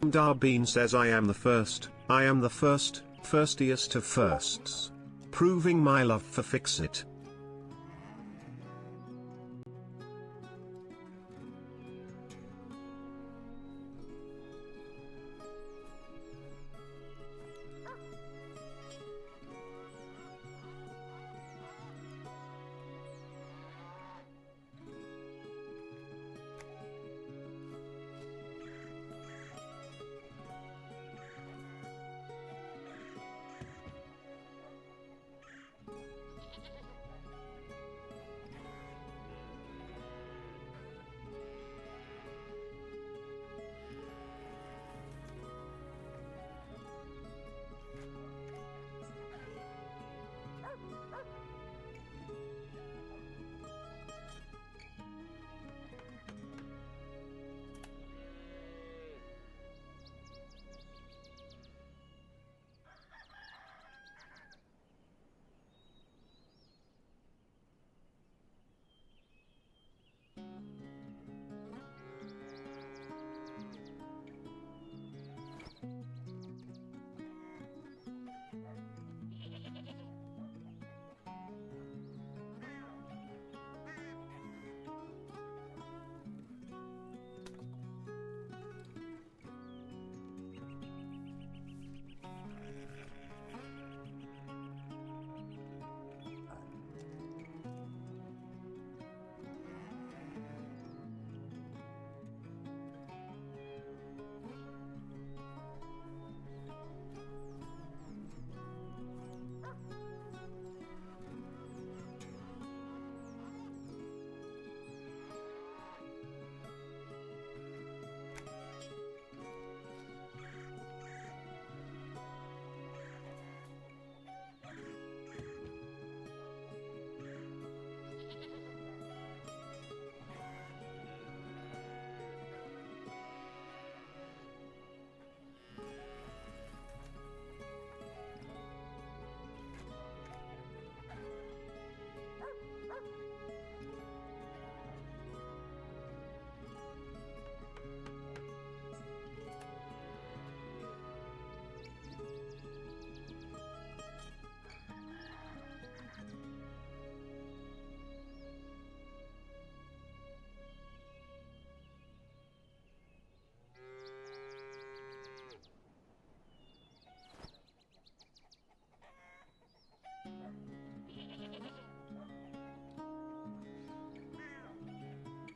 Darbean says I am the first, firstiest of firsts. Proving my love for Fixit.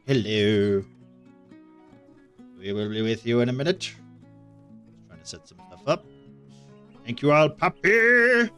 Hello. We will be with you in a minute. Just trying to set some stuff up. Thank you all, puppy.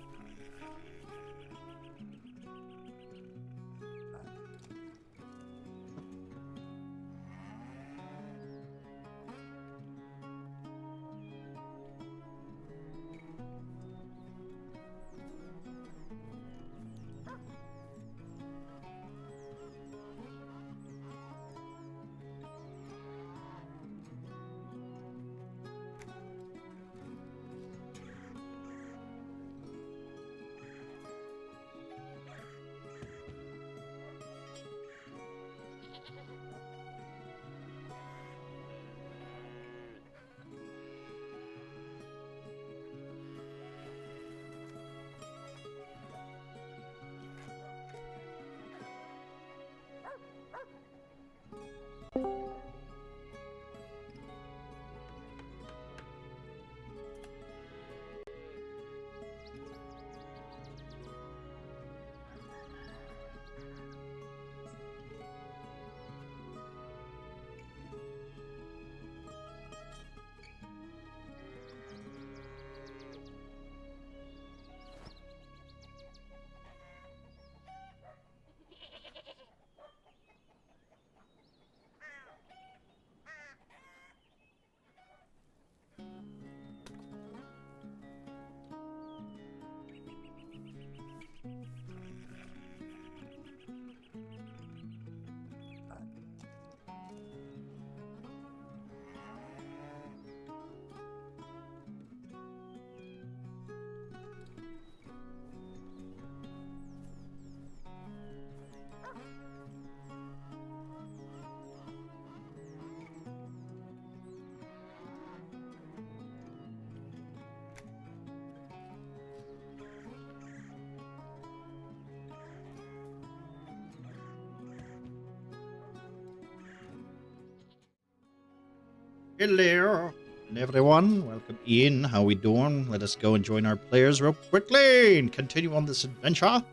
Hello, and everyone. Welcome in. How we doing? Let us go and join our players real quickly and continue on this adventure.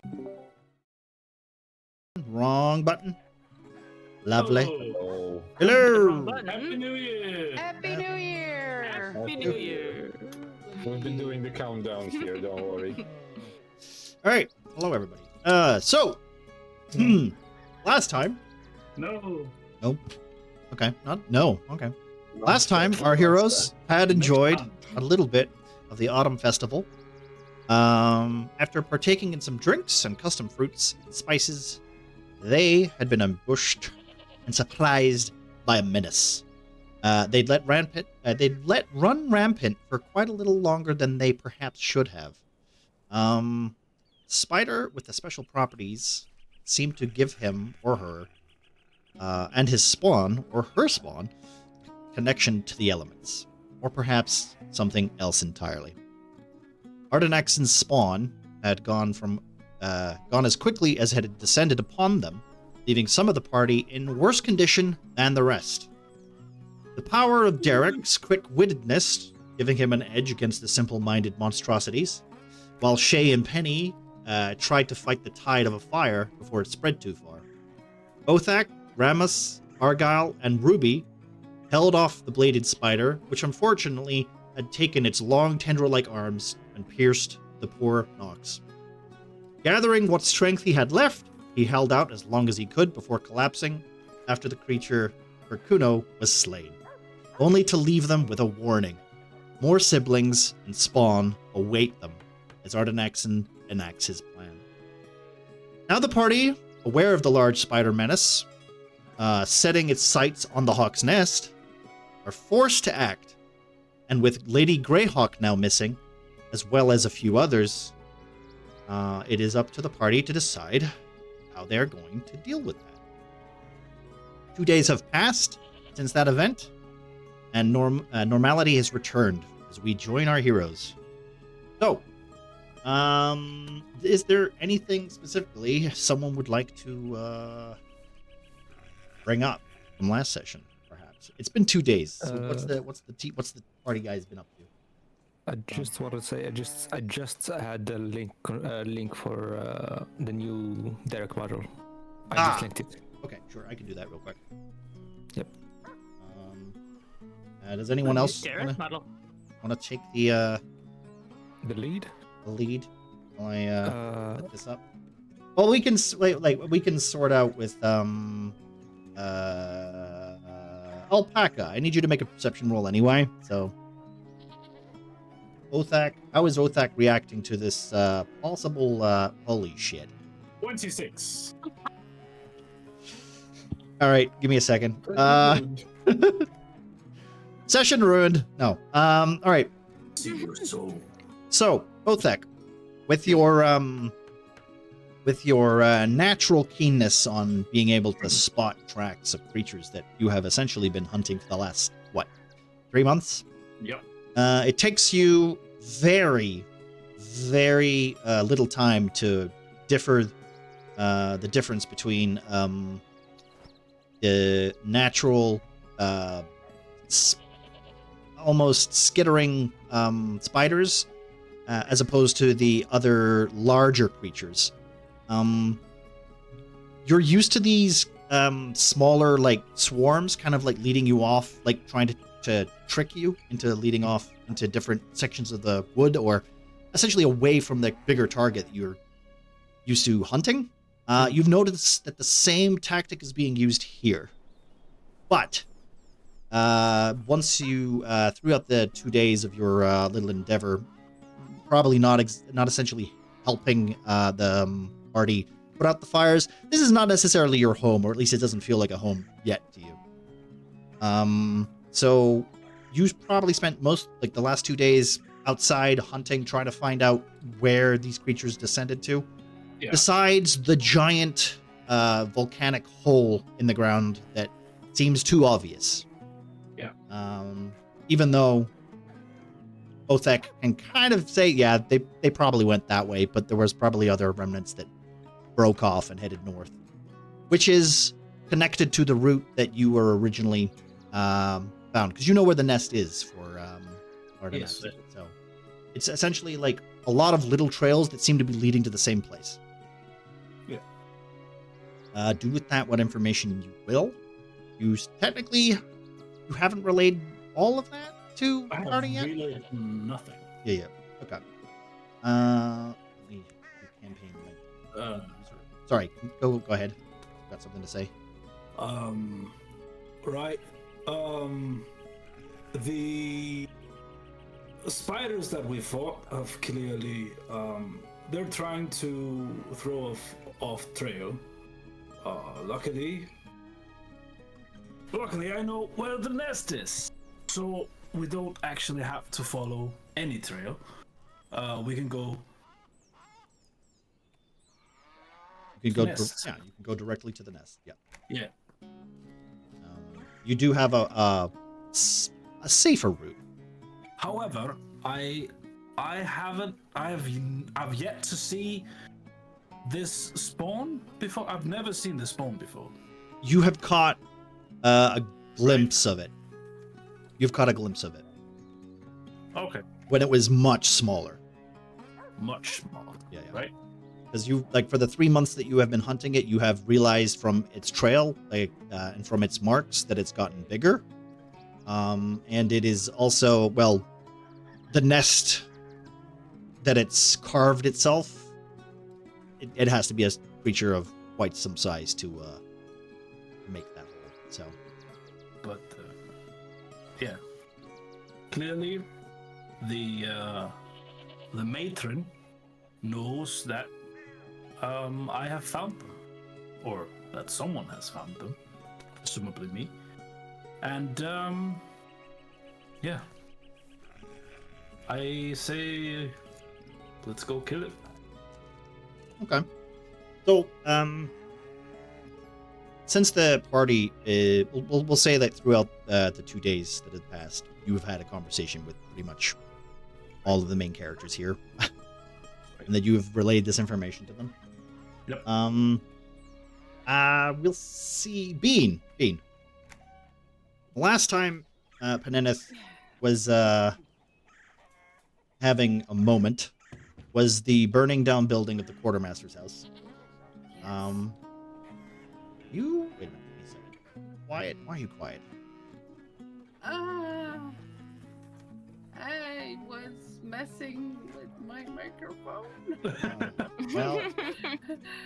Wrong button. Lovely. Oh. Hello. Happy New Year! Happy New Year! Happy New Year! We've been doing the countdown here, don't worry. All right. Hello, everybody. Last time. No. Nope. Okay. Okay. Last time, our heroes had enjoyed a little bit of the autumn festival. After partaking in some drinks and custom fruits and spices, they had been ambushed and surprised by a menace. They'd let run rampant for quite a little longer than they perhaps should have. Spider with the special properties seemed to give him or her and his spawn or her spawn connection to the elements, or perhaps something else entirely. Ardenax's spawn had gone as quickly as had descended upon them, leaving some of the party in worse condition than the rest. The power of Derek's quick-wittedness giving him an edge against the simple-minded monstrosities, while Shay and Penny tried to fight the tide of a fire before it spread too far. Othak, Ramus, Argyle, and Ruby held off the bladed spider, which unfortunately had taken its long tendril-like arms and pierced the poor Nox. Gathering what strength he had left, he held out as long as he could before collapsing after the creature, Perkuno, was slain, only to leave them with a warning. More siblings and spawn await them as Ardenaxon enacts his plan. Now the party, aware of the large spider menace, setting its sights on the Hawk's Nest, are forced to act, and with Lady Greyhawk now missing, as well as a few others, it is up to the party to decide how they're going to deal with that. 2 days have passed since that event, and normality has returned as we join our heroes. So, is there anything specifically someone would like to bring up from last session? Perhaps it's been 2 days. So what's the party guys been up to? I just want to say I just had the link for the new Derek model. I just linked it. Okay, sure, I can do that real quick. Yep. Does anyone else Derek model. want to take the lead? the lead while I put this up? Well, we can we can sort out with Alpaca. I need you to make a perception roll anyway. So, Othak, how is Othak reacting to this possible holy shit? 26. All right, give me a second. Session ruined. No. All right. See your soul. So, Othak, with your natural keenness on being able to spot tracks of creatures that you have essentially been hunting for the last 3 months? Yep. It takes you very, very little time to differ the difference between the natural, almost skittering spiders as opposed to the other larger creatures. You're used to these smaller, like, swarms, kind of like leading you off, like trying to trick you into leading off into different sections of the wood, or essentially away from the bigger target that you're used to hunting. You've noticed that the same tactic is being used here. But once you, throughout the 2 days of your little endeavor, probably not essentially helping the party put out the fires, this is not necessarily your home, or at least it doesn't feel like a home yet to you. So you probably spent the last 2 days outside hunting, trying to find out where these creatures descended to. Yeah. Besides the giant volcanic hole in the ground that seems too obvious. Yeah. Even though Othek can kind of say, yeah, they probably went that way, but there was probably other remnants that broke off and headed north, which is connected to the route that you were originally found, because you know where the nest is for Yes. Artemis. So it's essentially like a lot of little trails that seem to be leading to the same place. Yeah. Do with that what information you will. You haven't relayed all of that to I the have party yet? relayed nothing. Yeah. Okay. Let me do campaign. Sorry, go ahead. Got something to say. Right. The spiders that we fought have clearly, they're trying to throw off trail. Luckily, I know where the nest is, so we don't actually have to follow any trail. We can go. You can go. Nest. Yeah, you can go directly to the nest. Yeah. Yeah. You do have a safer route. However, I've yet to see this spawn before. I've never seen this spawn before. You have caught a glimpse of it. You've caught a glimpse of it Okay. when it was much smaller. Much smaller. Yeah. Right. Because you, like, for the 3 months that you have been hunting it, you have realized from its trail, and from its marks, that it's gotten bigger. And it is also, well, the nest that it's carved itself, it has to be a creature of quite some size to make that hole. So, But yeah, clearly the matron knows that I have found them, or that someone has found them, presumably me. And yeah, I say let's go kill it. okay. So, since the party, we'll say that throughout the 2 days that have passed, you have had a conversation with pretty much all of the main characters here, and that you have relayed this information to them. Yep. We'll see. Bean. The last time Penenneth was having a moment was the burning down building of the quartermaster's house. You wait a minute. Wait a second. Quiet. Why are you quiet? I was messing with my microphone. Well,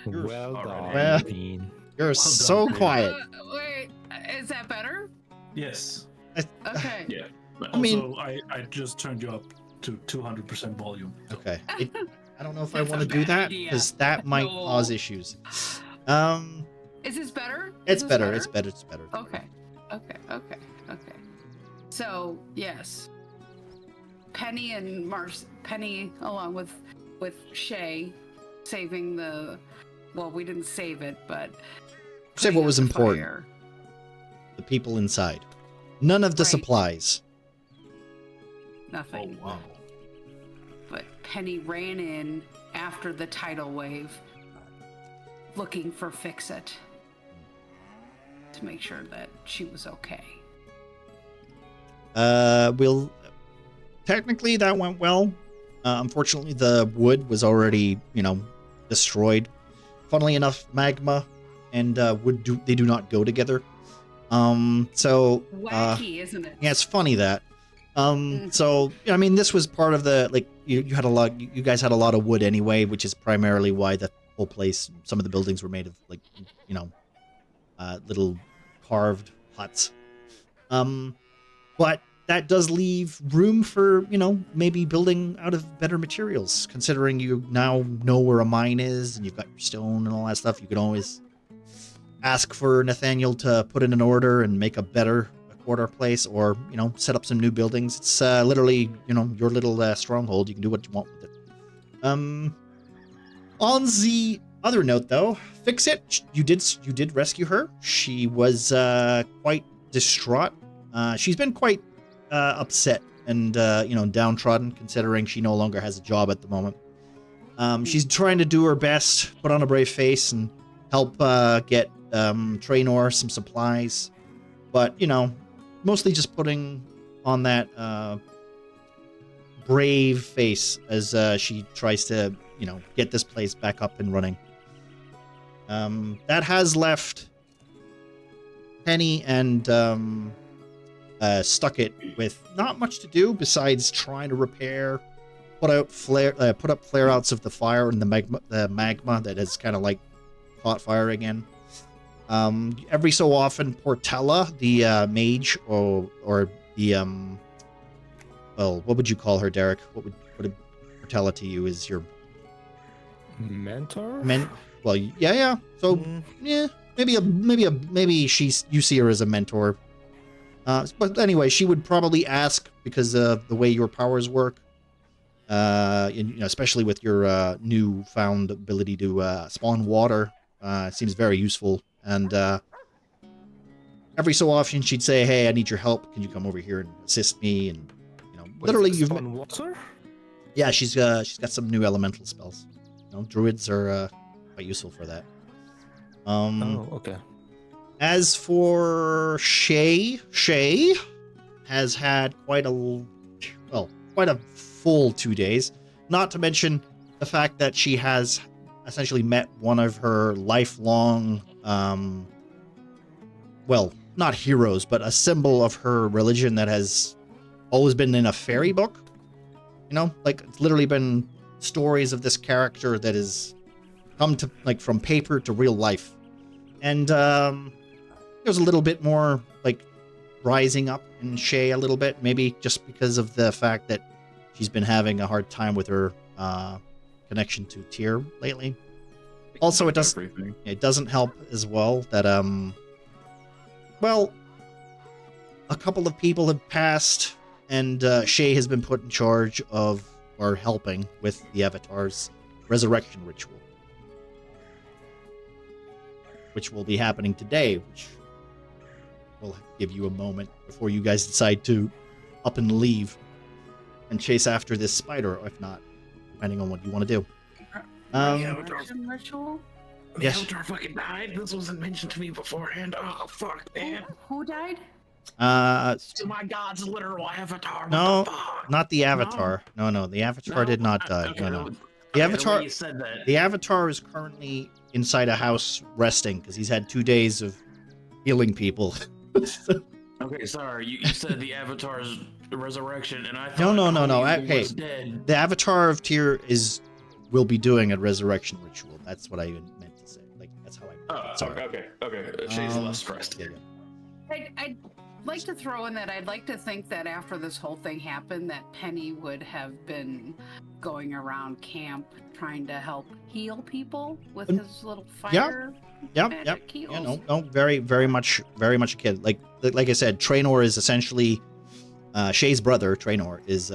Well Alright. done, Well- Bean. you're done, so Bean. quiet. Wait, is that better? Yes. Okay. Yeah. But I mean- also, I just turned you up to 200% volume. Okay. I don't know if I That's want a to do bad that idea. because that might No. cause issues. Is this better? It's Is this better. It's better. It's better. Okay. So yes, Penny and Penny along with Shay saving the. Well, we didn't save it, but Say putting what out was the important. fire. The people inside. None of the Right. supplies. Nothing. Oh wow. But Penny ran in after the tidal wave, looking for Fix-It to make sure that she was okay. We'll. Technically, that went well. Unfortunately, the wood was already, destroyed. Funnily enough, magma and wood do not go together. So Wacky, isn't it? yeah, it's funny that. So I mean, this was part of the you had a lot. You guys had a lot of wood anyway, which is primarily why the whole place. Some of the buildings were made of little carved huts. But that does leave room for maybe building out of better materials. Considering you now know where a mine is and you've got your stone and all that stuff, you can always ask for Nathaniel to put in an order and make a quarter place, or set up some new buildings. It's literally your little stronghold. You can do what you want with it. On the other note, though, Fix-It, you did rescue her. She was quite distraught. She's been quite upset and downtrodden, considering she no longer has a job at the moment. She's trying to do her best, put on a brave face, and help get Traynor some supplies. But mostly just putting on that brave face as she tries to, get this place back up and running. That has left Penny and Stuckit with not much to do besides trying to repair, put up flare outs of the fire and the magma that has kind of like caught fire again. Every so often, Portella, the mage, or the well, what would you call her, Derek? What would Portella to you is your Mentor? Well, yeah. So, yeah, maybe you see her as a mentor. But anyway, she would probably ask because of the way your powers work. Especially with your newfound ability to spawn water, seems very useful. And every so often, she'd say, "Hey, I need your help. Can you come over here and assist me?" And literally, spawn water? Yeah, she's got some new elemental spells. Druids are quite useful for that. Oh, okay. As for Shay has had quite a full 2 days. Not to mention the fact that she has essentially met one of her lifelong, not heroes, but a symbol of her religion that has always been in a fairy book. It's literally been stories of this character that has come to from paper to real life. And there's a little bit more rising up in Shay a little bit, maybe just because of the fact that she's been having a hard time with her connection to Tyr lately. Also, it doesn't help as well that a couple of people have passed, and Shay has been put in charge of or helping with the Avatar's resurrection ritual, which will be happening today, which will give you a moment before you guys decide to up and leave and chase after this spider, or if not, depending on what you want to do. Resurrection ritual? Yes. Avatar fucking died. This wasn't mentioned to me beforehand. Oh fuck, man. Who died? Oh my God's literal avatar. No, What the fuck? not the Avatar. No, the Avatar did not die. Okay, No. okay, The Avatar. way you said that. The Avatar is currently inside a house resting because he's had 2 days of healing people. Okay, sorry. You said the Avatar's resurrection, and I No. thought he Okay, was dead. the Avatar of Tyr will be doing a resurrection ritual. That's what I meant to say. That's how I. Oh, Sorry. okay. She's less stressed. Yeah. I'd like to throw in that I'd like to think that after this whole thing happened, that Penny would have been going around camp trying to help heal people with his little fire. Yep. magic heals. Yeah, no, very, very much a kid. Like I said, Traynor is essentially Shay's brother. Traynor is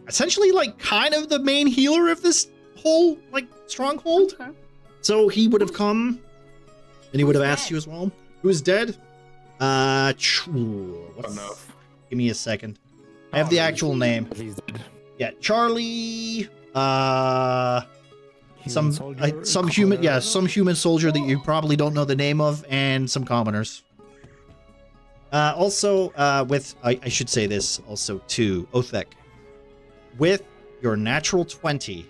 essentially kind of the main healer of this whole stronghold. Okay. So he would have come, and he would have asked dead? you as well. Who's dead? Enough. Give me a second. I have the actual name. He's dead. Yeah, Charlie. Human soldier, some human soldier that you probably don't know the name of, and some commoners. Also, I should say this also too, Othek. With your natural 20,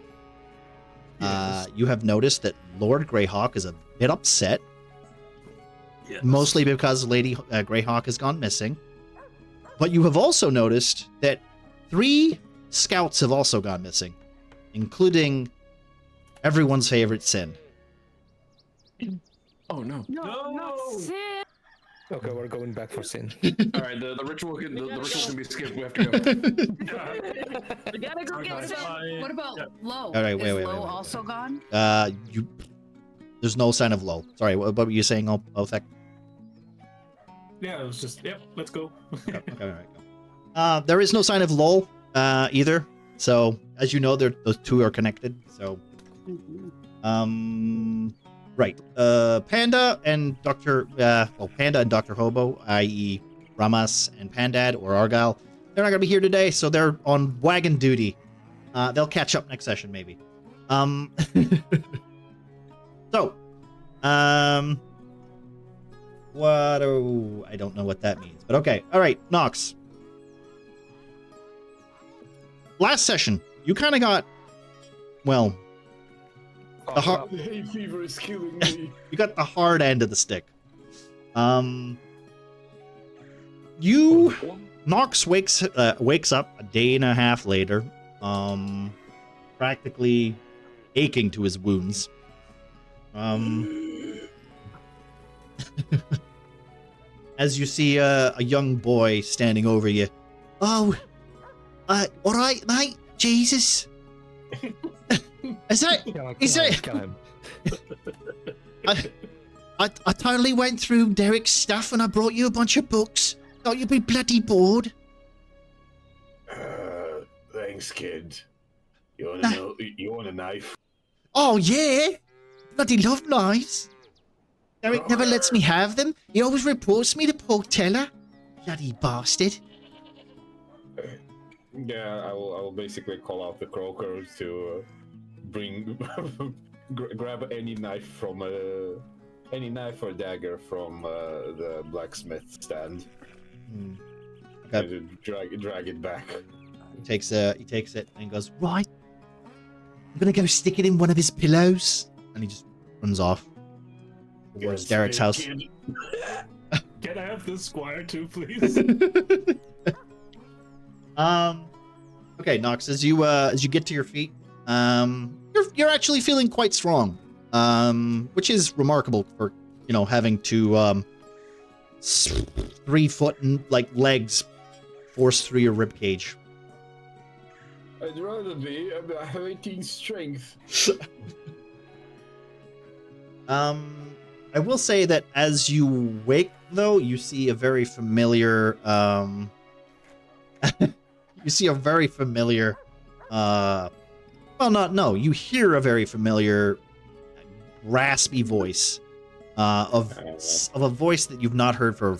Yes. you have noticed that Lord Greyhawk is a bit upset, Yes. mostly because Lady Greyhawk has gone missing. But you have also noticed that 3 scouts have also gone missing, including everyone's favorite Sin. Oh no. No. Sid. Okay, we're going back for Sin. All right, the ritual can be skipped. We have to go. We gotta go get Sid. What about Lo? All right, wait, Is wait, Lo wait. also gone? There's no sign of Lo. Sorry, what were you saying, Othek? Yeah, it was just let's go. Okay, all right, go. There is no sign of Lol either. So, as you know, those two are connected. So, right. Panda and Dr. Hobo, i.e. Ramas and Pandad or Argyle, they're not gonna be here today, so they're on wagon duty. They'll catch up next session, maybe. What? Oh, I don't know what that means. But okay. All right, Nox. Last session, you kind of got, well, the hard. The hay fever is killing me. You got the hard end of the stick. You Nox wakes up a day and a half later, practically aching to his wounds. As you see a young boy standing over you. Oh, all right, mate. Jesus. Is that? I totally went through Derek's stuff and I brought you a bunch of books. Thought you'd be bloody bored. Thanks, kid. You want a knife? Oh, yeah. Bloody love knives. Derek never lets me have them. He always reports me to Paul Teller. Bloody bastard. Yeah, I will basically call out the croaker to bring grab any knife from any knife or dagger from the blacksmith stand. Okay. And drag it back. He takes it and goes, right. I'm gonna go stick it in one of his pillows. And he just runs off towards Derek's house. Can I have this squire too, please? Okay, Nox, as you get to your feet, you're actually feeling quite strong. Which is remarkable for, having to 3 foot and legs forced through your rib cage. I'd rather be. I have 18 strength. I will say that as you wake, though, you see a very familiar, you hear a very familiar, raspy voice, of a voice that you've not heard for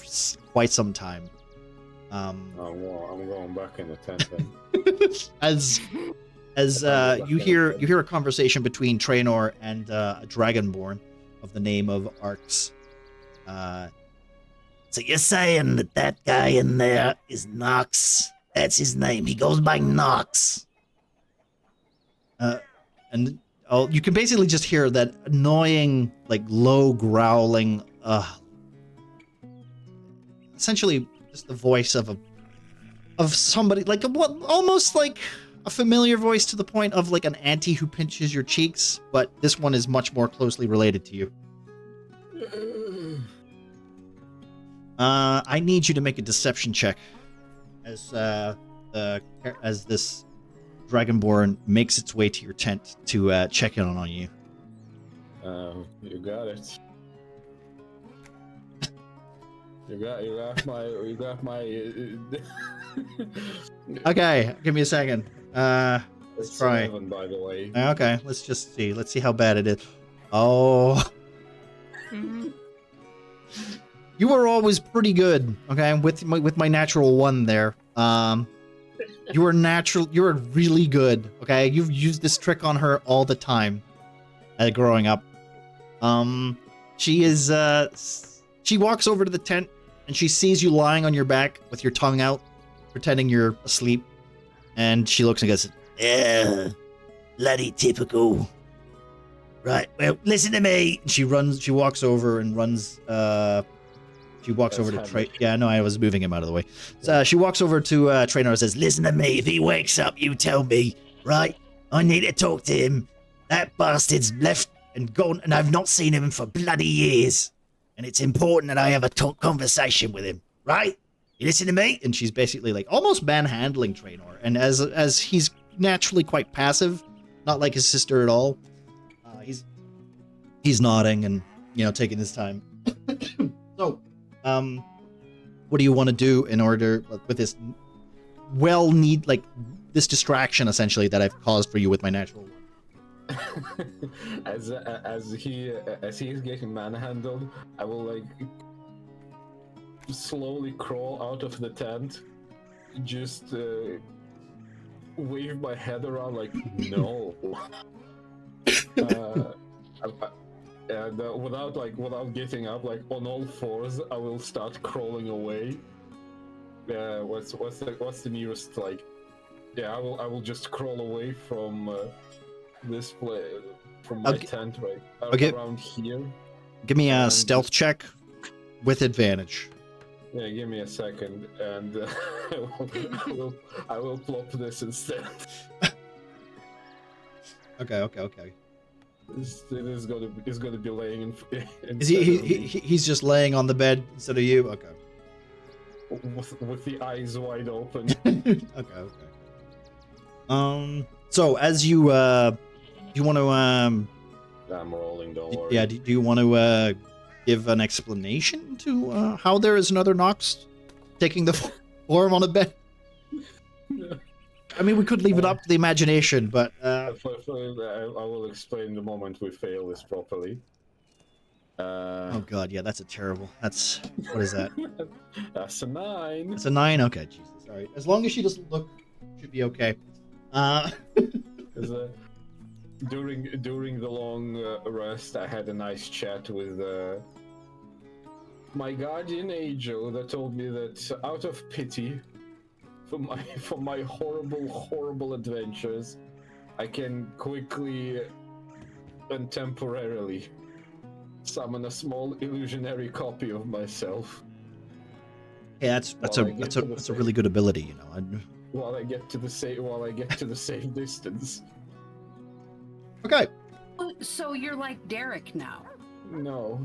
quite some time. I'm going back in the tent then. as you hear a conversation between Traynor and a dragonborn of the name of Arx. So you're saying that guy in there is Nox? That's his name. He goes by Nox. And you can basically just hear that annoying, low growling, essentially just the voice of somebody, almost like a familiar voice to the point of an auntie who pinches your cheeks, but this one is much more closely related to you. I need you to make a deception check as this dragonborn makes its way to your tent to check in on you. You got it. You got my. Okay, give me a second. Let's try. 7, by the way. Okay, let's just see. Let's see how bad it is. Oh. You were always pretty good, okay? With my natural 1 there. You were really good, okay? You've used this trick on her all the time growing up. She walks over to the tent and she sees you lying on your back with your tongue out, pretending you're asleep. And she looks and goes, "Yeah, bloody typical. Right, well, listen to me." And she walks over and runs, she walks over to Trey. Yeah, no, I was moving him out of the way. So, she walks over to Traynor and says, "Listen to me. If he wakes up, you tell me, right? I need to talk to him. That bastard's left and gone, and I've not seen him for bloody years. And it's important that I have a conversation with him, right? You listen to me?" And she's basically almost manhandling Traynor. And as he's naturally quite passive, not like his sister at all, he's nodding and taking his time. So, what do you want to do in order with this this distraction essentially that I've caused for you with my natural 1? as he is getting manhandled, I will slowly crawl out of the tent, just wave my head around no. And without getting up, like on all fours, I will start crawling away. What's the nearest, like? Yeah, I will just crawl away from this place, from my tent, right around here. Give me a stealth check with advantage. Yeah, give me a second, and I will plop this instead. Okay. It's gonna be laying in. Is he's just laying on the bed instead of you? Okay. With the eyes wide open. Okay. So as you do you want to I'm rolling. Don't worry. Yeah. Do you want to give an explanation to how there is another Nox taking the form on a bed? I mean, we could leave it up to the imagination, but I will explain the moment we fail this properly. Oh god, yeah, that's a terrible. That's what is that? That's a 9. It's a 9. Okay, Jesus. All right. As long as she doesn't look, should be okay. During the long rest, I had a nice chat with my guardian angel that told me that out of pity for my horrible adventures, I can quickly and temporarily summon a small illusionary copy of myself. Yeah, that's a really good ability, you know. While I get to the safe distance. Okay. Oh, so you're like Derek now. No.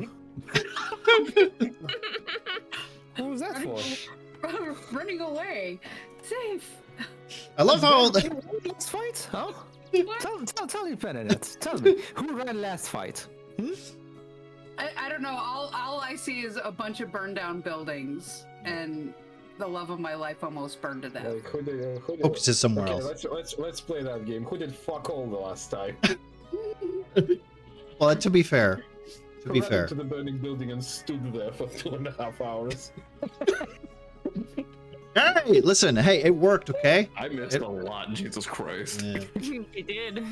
What was that for? Running away. Safe. I love how Last fight? Huh? Tell me, Benedict. Tell me, who ran last fight? I don't know. All I see is a bunch of burned down buildings, and the love of my life almost burned to death. Like, who did focus is somewhere else. Let's play that game. Who did fuck all the last time? Well, to be fair, Ran into the burning building and stood there for 2.5 hours. Hey, listen, hey, it worked, okay? I missed a lot, Jesus Christ. Yeah. You did.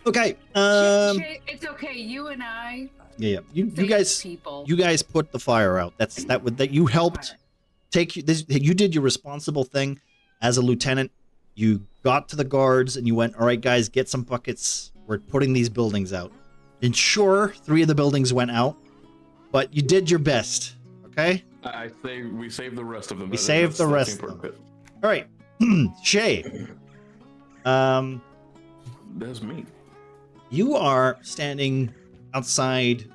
Okay, it's okay. You and I. yeah. You save guys, people. you guys put the fire out. That you helped take this. You did your responsible thing as a lieutenant. You got to the guards and you went, all right, guys, get some buckets. We're putting these buildings out. And sure, 3 of the buildings went out, but you did your best, okay? I say we save the rest of them. We saved the rest of them. All right, Shay. That's me. You are standing outside,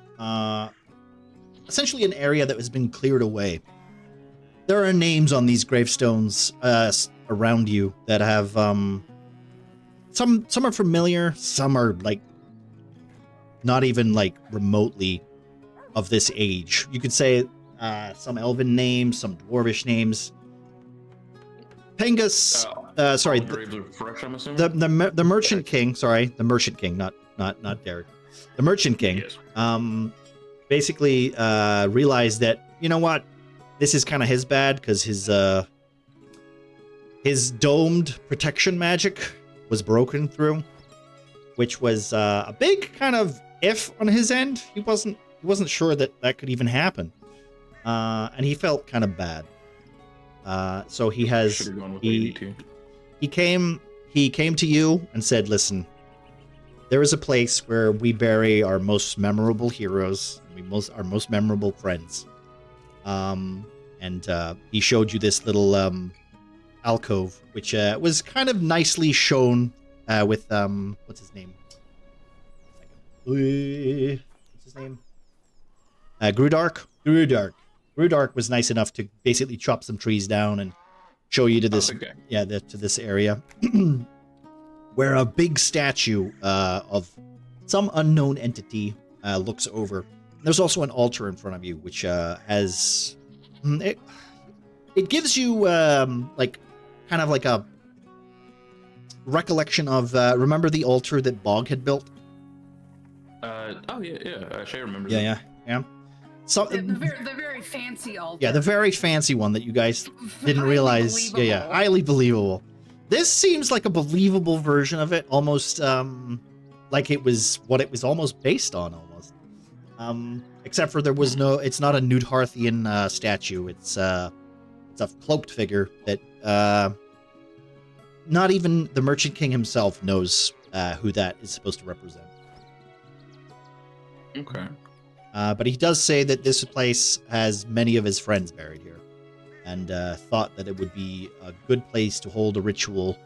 essentially an area that has been cleared away. There are names on these gravestones around you that have some are familiar, some are like not even like remotely of this age. You could say some elven names, some dwarvish names. Pengus, sorry, the Merchant King. Sorry, the Merchant King, not Derek. The Merchant King. Yes. Basically realized that, you know what, this is kind of his bad because his domed protection magic was broken through, which was a big kind of if on his end. He wasn't sure that could even happen, and he felt kind of bad. So he came to you and said, "Listen, there is a place where we bury our most memorable heroes, our most memorable friends." And he showed you this little alcove, which was kind of nicely shown with what's his name? Grudark. Grudark was nice enough to basically chop some trees down and show you to this, to this area, where a big statue of some unknown entity looks over. There's also an altar in front of you, which has it gives you like kind of like a recollection of remember the altar that Bog had built? Shay remembers. Yeah. So The very fancy altar. yeah, the very fancy one that you guys didn't Highly realize. believable. Yeah, highly believable. This seems like a believable version of it, almost like it was what it was almost based on, almost. Except for it's not a Nudharthian statue. It's a cloaked figure that not even the Merchant King himself knows who that is supposed to represent. Okay. But he does say that this place has many of his friends buried here, and thought that it would be a good place to hold a ritual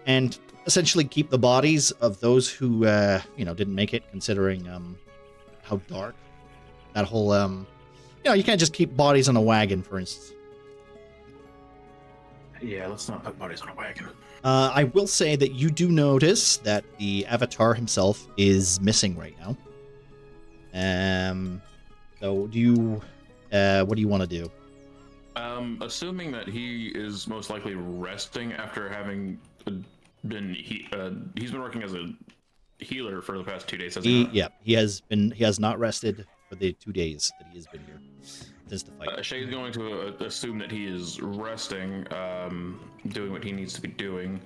and essentially keep the bodies of those who, didn't make it, considering how dark that whole, you can't just keep bodies on a wagon, for instance. Yeah, let's not put bodies on a wagon. I will say that you do notice that the Avatar himself is missing right now. So what do you want to do? Assuming that he is most likely resting after having he's been working as a healer for the past 2 days, hasn't he? Yeah, he has not rested for the 2 days that he has been here since the fight. Shay's going to assume that he is resting, doing what he needs to be doing,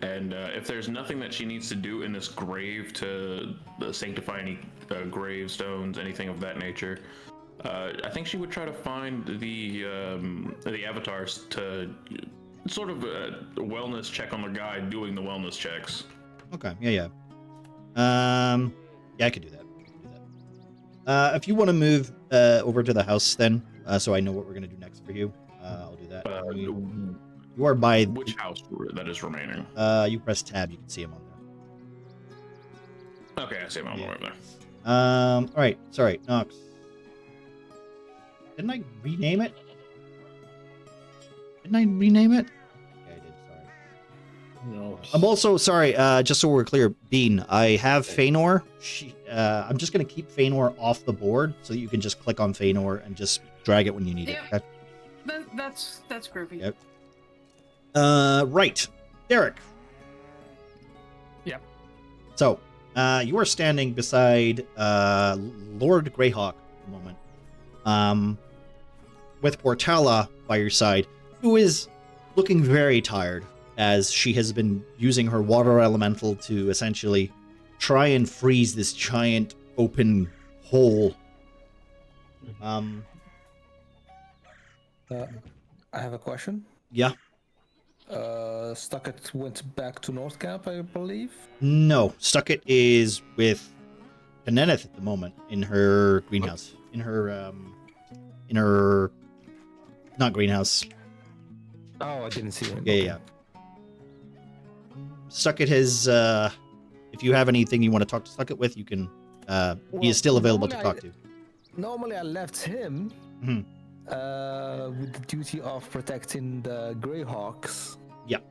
and if there's nothing that she needs to do in this grave to sanctify any gravestones, anything of that nature, I think she would try to find the avatars to sort of a wellness check on the guy doing the wellness checks. Okay, yeah. Yeah, I could do that. If you want to move over to the house, then, so I know what we're gonna do next for you, I'll do that. You are by which house that is remaining? You press tab, you can see him on there. Okay, I see him on the way there. All right. Sorry, Nox. Didn't I rename it? Yeah, I did. Sorry. No. I'm also sorry. Just so we're clear, Bean. I have Feanor. I'm just gonna keep Feanor off the board so that you can just click on Feanor and just drag it when you need Yep. it. Okay? That's groovy. Yep. Right, Derek. Yep. So, you are standing beside Lord Greyhawk at the moment, with Portala by your side, who is looking very tired as she has been using her water elemental to essentially try and freeze this giant open hole. I have a question. Yeah. Stuckett went back to North Camp, I believe. No, Stuckett is with Peneneth at the moment in her greenhouse. In her not greenhouse. Oh, I didn't see him. Yeah. Stuckett has, if you have anything you want to talk to Stuckett with, you can, he is still available to talk to. Normally I left him Mhm. with the duty of protecting the Greyhawks. Yep.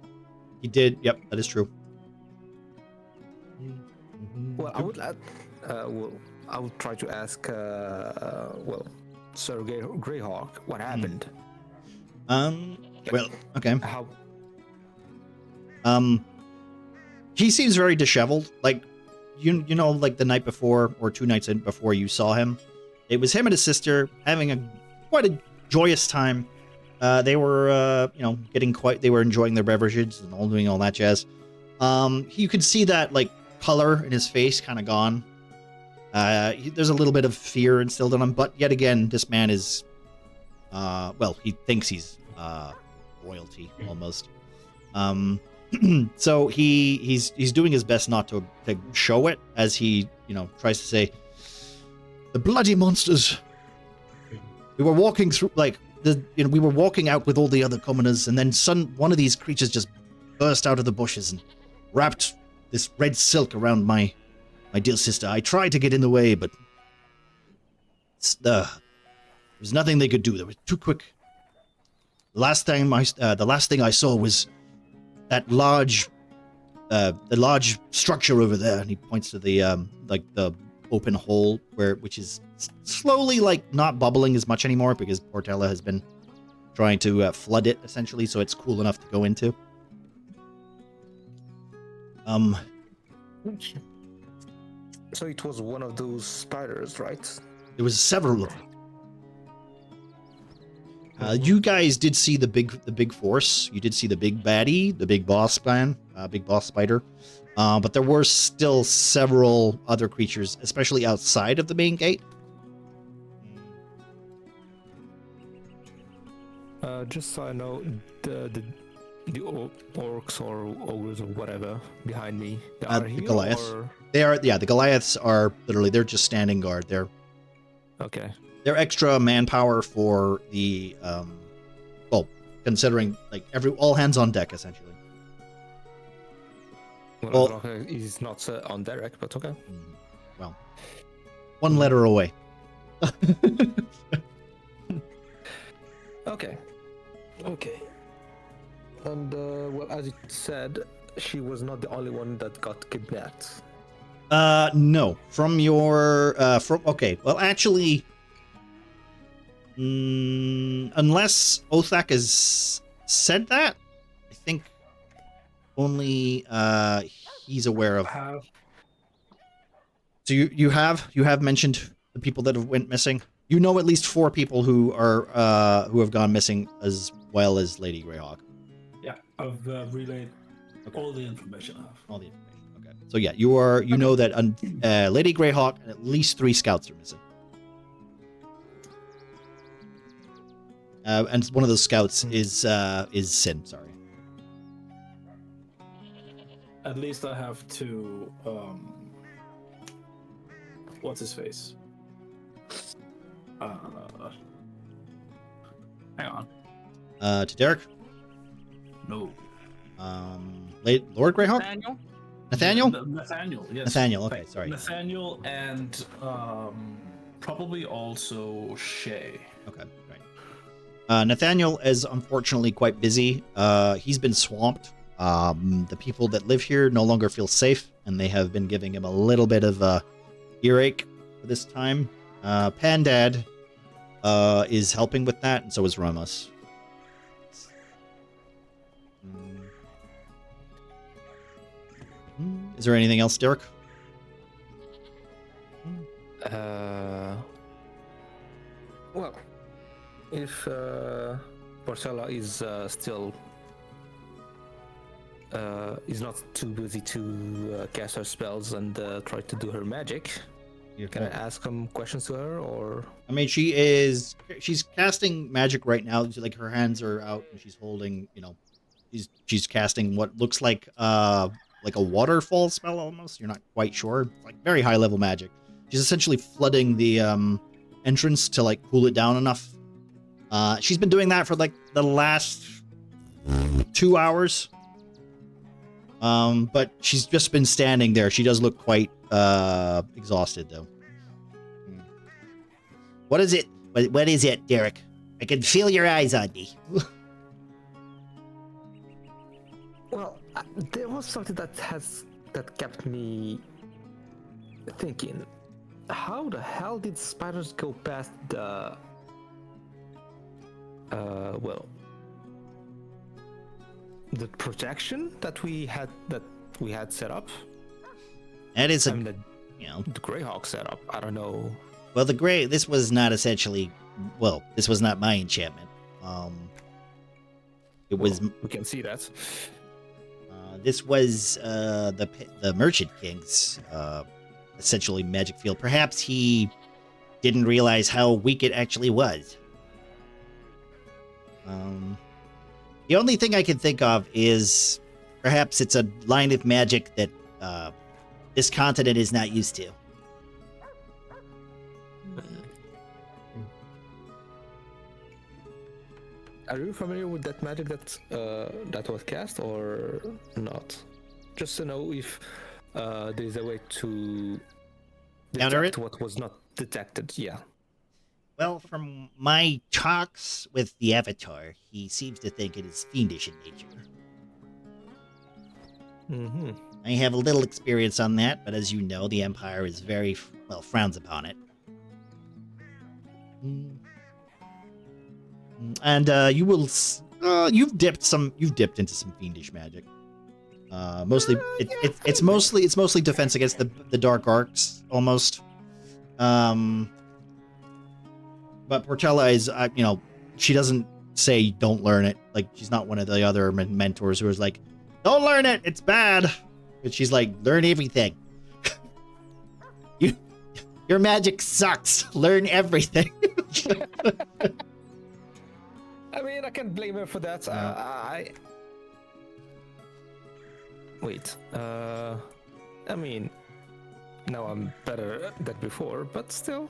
He did. Yep, that is true. Well, I would try to ask, Sir Greyhawk, what happened? Well, okay. How? He seems very disheveled. Like, you know, like the night before or 2 nights before you saw him, it was him and his sister having quite a joyous time. They were, they were enjoying their beverages and all doing all that jazz. You could see that, like, color in his face kind of gone. There's a little bit of fear instilled in him, but yet again, this man is, he thinks he's, royalty almost. So he's doing his best not to show it as he, tries to say, the bloody monsters. We were walking through, we were walking out with all the other commoners, and then one of these creatures just burst out of the bushes and wrapped this red silk around my dear sister. I tried to get in the way, but there was nothing they could do. They were too quick. The last thing I saw was that large structure over there, and he points to the the open hole which is slowly not bubbling as much anymore because Portella has been trying to flood it essentially, so it's cool enough to go into. So it was one of those spiders, right? There was several of them. You guys did see the big force. You did see the big baddie, the big boss man. big boss spider. But there were still several other creatures, especially outside of the main gate. Just so I know, the orcs or ogres or whatever behind me, they are The here, Goliaths. or- They are, yeah, the Goliaths are literally, they're just standing guard. Okay. They're extra manpower for the, well, considering, like, all hands on deck, essentially. Well, Well- Rock is not on Derek, but okay. Well, one letter away. Okay. Okay. And, well, as you said, she was not the only one that got kidnapped. No. From your, okay. Well, actually, unless Othak has said that, I think only, he's aware of. Have So you have mentioned the people that have went missing. You know at least 4 people who have gone missing, as well as Lady Greyhawk. yeah, I've relayed all the information I have. All the information. Okay. So yeah, you know that Lady Greyhawk and at least 3 scouts are missing. And one of those scouts is Sin. Sorry. At least I have to what's his face? Hang on. To Derek. No. Lord Greyhawk. Nathaniel. Nathaniel. Yes. Nathaniel. Okay. Sorry. Nathaniel and probably also Shay. Okay. Right. Nathaniel is unfortunately quite busy. He's been swamped. The people that live here no longer feel safe, and they have been giving him a little bit of a earache for this time. Pandad is helping with that, and so is Ramos. Is there anything else, Derek? Well, if Porcella is still is not too busy to cast her spells and try to do her magic, can I ask some questions to her, or? I mean, she's casting magic right now. Like, her hands are out, and she's holding, she's casting what looks like a waterfall spell almost. You're not quite sure. It's like very high level magic. She's essentially flooding the entrance to like cool it down enough. She's been doing that for like the last 2 hours. But she's just been standing there. She does look quite exhausted though. What is it? What is it, Derek? I can feel your eyes on me. Well, there was something that kept me thinking. How the hell did spiders go past the the protection that we had set up? That is I mean, the the Greyhawk setup. I don't know. well, this was not essentially, this was not my enchantment. It was, We can see that. this was the Merchant King's essentially magic field. Perhaps he didn't realize how weak it actually was. The only thing I can think of is perhaps it's a line of magic that this continent is not used to. Are you familiar with that magic that was cast or not? Just to know if there is a way to Counter detect it? what was not detected. Yeah. Well, from my talks with the Avatar, he seems to think it is fiendish in nature. Mm-hmm. I have a little experience on that, but as you know, the Empire is very, frowns upon it. And you will, you've dipped into some fiendish magic. Mostly, it's mostly defense against the dark arts, almost. But Portella is, she doesn't say don't learn it. Like, she's not one of the other mentors who is like, Don't learn it. It's bad. And she's like, learn everything. Your magic sucks. Learn everything. I mean, I can't blame her for that. Wait. I mean, now I'm better than before, but still.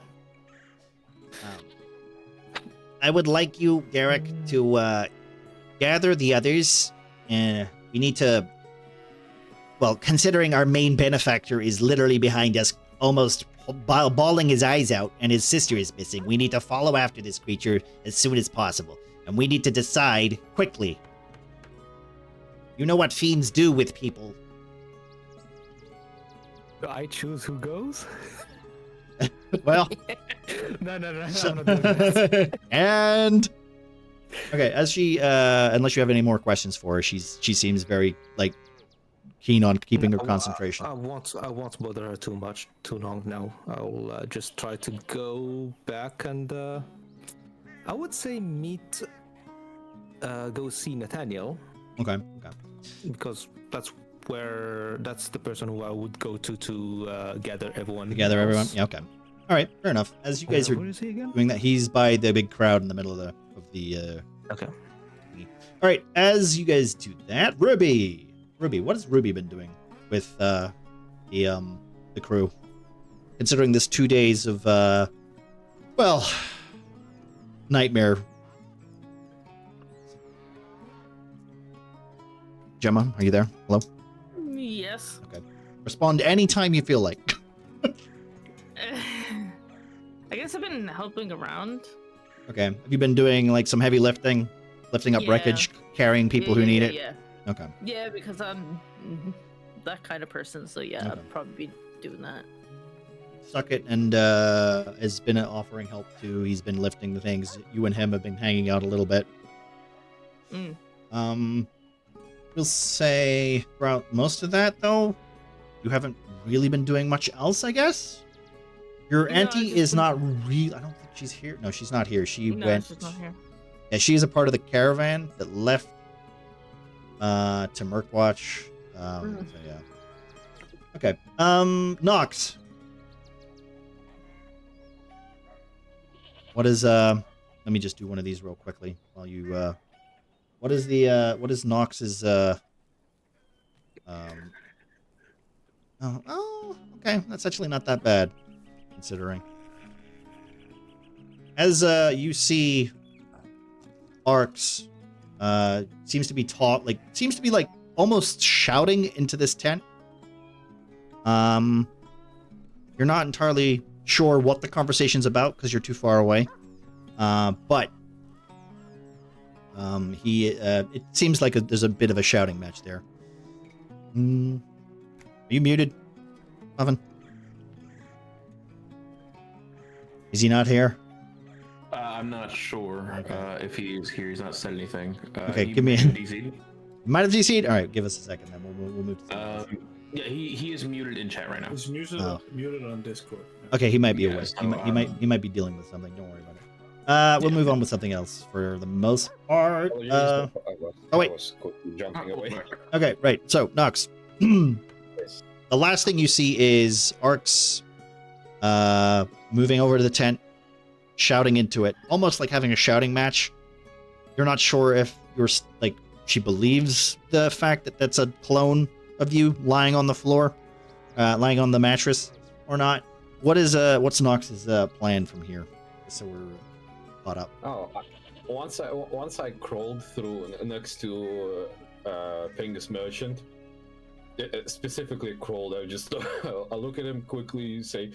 I would like you, Garrick, to gather the others. We need to. Well, considering our main benefactor is literally behind us, almost bawling his eyes out, and his sister is missing, we need to follow after this creature as soon as possible. And we need to decide quickly. You know what fiends do with people. Do I choose who goes? Well. No. I'm not doing that. And. Okay, as she, unless you have any more questions for her, she seems very, like, keen on keeping her concentration. I won't bother her too long now. I'll just try to go back and I would say go see Nathaniel. Okay. Because that's the person who I would go to gather everyone. Everyone? Yeah, okay. All right, fair enough. As you guys are where is he again? doing that, he's by the big crowd in the middle of the Okay. All right, as you guys do that, Ruby, what has Ruby been doing with the crew? Considering this 2 days of nightmare. Gemma, are you there? Hello? Yes. Okay. Respond anytime you feel like. I guess I've been helping around. Okay. Have you been doing like some heavy lifting up wreckage, carrying people who need it? Yeah. Okay. Yeah, because I'm that kind of person, so yeah, Okay. I'd probably be doing that. Suck and has been offering help too. He's been lifting the things. You and him have been hanging out a little bit. We'll say throughout most of that though, you haven't really been doing much else, I guess. Your auntie is not real. I don't think she's here. No, she's not here. She went. She's not here. Yeah, she is a part of the caravan that left to Murkwatch. So yeah. Okay. Nox. What is let me just do one of these real quickly while you what is Nox's oh, okay. That's actually not that bad considering. As you see Arx seems to be almost shouting into this tent. You're not entirely sure what the conversation's about because you're too far away. But it seems like there's a bit of a shouting match there. Are you muted, Oven? Is he not here? I'm not sure if he is here. He's not said anything. Okay, he give me a- DC. Might have DC'd? All right, give us a second, then we'll move to Yeah, he is muted in chat right now. He's muted, muted on Discord. Okay, he might be Yeah, away. so, He might be dealing with something. Don't worry about it. We'll move on with something else for the most part. I wait. was quickly jumping away. Okay, right. So, Nox. The last thing you see is Arx moving over to the tent, shouting into it, almost like having a shouting match. You're not sure if she believes the fact that that's a clone of you lying on the floor, lying on the mattress, or not. What's Nox's plan from here? So we're caught up. Oh, once I crawled through next to Pingus Merchant, specifically crawled. I just I look at him quickly, say,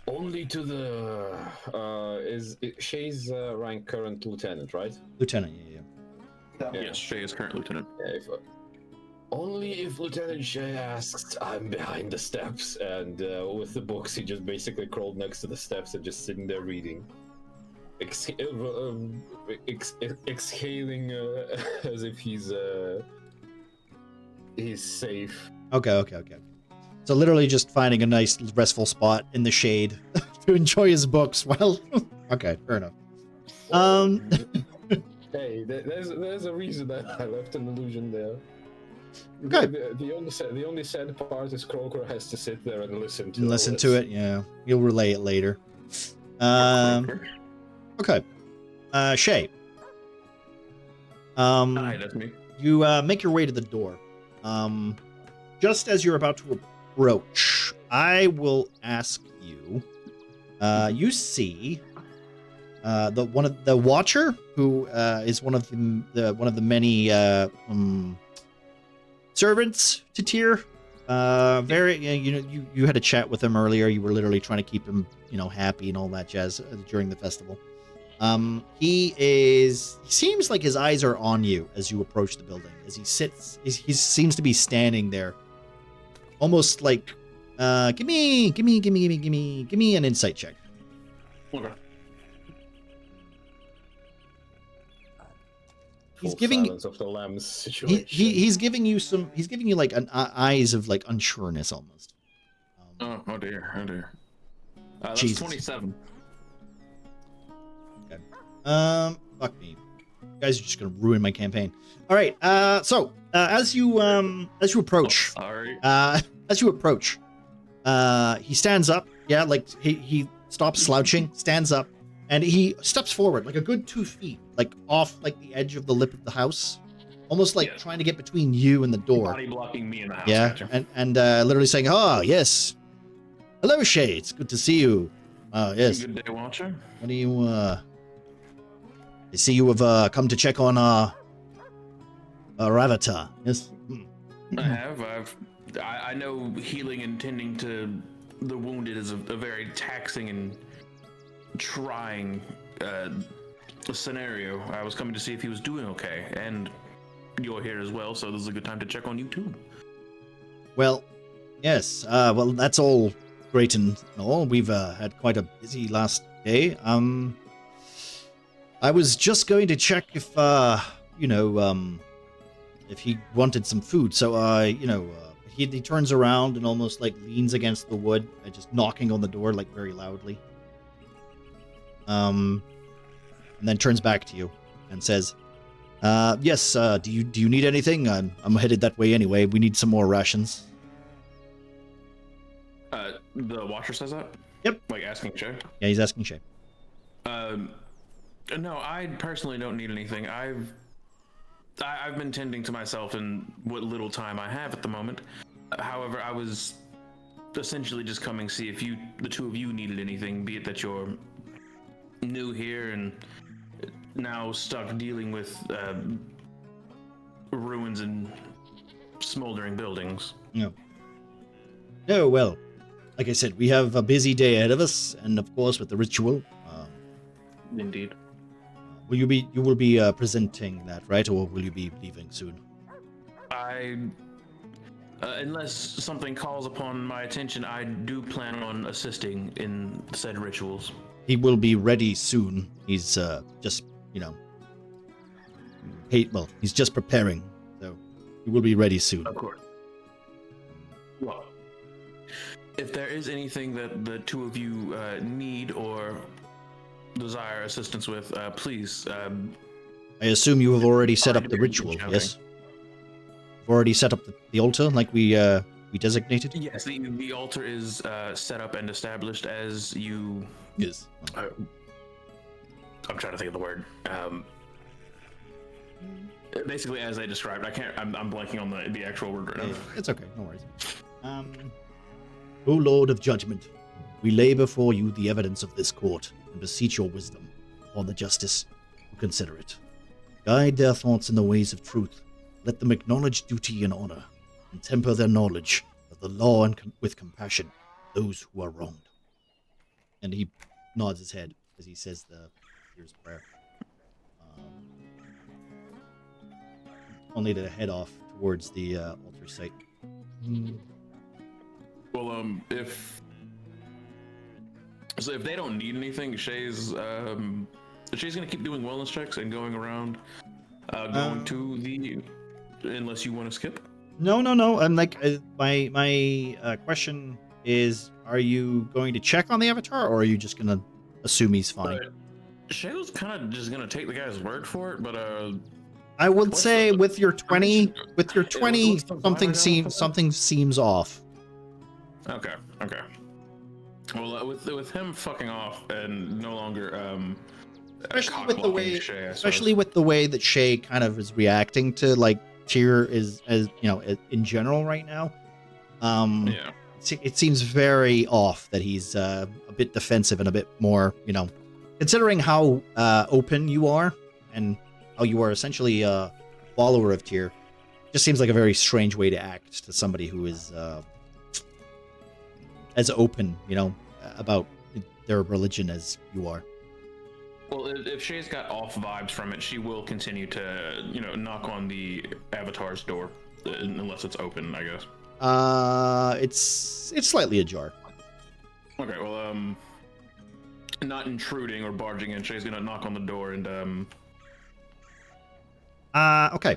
only to the is Shay's rank current lieutenant, right? Lieutenant, yeah. Yes, Shay is current lieutenant. Yeah, only if Lieutenant Shay asks, I'm behind the steps. And with the books, he just basically crawled next to the steps and just sitting there reading. Exhaling as if he's safe. Okay. So literally just finding a nice restful spot in the shade to enjoy his books. Well, okay, fair enough. Hey, there's a reason that I left an illusion there. Okay. The only sad part is Croker has to sit there and listen to Listen all to this. it. Yeah, you'll relay it later. Okay. Shay. Hi, that's me. You make your way to the door. Just as you're about to approach, I will ask you. You see the Watcher, who is one of the many servants to Tyr. You had a chat with him earlier. You were literally trying to keep him, happy and all that jazz during the festival. He seems like his eyes are on you as you approach the building. As he sits, he seems to be standing there, almost like, give me an insight check. Okay. He's Full giving Silence of the Lambs situation. he's giving you like an eyes of like unsureness almost. Oh dear. That's Jesus. 27. Okay. Fuck me. You guys are just gonna ruin my campaign. All right. So as you approach, Sorry. he stands up. Yeah, like he stops slouching, stands up, and he steps forward like a good 2 feet, like off like the edge of the lip of the house, almost like trying to get between you and the door. Body blocking me in the house. Yeah, Gotcha. and literally saying, "Oh yes, hello Shay, it's good to see you. Yes, Good day, Watcher. what do you I see you have come to check on our avatar. Yes. I have. I know healing and tending to the wounded is a very taxing and trying scenario. I was coming to see if he was doing okay, and you're here as well, so this is a good time to check on you too. Well, yes. Well, that's all great and all. We've had quite a busy last day. I was just going to check if if he wanted some food. So he turns around and almost like leans against the wood, just knocking on the door like very loudly. And then turns back to you and says, "Yes. Do you need anything? I'm headed that way anyway. We need some more rations." The Watcher says that? Yep. Like asking Shay? Yeah, he's asking Shay. No, I personally don't need anything. I've been tending to myself in what little time I have at the moment. However, I was essentially just coming to see if the two of you needed anything, be it that you're new here and now stuck dealing with ruins and smoldering buildings. No. No, well, like I said, we have a busy day ahead of us, and of course with the ritual. Indeed. You will be presenting that, right, or will you be leaving soon? Unless something calls upon my attention, I do plan on assisting in said rituals. He will be ready soon. He's just, he's just preparing, so he will be ready soon. Of course. Well, if there is anything that the two of you need or desire assistance with, please. I assume you have already set up the ritual, yes? You've already set up the altar like we designated? Yes, the altar is set up and established as you... Yes. I'm trying to think of the word. Basically, as I described. I'm blanking on the actual word right now. It's okay, no worries. O Lord of Judgment, we lay before you the evidence of this court and beseech your wisdom upon the justice who consider it. Guide their thoughts in the ways of truth. Let them acknowledge duty and honor, and temper their knowledge of the law and with compassion those who are wronged. And he nods his head as he says the Year's Prayer. Only to head off towards the altar site. Well, if they don't need anything, Shay's gonna keep doing wellness checks and going around, going to the. Unless you want to skip. No. I'm like my question is: are you going to check on the avatar, or are you just gonna assume he's fine? Shay was kind of just gonna take the guy's word for it, but I would What's say the- with your 20, what's the vibe something seems off. okay. Well, with him fucking off and no longer Especially with the cock-blocking way, Shay, I especially suppose. with the way that Shay kind of is reacting to like Tyr is, as you know, in general right now. Yeah. It seems very off that he's a bit defensive and a bit more, considering how open you are and how you are essentially a follower of Tyr. Just seems like a very strange way to act to somebody who is as open, about their religion as you are. Well, if Shay's got off vibes from it, she will continue to, knock on the avatar's door, unless it's open, I guess. It's slightly ajar. Okay, well, not intruding or barging in, Shay's gonna knock on the door and, Okay.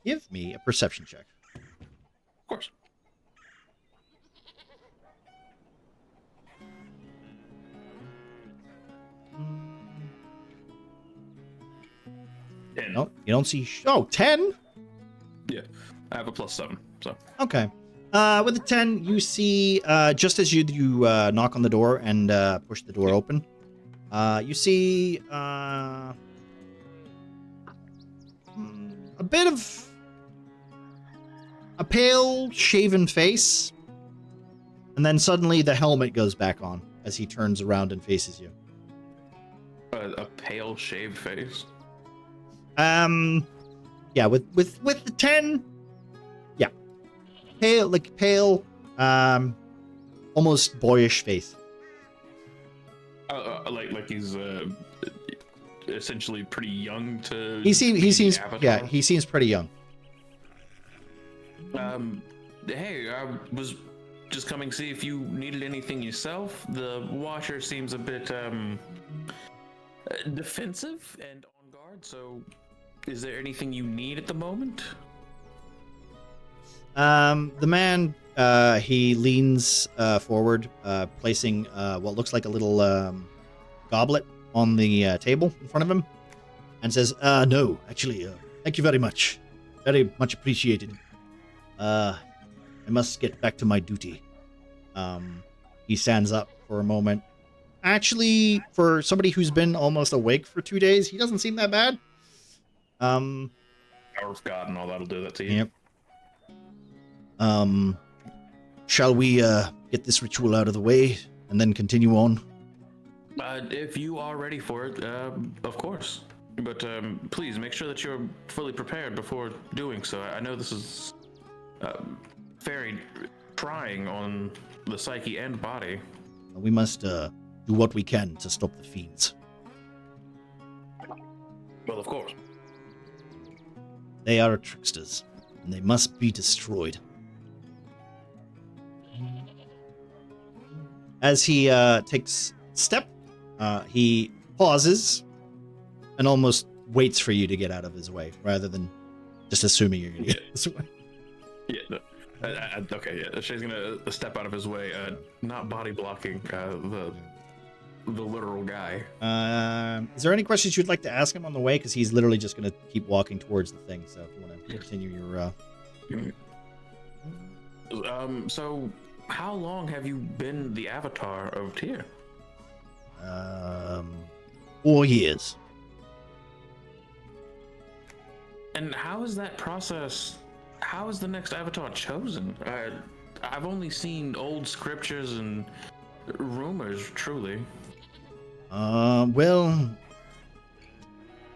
Give me a perception check. of course. No, you don't see. 10? Yeah, I have a +7, so. Okay. With a 10, you see, just as you knock on the door and push the door open, you see a bit of a pale, shaven face, and then suddenly the helmet goes back on as he turns around and faces you. A pale, shaved face. Yeah, with the 10, yeah, pale, almost boyish face. Like he's essentially pretty young to. He seems Avatar. yeah, he seems pretty young. Hey, I was just coming to see if you needed anything yourself. The Watcher seems a bit defensive and on guard. So, is there anything you need at the moment? The man, he leans forward, placing what looks like a little goblet on the table in front of him, and says, "No, actually, thank you very much. Very much appreciated. I must get back to my duty." He stands up for a moment. Actually, for somebody who's been almost awake for 2 days, he doesn't seem that bad. Power of God and all that'll do that to you. Yep. Shall we get this ritual out of the way and then continue on? If you are ready for it, of course. But please make sure that you're fully prepared before doing so. I know this is very trying on the psyche and body. We must do what we can to stop the fiends. Well, of course. They are tricksters, and they must be destroyed. As he takes a step, he pauses and almost waits for you to get out of his way, rather than just assuming you're going to get this way. Yeah. Okay. Yeah. Shay's gonna step out of his way, not body blocking the literal guy. Is there any questions you'd like to ask him on the way? Because he's literally just going to keep walking towards the thing. So if you want to continue your. So how long have you been the avatar of Tyr? 4 years. And how is that process? How is the next avatar chosen? I've only seen old scriptures and rumors, truly. Well,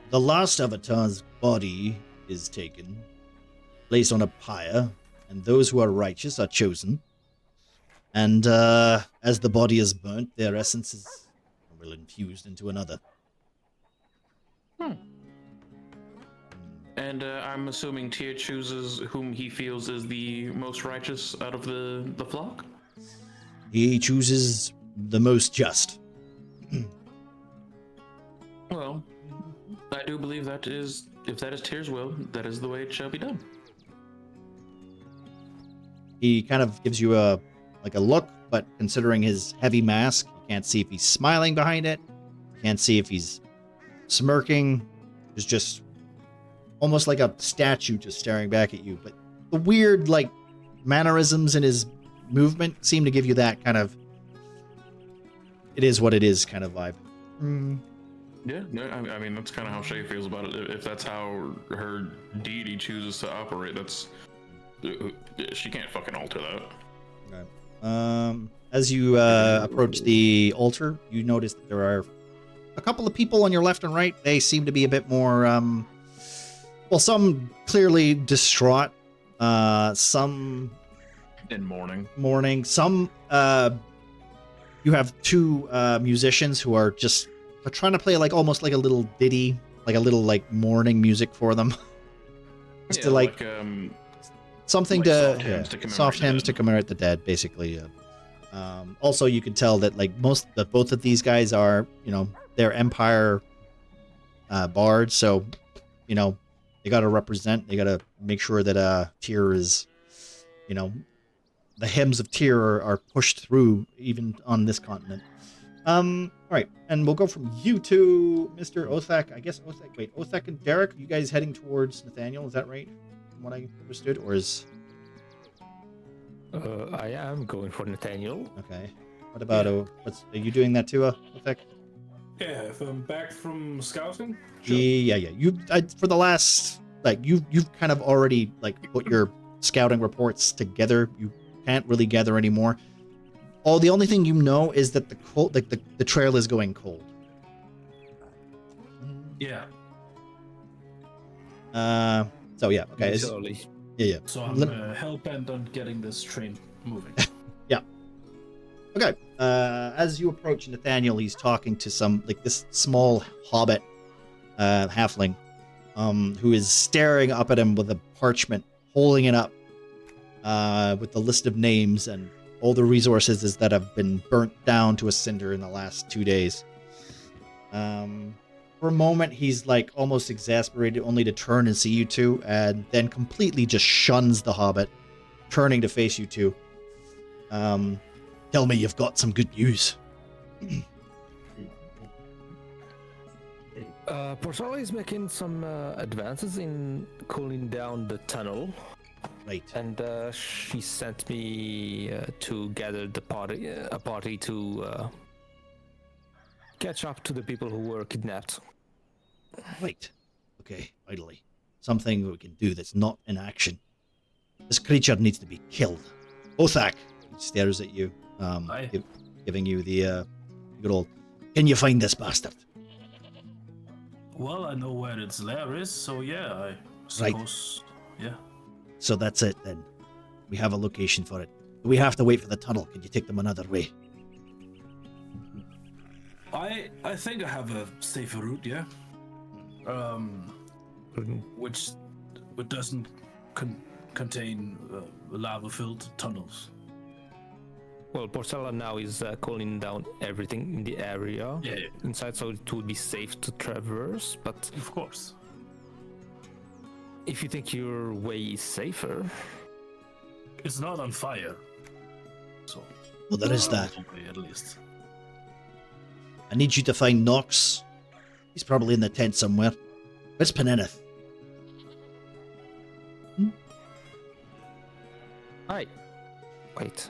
the last avatar's body is taken, placed on a pyre, and those who are righteous are chosen. And as the body is burnt, their essence is infused into another. And I'm assuming Tyr chooses whom he feels is the most righteous out of the flock? He chooses the most just. Well, I do believe that is, if that is Tyr's will, that is the way it shall be done. He kind of gives you a look, but considering his heavy mask, you can't see if he's smiling behind it, Can't see if he's smirking. There's just almost like a statue just staring back at you. But the weird, like, mannerisms in his movement seem to give you that kind of it is what it is kind of vibe. Yeah, no, I mean that's kind of how Shay feels about it. If that's how her deity chooses to operate, that's she can't fucking alter that. Okay. As you approach the altar, you notice that there are a couple of people on your left and right. They seem to be a bit more, well, some clearly distraught, some in mourning, some. You have two musicians who are just trying to play like almost like a little ditty, like a little like mourning music for them. Just to like something like to soft hymns to commemorate the dead, basically. Also, you can tell that like both of these guys are, you know, they're Empire bards, so you know they got to represent. They got to make sure that Tyr is, you know, the hymns of Tyr are pushed through even on this continent. All right, and we'll go from you to Mr. Othak. I guess Othak. Wait, Othak and Derek, you guys heading towards Nathaniel? Is that right? From what I understood, or is? I am going for Nathaniel. Okay. What about are you doing that too, Othak? Yeah, if I'm back from scouting. Sure. Yeah. You for the last you've kind of already like put your scouting reports together. You can't really gather anymore. The only thing you know is that the trail is going cold. Yeah. So yeah, okay. Yeah. So I'm hell-bent on getting this train moving. Yeah. Okay. As you approach Nathaniel, he's talking to some like this small hobbit halfling who is staring up at him with a parchment, holding it up with the list of names and all the resources that have been burnt down to a cinder in the last 2 days. For a moment, he's like almost exasperated, only to turn and see you two, and then completely just shuns the hobbit, turning to face you two. Tell me you've got some good news. Porcella is making some advances in cooling down the tunnel. Right. And she sent me to gather a party to catch up to the people who were kidnapped. Right. Okay, finally. Something we can do that's not in action. This creature needs to be killed. Othak! He stares at you, giving you the good old, can you find this bastard? Well, I know where its lair is, so yeah, I suppose, yeah. So that's it then. We have a location for it. We have to wait for the tunnel. Can you take them another way? I think I have a safer route, yeah. Which doesn't contain lava-filled tunnels. Well, Porcella now is cooling down everything in the area inside, so it would be safe to traverse. But of course, if you think your way is safer, it's not on fire. So, well, there is that. At least. I need you to find Nox. He's probably in the tent somewhere. Where's Peneneth? Hi. Wait,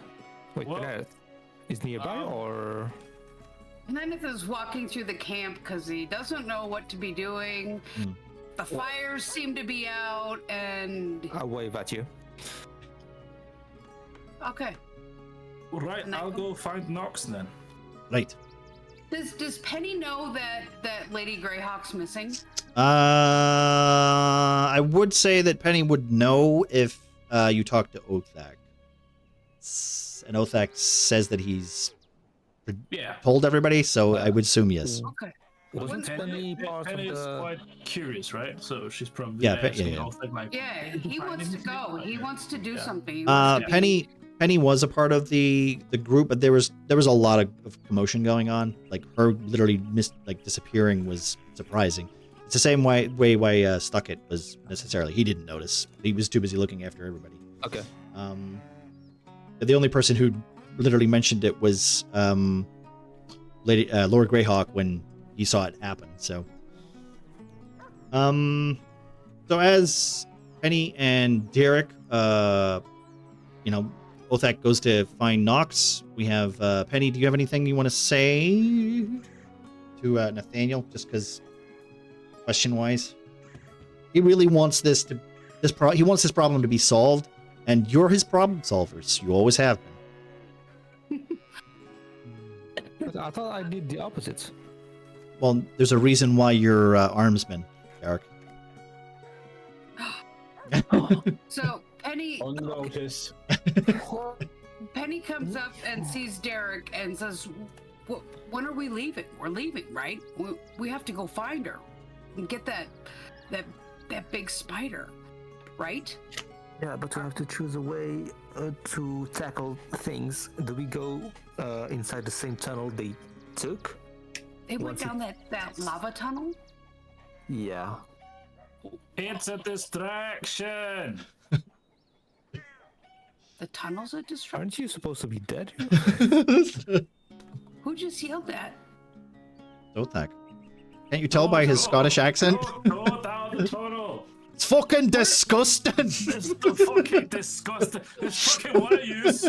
Peneneth is nearby or? Peneneth is walking through the camp because he doesn't know what to be doing. The fires seem to be out, and I'll wave at you. Okay. Right, I'll go find Nox then. Right. Does Penny know that Lady Greyhawk's missing? I would say that Penny would know if you talk to Othak. And Othak says that he's told everybody, so I would assume yes. Okay. Wasn't Penny part of Penny's the... quite curious, right? So she's probably asking Othak, like, He wants to go. He wants to do something. Penny was a part of the group, but there was a lot of commotion going on. Like her literally disappearing was surprising. It's the same way why Stuckit was necessarily. He didn't notice. He was too busy looking after everybody. Okay. The only person who literally mentioned it was Lord Greyhawk when he saw it happen. So, so as Penny and Derek, Othak goes to find Nox. We have Penny. Do you have anything you want to say to Nathaniel? Just because, question-wise, he really wants he wants this problem to be solved, and you're his problem solvers. You always have been. But I thought I did the opposite. Well, there's a reason why you're armsman, Derek. So Penny, On notice. Penny comes up and sees Derek and says, "When are we leaving? We're leaving, right? We have to go find her and get that big spider, right?" Yeah, but we have to choose a way to tackle things. Do we go inside the same tunnel they took? They went Once it- down that lava tunnel. Yeah. It's a distraction. The tunnel's a distraction. Aren't you supposed to be dead? Who just yelled that? Othak. Can't you tell by his Scottish accent? Go down the tunnel. It's fucking disgusting. It's fucking disgusting. It's fucking what I use.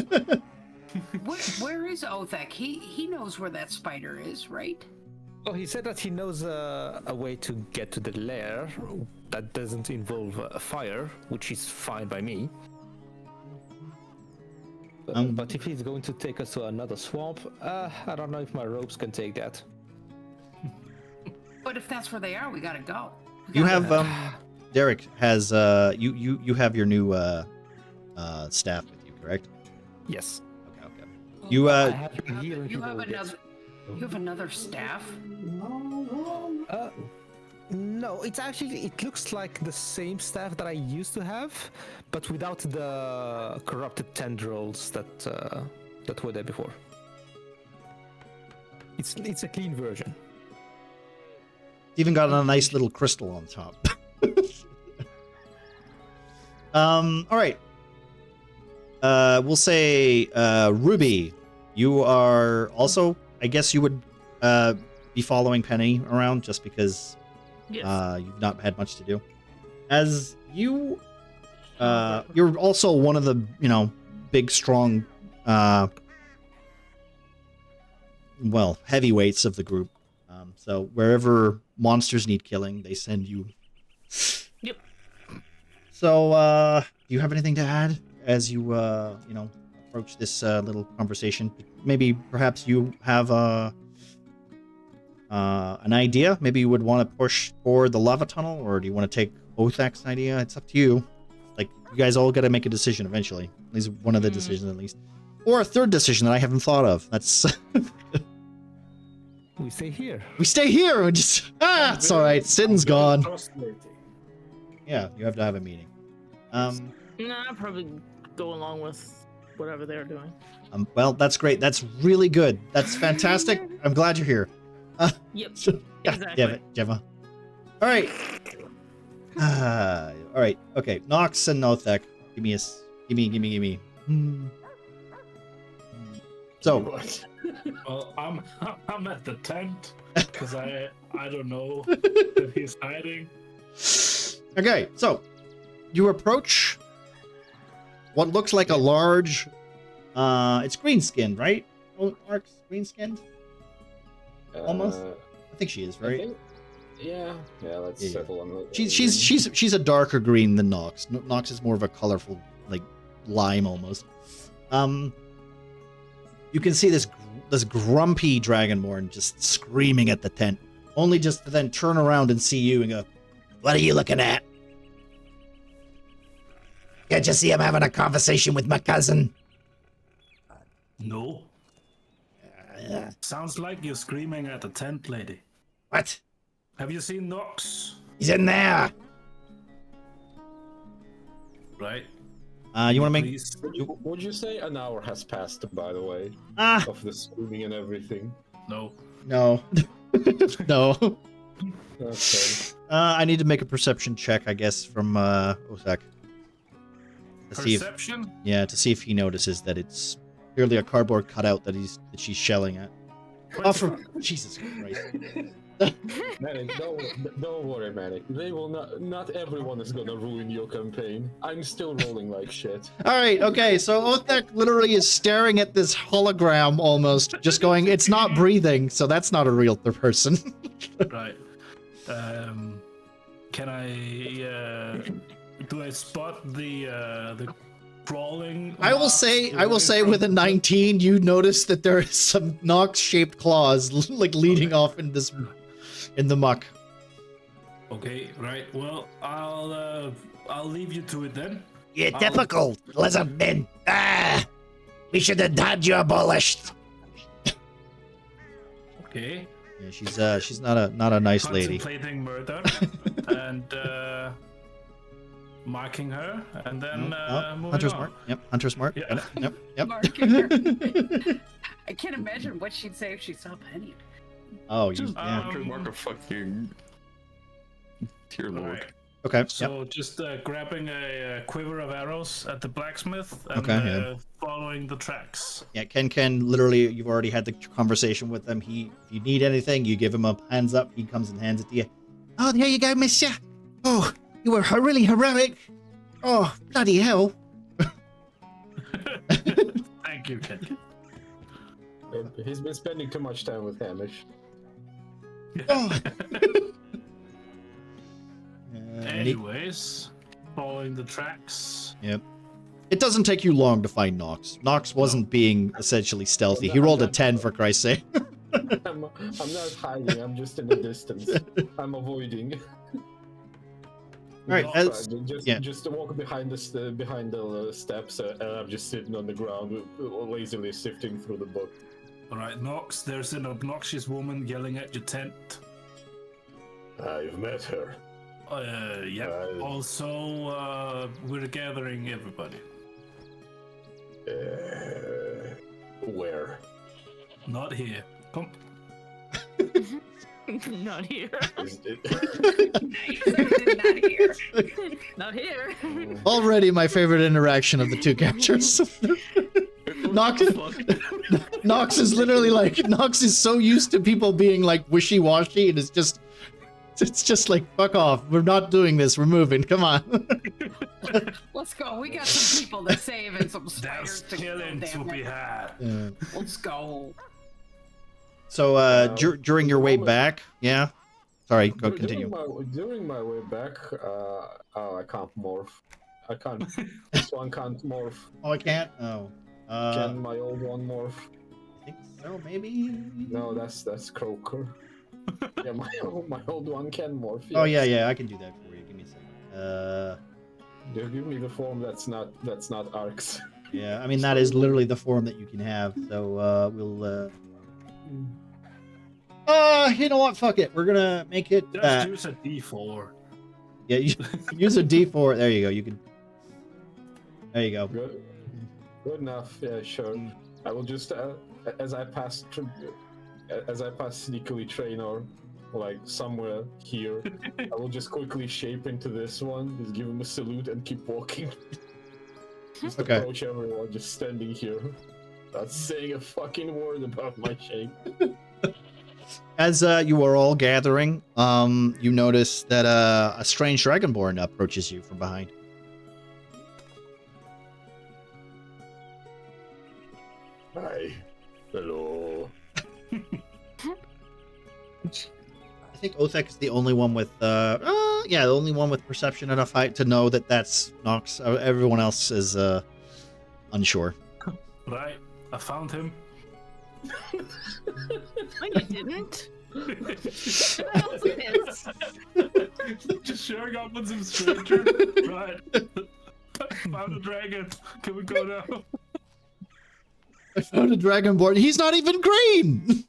Where is Othak? He knows where that spider is, right? Oh, he said that he knows a way to get to the lair that doesn't involve fire, which is fine by me. But if he's going to take us to another swamp, I don't know if my ropes can take that. But if that's where they are, we gotta go. You have Derek has you have your new staff with you, correct? Yes. Okay. You I have been here You until have we get- you have another staff? No, it looks like the same staff that I used to have, but without the corrupted tendrils that were there before. It's a clean version. even got a nice little crystal on top. All right. We'll say Ruby, you are also, I guess you would be following Penny around just because Yes. you've not had much to do. As you, you're also one of the, big, strong, heavyweights of the group. So wherever monsters need killing, they send you. Yep. So, do you have anything to add as you, approach this little conversation? Maybe, perhaps you have an idea. Maybe you would want to push toward the lava tunnel, or do you want to take Othak's idea? It's up to you. Like, you guys all got to make a decision eventually. At least one of the decisions, at least, or a third decision that I haven't thought of. That's. We stay here. We stay here and just it's all right. Sin's gone. Frustrating. Yeah, you have to have a meeting. Nah, I'll probably go along with whatever they're doing. Well, that's great. That's really good. That's fantastic. I'm glad you're here. Yep. God Exactly. damn it, Gemma. All right. All right. Okay. Nox and Nothek. Give me. So, Well, I'm at the tent because I don't know if he's hiding. okay. So, you approach what looks like a large. It's green skinned, right? Mark's green skinned. Almost. I think she is, I right? think- yeah. Let's Yeah. settle on the. She's a darker green than Nox. Nox is more of a colorful, like lime almost. You can see this grumpy dragonborn just screaming at the tent, only just to then turn around and see you and go, "What are you looking at? Can't you see I'm having a conversation with my cousin?" No. Sounds like you're screaming at the tent lady. What? Have you seen Nox? He's in there. Right. You want to make? Please. Would you say an hour has passed, by the way, Ah, of the screaming and everything? No. no, no. Okay. I need to make a perception check, I guess, from Othak. To see if, Perception? to see if he notices that it's clearly a cardboard cutout that she's shelling at. Oh, for Jesus Christ! Manic, don't worry, Manic. They will not everyone is gonna ruin your campaign. I'm still rolling like shit. All right, okay, so Othek literally is staring at this hologram almost, just going, it's not breathing, so that's not a real person. Right. Can I do I spot the crawling? I will say with a 19, you notice that there is some Nox-shaped claws like leading off in the muck. Okay, right. Well, I'll leave you to it then. You're difficult, lizard men. We should have had you abolished. Okay. Yeah, she's not a nice lady. Contemplating murder and marking her, and then moving Hunter's on. mark. Yep, Hunter's mark. Yeah. Yep. Marking her. I can't imagine what she'd say if she saw Penny. Oh, Just, yeah. Hunter's mark of fucking dear All lord. right. Okay. So just grabbing a quiver of arrows at the blacksmith and Okay, yeah. following the tracks. Yeah, Ken, literally, you've already had the conversation with him. If you need anything, you give him a hands up. He comes and hands it to you. Oh, there you go, mister. Oh, you were really heroic. Oh, bloody hell. Thank you, Ken. He's been spending too much time with Hamish. Oh. Anyways, following the tracks. Yep. It doesn't take you long to find Nox. Nox wasn't being essentially stealthy. He rolled a 10, for Christ's sake. I'm not hiding. I'm just in the distance. I'm avoiding. Right, Just walk behind the steps, and I'm just sitting on the ground, lazily sifting through the book. All right, Nox. There's an obnoxious woman yelling at your tent. I've met her. Yep. Also, we're gathering everybody. Where? Not here. Come. Not here. Not here. Not here. Already my favorite interaction of the two characters. Nox is literally like, Nox is so used to people being like wishy-washy, and it's just like, fuck off. We're not doing this. We're moving. Come on. Let's go. We got some people to save and some spiders There's to kill. killing to be had. Yeah. Let's go. So, during your way back, yeah? Sorry, go continue. During my way back, I can't morph. I can't. One can't morph. Oh, I can't? Oh. Can my old one morph? I think so, maybe? No, that's Croaker. Yeah, my old one can morph. Oh, yes. yeah, I can do that for you. Give me a second. Just give me the form that's not Arcs. Yeah, I mean, that is literally the form that you can have, so, we'll, you know what? Fuck it. We're gonna make it, Just use a D4. yeah, use a D4. There you go. You can, there you go. Good enough. Yeah, sure. I will just as I pass sneakily Trainor, like somewhere here, I will just quickly shape into this one, just give him a salute and keep walking. Just Okay. approach everyone, just standing here, not saying a fucking word about my shape. As you are all gathering, you notice that a strange dragonborn approaches you from behind. Hi. Hello. I think Othek is the only one with, the only one with perception enough height to know that that's Nox. Everyone else is unsure. Right. I found him. No, you didn't. What else it is? Just showing up with some stranger. Right. Found a dragon. Can we go now? I found a dragonborn. He's not even green.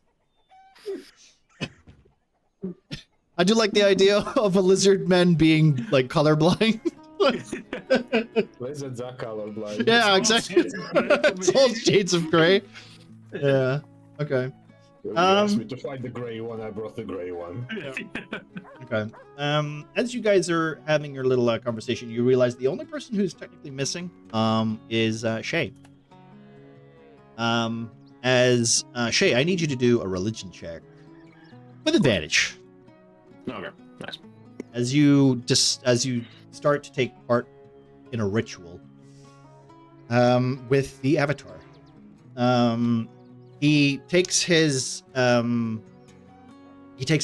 I do like the idea of a lizard men being like colorblind. Lizards are colorblind. Yeah, exactly. It's all shades of gray. Yeah. Okay. You asked me to find the gray one, I brought the gray one. Yeah. Okay. As you guys are having your little conversation, you realize the only person who's technically missing is Shay. As Shay, I need you to do a religion check with advantage. Okay, nice. As you start to take part in a ritual with the Avatar. He takes his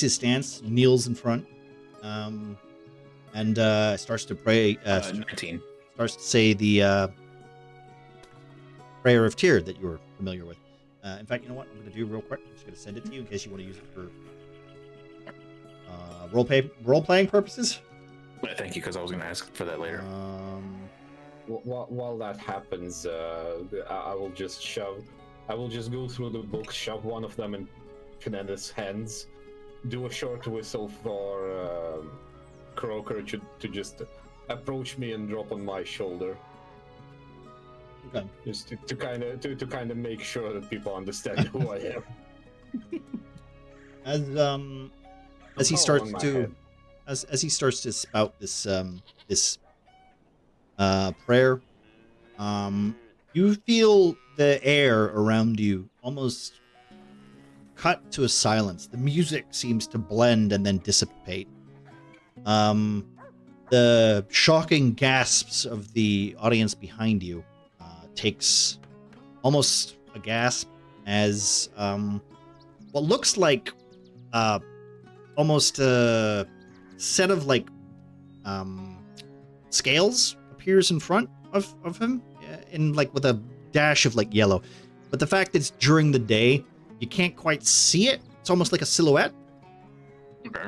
stance, kneels in front, and starts to pray. 19. Starts to say the prayer of Tyr that you were familiar with. In fact, you know what? I'm going to do real quick. I'm just going to send it to you in case you want to use it for role playing purposes. Thank you, because I was going to ask for that later. While that happens, I will just go through the book, shove one of them in Fernandez's hands, do a short whistle for Croker to just approach me and drop on my shoulder. Okay. Just to kind of make sure that people understand who I am. As he starts to as he starts to spout this prayer, you feel the air around you almost cut to a silence. The music seems to blend and then dissipate. The shocking gasps of the audience behind you takes almost a gasp as what looks like almost a set of like scales appears in front of him in like with a dash of like yellow. But the fact that it's during the day, you can't quite see it. It's almost like a silhouette. Okay.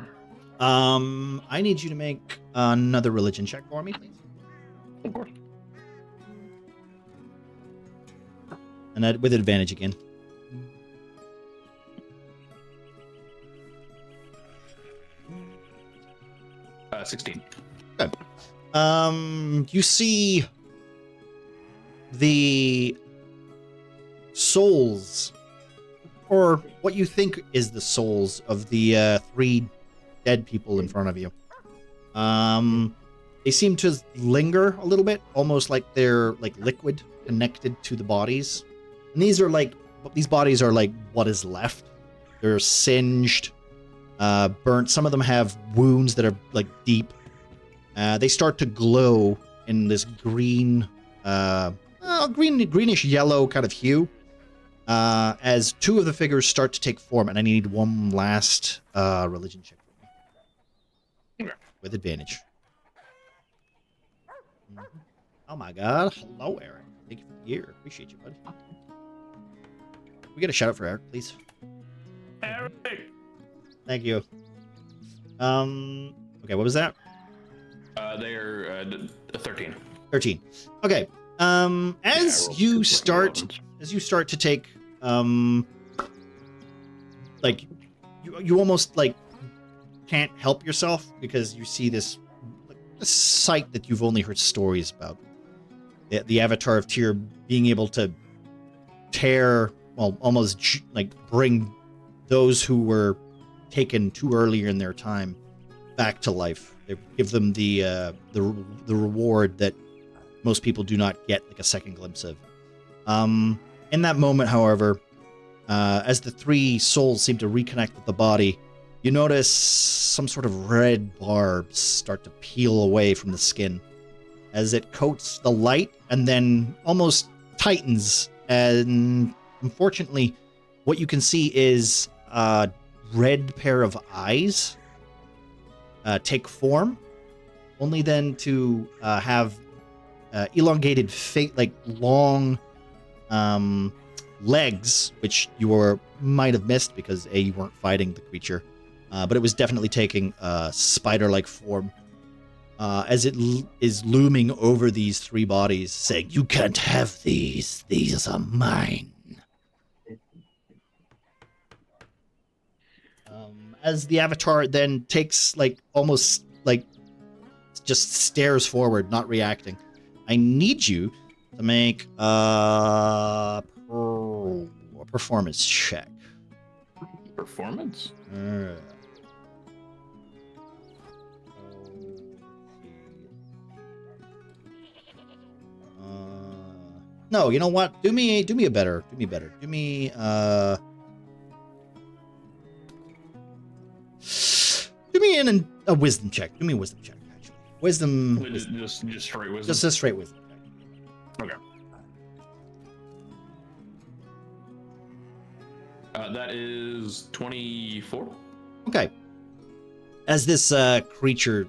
I need you to make another religion check for me, please. Of course. And that with advantage again. Uh, 16. Good. You see the souls, or what you think is the souls of the 3 dead people in front of you. They seem to linger a little bit, almost like they're like liquid connected to the bodies. And these bodies are like what is left. They're singed, burnt. Some of them have wounds that are like deep. They start to glow in this greenish yellow kind of hue. As 2 of the figures start to take form, and I need one last religion check for me. With advantage. Oh my god. Hello, Eric. Thank you for the year. Appreciate you, buddy. We get a shout out for Eric, please. Eric! Thank you. Okay, what was that? They're 13. 13. Okay. As you start to take like you almost like can't help yourself because you see this sight that you've only heard stories about. The Avatar of Tyr being able to tear, well, almost like bring those who were taken too earlier in their time back to life. They give them the reward that most people do not get like a second glimpse of. In that moment, however, as the 3 souls seem to reconnect with the body, you notice some sort of red barbs start to peel away from the skin as it coats the light and then almost tightens. And unfortunately, what you can see is a red pair of eyes take form, only then to have elongated, like long legs, which you might have missed because you weren't fighting the creature, but it was definitely taking a spider-like form as it is looming over these 3 bodies, saying, "You can't have these. These are mine." As the Avatar then takes almost just stares forward, not reacting. I need you to make a performance check. Performance? No, you know what? Do me a better. Do me better. Do me me a wisdom check. Do me a wisdom check, actually. Wisdom. Just straight wisdom. Just a straight wisdom check. Okay. That is 24. Okay. As this creature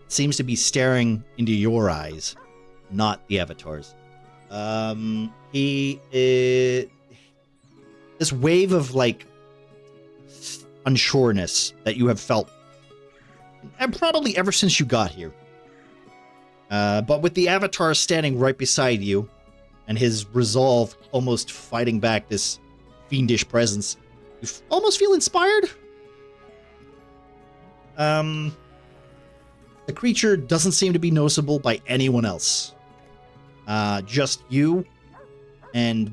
seems to be staring into your eyes, not the Avatar's. He is this wave of like unsureness that you have felt, and probably ever since you got here. But with the Avatar standing right beside you, and his resolve almost fighting back this fiendish presence, you almost feel inspired. The creature doesn't seem to be noticeable by anyone else. Just you, and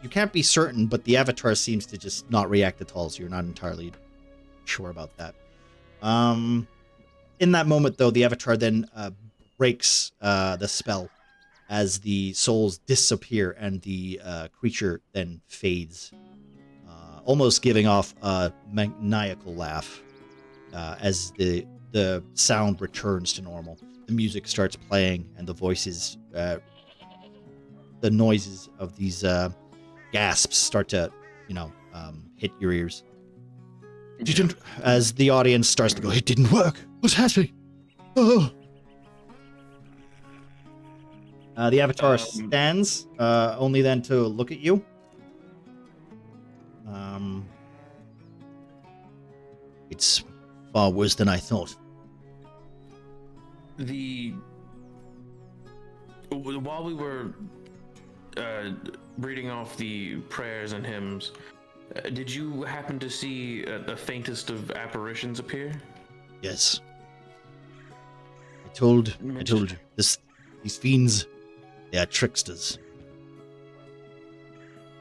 you can't be certain, but the Avatar seems to just not react at all, so you're not entirely sure about that. In that moment, though, the Avatar then breaks the spell as the souls disappear and the creature then fades, almost giving off a maniacal laugh as the sound returns to normal. The music starts playing, and the voices, the noises of these gasps start to, hit your ears. As the audience starts to go, it didn't work. What's happening? Oh. The Avatar stands, only then to look at you. It's far worse than I thought. While we were reading off the prayers and hymns, did you happen to see the faintest of apparitions appear? Yes. I told you, these fiends, they are tricksters.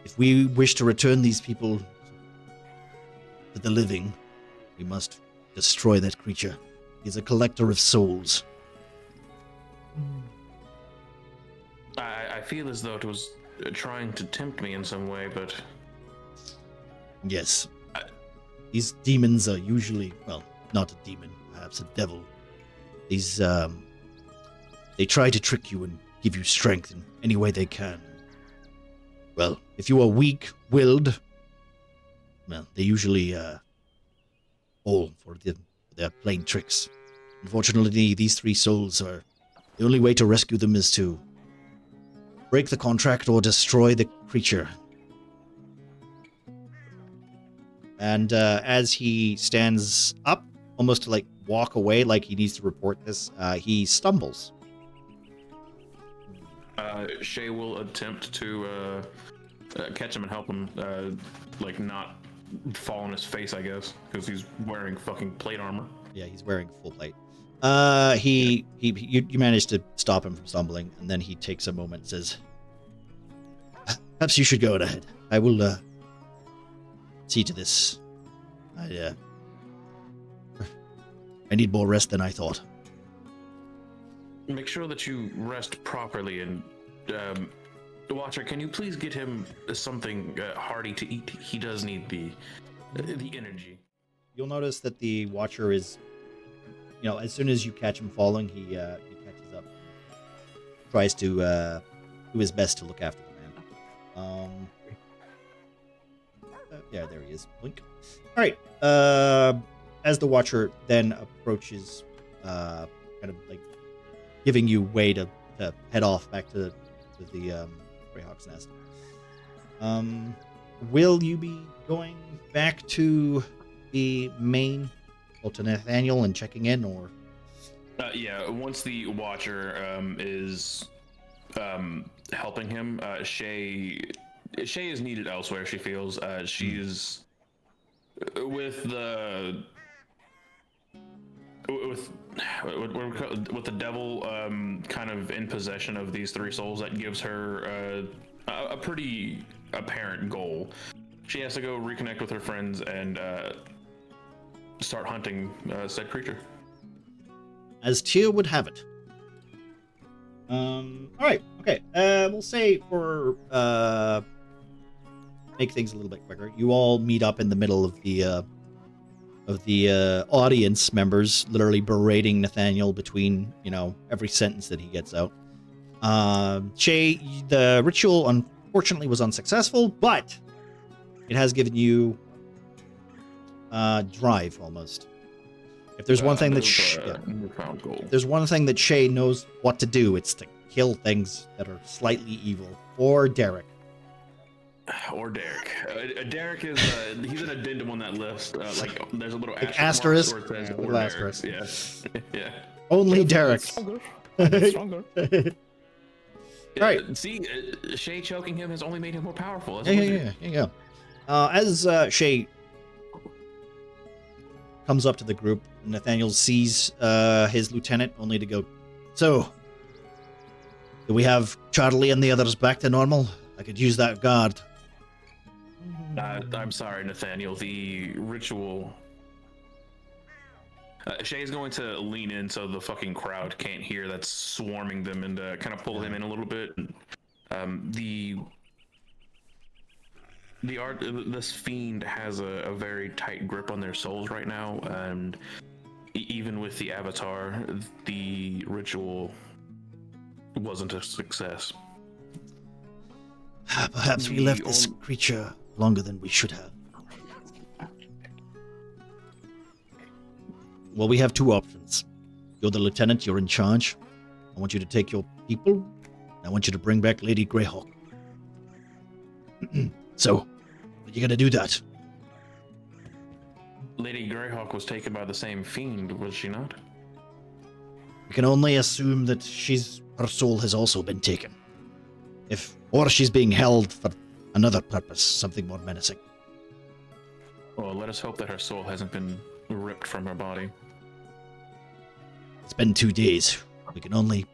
If we wish to return these people to the living, we must destroy that creature. He's a collector of souls. I feel as though it was trying to tempt me in some way, but... Yes. These demons are usually, well, not a demon, perhaps a devil. These, they try to trick you and give you strength in any way they can. Well, if you are weak-willed, well, they usually, fall for their plain tricks. Unfortunately, these three souls are... The only way to rescue them is to break the contract or destroy the creature. And as he stands up, almost to like walk away like he needs to report this, he stumbles. Shay will attempt to catch him and help him, like not fall on his face, I guess, because he's wearing fucking plate armor. Yeah, he's wearing full plate. You managed to stop him from stumbling, and then he takes a moment and says, "Perhaps you should go ahead. I will see to this. I need more rest than I thought." Make sure that you rest properly, and Watcher, can you please get him something hearty to eat? He does need the energy. You'll notice that the Watcher is, as soon as you catch him falling, he catches up, tries to do his best to look after the man. Yeah, there he is. Blink. All right. As the Watcher then approaches, kind of like giving you way to head off back to the Greyhawk's nest. Will you be going back to the main, to Nathaniel, and checking in, or? Yeah. Once the Watcher is helping him, Shay is needed elsewhere. She feels she's with the devil kind of in possession of these three souls. That gives her a pretty apparent goal. She has to go reconnect with her friends and start hunting said creature. As Tia would have it. All right. Okay. We'll say for make things a little bit quicker, you all meet up in the middle of the audience members literally berating Nathaniel between, every sentence that he gets out. Shay, the ritual unfortunately was unsuccessful, but it has given you drive almost. If there's one thing that if there's one thing that Shay knows what to do, it's to kill things that are slightly evil. Or Derek. Or Derek. Derek is he's an addendum on that list. There's a little asterisk. Where it says Little asterisk. Yeah. Yeah. Only Derek. Stronger. Stronger. Right. See, Shay choking him has only made him more powerful. Yeah. As Shay comes up to the group, Nathaniel sees his lieutenant, only to go, "So, do we have Charlie and the others back to normal? I could use that guard." I'm sorry, Nathaniel. The ritual. Shay's going to lean in so the fucking crowd can't hear that's swarming them and kind of pull him in a little bit. This fiend has a very tight grip on their souls right now, and even with the avatar, the ritual wasn't a success. Perhaps we left this creature longer than we should have. Well, we have two options. You're the lieutenant, you're in charge. I want you to take your people. I want you to bring back Lady Greyhawk. So, are you gonna do that? Lady Greyhawk was taken by the same fiend, was she not? We can only assume that her soul has also been taken. Or she's being held for another purpose, something more menacing. Well, let us hope that her soul hasn't been ripped from her body. It's been 2 days. We can only...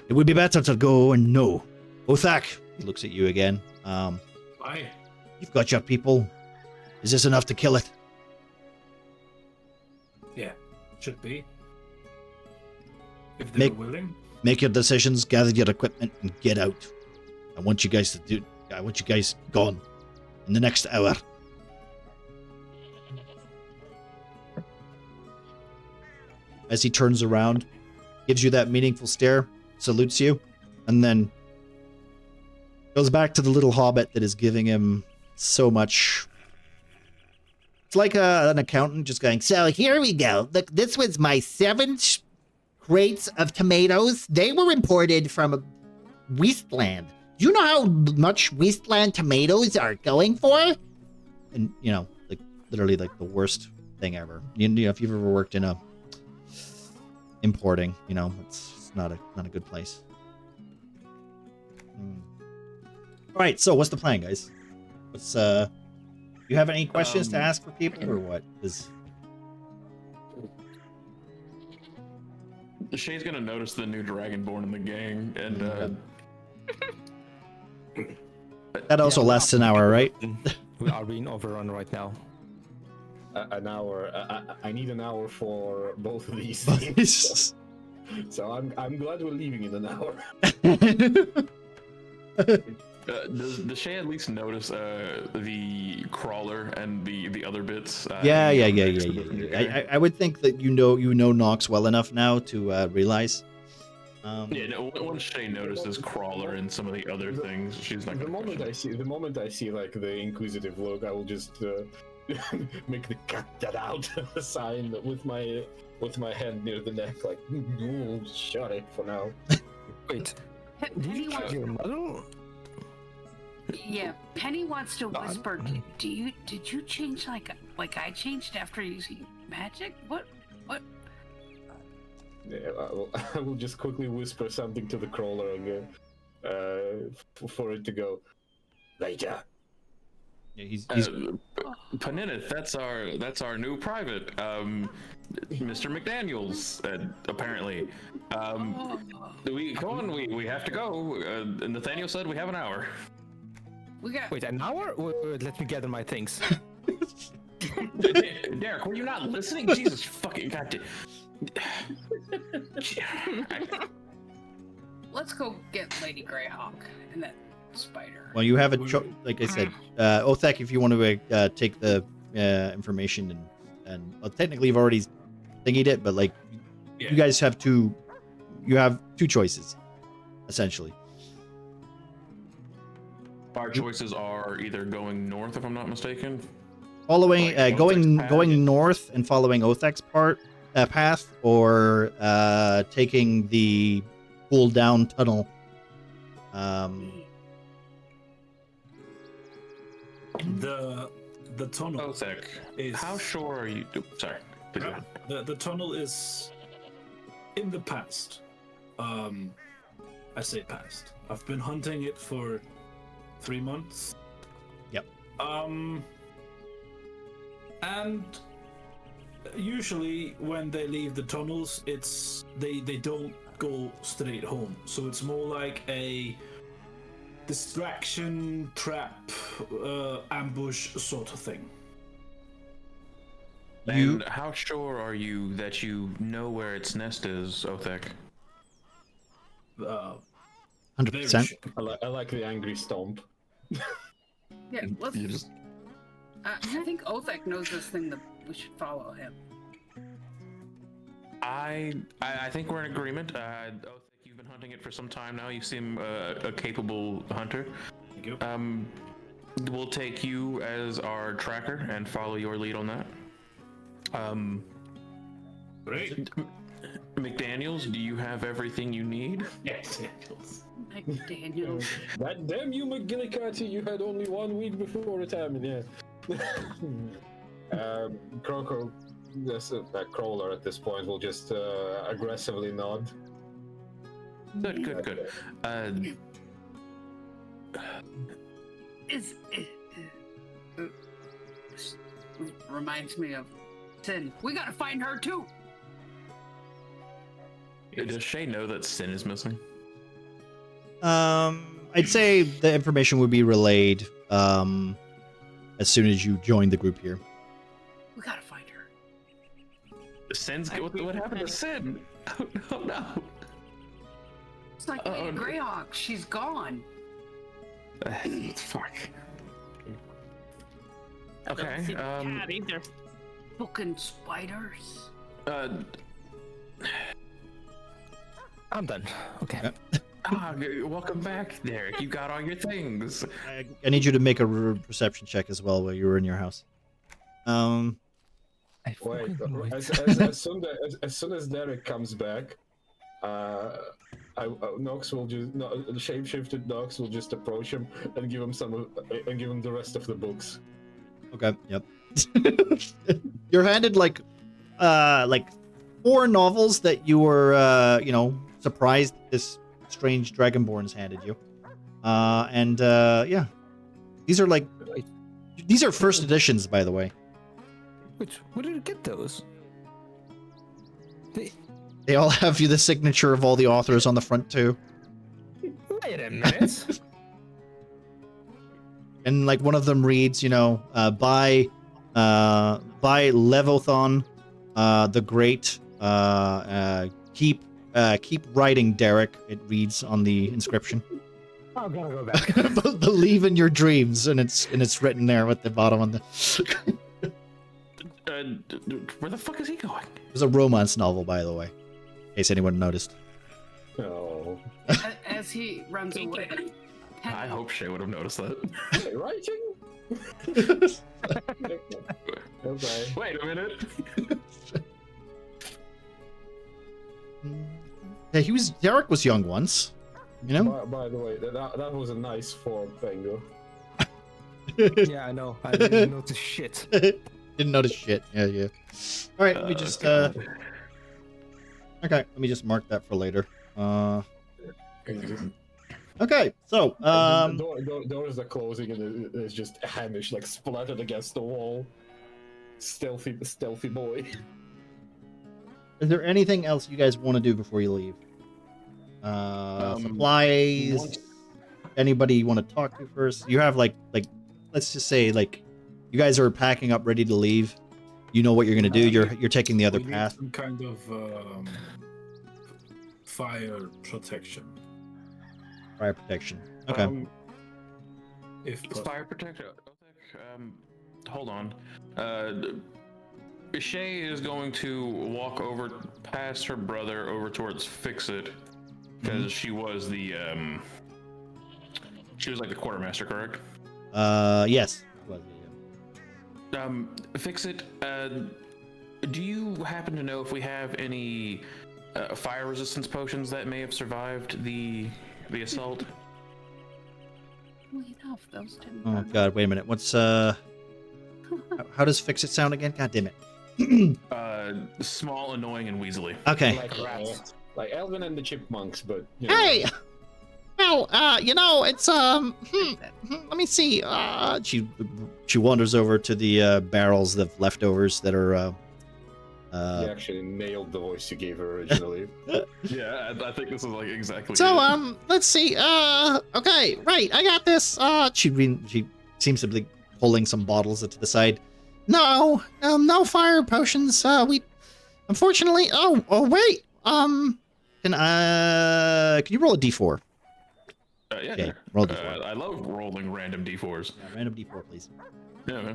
It would be better to go and know. Othak, he looks at you again. Why? You've got your people. Is this enough to kill it? Yeah, should be. If they're willing. Make your decisions, gather your equipment, and get out. I want you guys gone in the next hour. As he turns around, gives you that meaningful stare, salutes you, and then goes back to the little hobbit that is giving him so much. It's like an accountant just going, "So here we go. Look, this was my 7 crates of tomatoes. They were imported from Wasteland. Do you know how much Wasteland tomatoes are going for?" And, literally the worst thing ever. If you've ever worked in importing, it's not a good place. All right, so what's the plan, guys? You have any questions to ask for people, or what? Shay's gonna notice the new Dragonborn in the gang, and that also lasts an hour, right? We are being overrun right now. An hour. I need an hour for both of these things. So I'm glad we're leaving in an hour. Does Shay at least notice the crawler and the other bits? Yeah. I would think that you know Nox well enough now to realize. Once Shay notices crawler and some of the other things, she's not. The moment I see like the inquisitive look, I will just make the cut that out sign with my hand near the neck, like shut it for now. Wait, did you kill your mother? Yeah, Penny wants to whisper. Did you change like I changed after using magic? What? Yeah, I will just quickly whisper something to the crawler and for it to go later. Yeah, he's Panenith, that's our new private, Mr. McDaniels, apparently. We have to go. Nathaniel said we have an hour. Wait, an hour? Wait, let me gather my things. Derek, were you not listening? Jesus fucking goddamn. Let's go get Lady Greyhawk and that spider. Well, you have like I said, Othek, if you want to take the information, and well, technically you've already thingied it, but like Yeah. you guys have two choices, essentially. Our choices are either going north, if I'm not mistaken. Following, Like, going Othek's path? north and following Othek's path, or taking the cool down tunnel. The tunnel Othek, is how sure are you? Sorry. Please go ahead. the tunnel is in the past. I say past. I've been hunting it for 3 months. Yep. And usually when they leave the tunnels, they don't go straight home. So it's more like a distraction, trap, ambush sort of thing. And how sure are you that you know where its nest is, Othek? 100%. I like the angry stomp. Yeah, let's. You just I think Othek knows this thing that we should follow him. I think we're in agreement. Othek, you've been hunting it for some time now. You seem a capable hunter. Thank you. We'll take you as our tracker and follow your lead on that. Great. McDaniels, do you have everything you need? Yes. McDaniel. That damn you, McGillicuddy! You had only 1 week before retirement. Yeah. Croco, that crawler at this point will just aggressively nod. Good. Is reminds me of Sin. We gotta find her too. Does Shay know that Sin is missing? I'd say the information would be relayed as soon as you join the group here. We gotta find her. Sin's what happened to Sin? Oh no. It's like Lady Greyhawk. She's gone. Fuck. I don't Okay. see the cat either. Booking spiders. I'm done. Okay. Welcome back, Derek. You got all your things. I need you to make a perception check as well while you were in your house. I Wait, fucking knew it. as soon as Derek comes back, Nox will just the shapeshifted Nox will just approach him and give him and give him the rest of the books. Okay. Yep. You're handed like 4 novels that you were surprised this strange dragonborn's handed you. Yeah, these are first editions, by the way. Where did you get those? They all have the signature of all the authors on the front too. Wait a minute. And like one of them reads, by Levothon the Great. Keep writing, Derek. It reads on the inscription. I'm gonna go back. Believe in your dreams, and it's written there at the bottom on the. Where the fuck is he going? It was a romance novel, by the way, in case anyone noticed. Oh, As he runs away. I hope Shay would have noticed that. writing? Okay. Wait a minute. Yeah, Derek was young once, By the way, that was a nice form, Pengo. Yeah, I know. I didn't notice shit. Didn't notice shit. Yeah. All right, let me just. Okay, let me just mark that for later. Okay, so doors are closing and it's just Hamish like splattered against the wall. Stealthy boy. is there anything else you guys want to do before you leave? Supplies. Anybody you want to talk to first? You have like let's just say you guys are packing up, ready to leave. You know what you're gonna do. You're taking the other We need path. some kind of fire protection. Fire protection. Okay. If Fire protector. hold on. Shay is going to walk over past her brother over towards Fix-It because she was the she was like the quartermaster, correct? Yes. Fix-It. Do you happen to know if we have any fire resistance potions that may have survived the assault? Wait off those two. Oh god, wait a minute. What's how does Fix It sound again? God damn it. Small, annoying, and weaselly. Okay. Like rats. Like Elvin and the Chipmunks, but you know. Hey! Well, it's, let me see. She wanders over to the barrels of leftovers that are You actually nailed the voice you gave her originally. Yeah, I think this is like exactly. So, let's see. Okay, right, I got this. she seems to be pulling some bottles to the side. No fire potions. We, unfortunately, wait. Can you roll a d4? Yeah, Okay, sure. roll d4. I love rolling random d4s. Yeah, random d4, please. Yeah.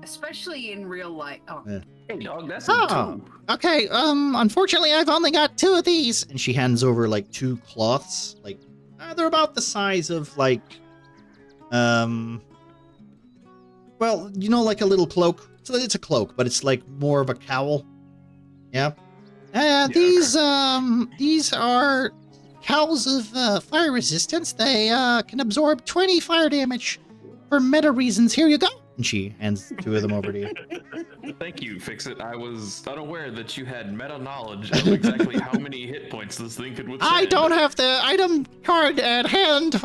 Especially in real life. Oh, Hey, dog, that's Oh, okay. Unfortunately, I've only got 2 of these. And she hands over like 2 cloths. Like they're about the size of like well, like a little cloak. So it's a cloak, but it's like more of a cowl. Yeah. These are cowls of fire resistance. They can absorb 20 fire damage for meta reasons. Here you go. And she hands 2 of them over to you. Thank you, Fix-It. I was unaware that you had meta knowledge of exactly how many hit points this thing could withstand. I don't have the item card at hand.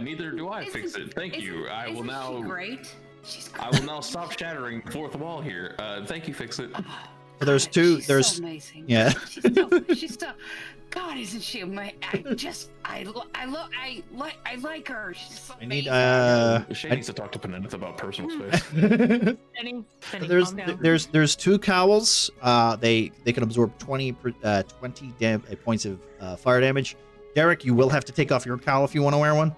Neither do I, Fix-It. Thank you. I will isn't now. she great? She's great. I will now stop shattering the fourth wall here. Thank you, Fix-It. So there's God, 2. she's There's so amazing. yeah. She's so. God, isn't she amazing? I like her. She's so I need amazing. Shay needs to talk to Penendith about personal space. Penny, there's calm down. there's 2 cowls. They can absorb 20 points of fire damage. Derek, you will have to take off your cowl if you want to wear one.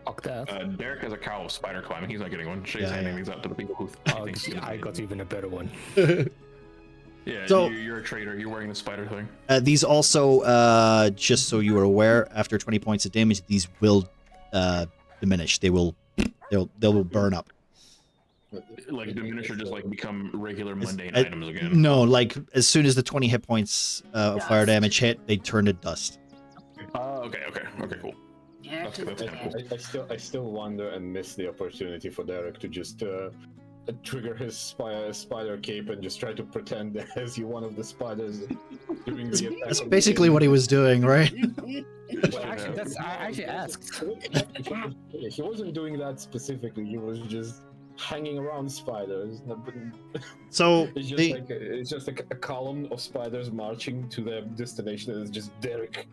Fuck that. Derek has a cowl of spider climbing. He's not getting one. Shay's Yeah, handing yeah. these out to the people who. Oh, I got even a better one. Yeah, So- you're a traitor. You're wearing the spider thing. These also, just so you are aware, after 20 points of damage, these will diminish. They'll burn up. Like diminish or just like become regular mundane I- items again. No, like as soon as the 20 hit points of fire damage hit, they turn to dust. Okay, cool. Yeah, That's kind of cool. I still wonder and miss the opportunity for Derek to just trigger his spider cape and just try to pretend as you one of the spiders doing the attack. That's basically what he was doing, right? Well, actually, I actually asked. He wasn't doing that specifically. He was just hanging around spiders. So It's just like a column of spiders marching to their destination, and it's just Derek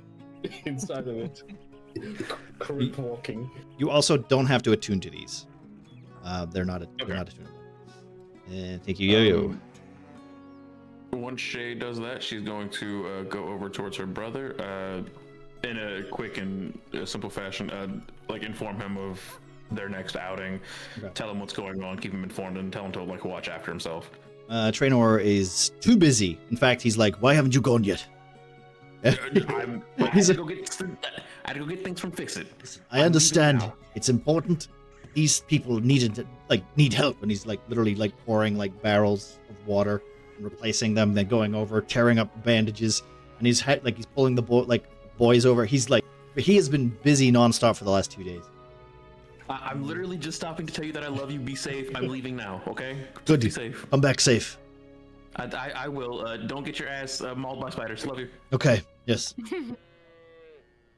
inside of it, creep walking. you also don't have to attune to these. They're not Okay. attunable. And thank you, Yo-Yo. Once Shay does that, she's going to go over towards her brother in a quick and simple fashion, like inform him of their next outing, Okay. tell him what's going on, keep him informed, and tell him to like watch after himself. Trainor is too busy. In fact, he's like, "Why haven't you gone yet?" I had to go get things from Fix-It. I understand. It's important. These people need help, and he's like literally like pouring like barrels of water and replacing them, then going over, tearing up bandages, and he's pulling the boys over. He has been busy nonstop for the last 2 days. I'm literally just stopping to tell you that I love you. Be safe. I'm leaving now. Okay. Good. Be safe. Come back safe. I will. Don't get your ass mauled by spiders. Love you. Okay. Yes.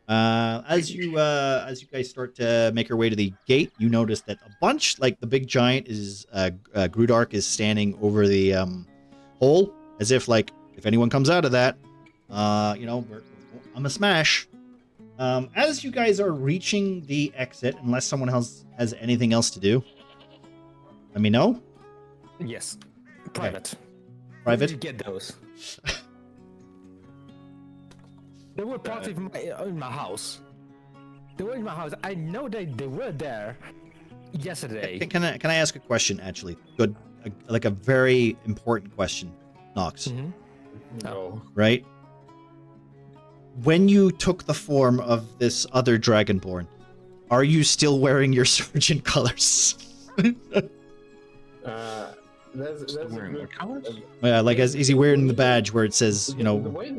As you guys start to make your way to the gate, you notice that a bunch, like the big giant, is Grudark is standing over the hole, as if like if anyone comes out of that, I'm a smash. As you guys are reaching the exit, unless someone else has anything else to do, let me know. Yes. Private. Private? Where did you get those? They were part of in my house. They were in my house. I know they were there, yesterday. Can I ask a question? Actually, good, like a very important question, Nox. Mhm. No. Right? When you took the form of this other Dragonborn, are you still wearing your sergeant colors? That's a Wearing good. what colors? Yeah, like is he wearing the badge where it says, you The know? way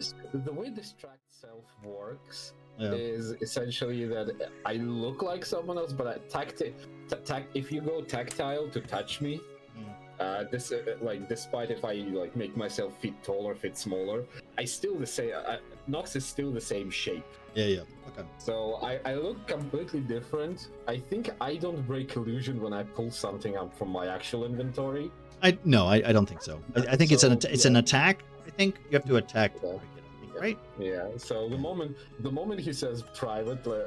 this track self works Yeah. is essentially that I look like someone else, but if you go tactile to touch me, this like despite if I like make myself fit taller, fit smaller, I still the same. Nox is still the same shape. Yeah. Okay. So I look completely different. I think I don't break illusion when I pull something up from my actual inventory. I don't think so. I think it's an attack. I think you have to attack. Yeah. Right? Yeah. So the moment he says private, like,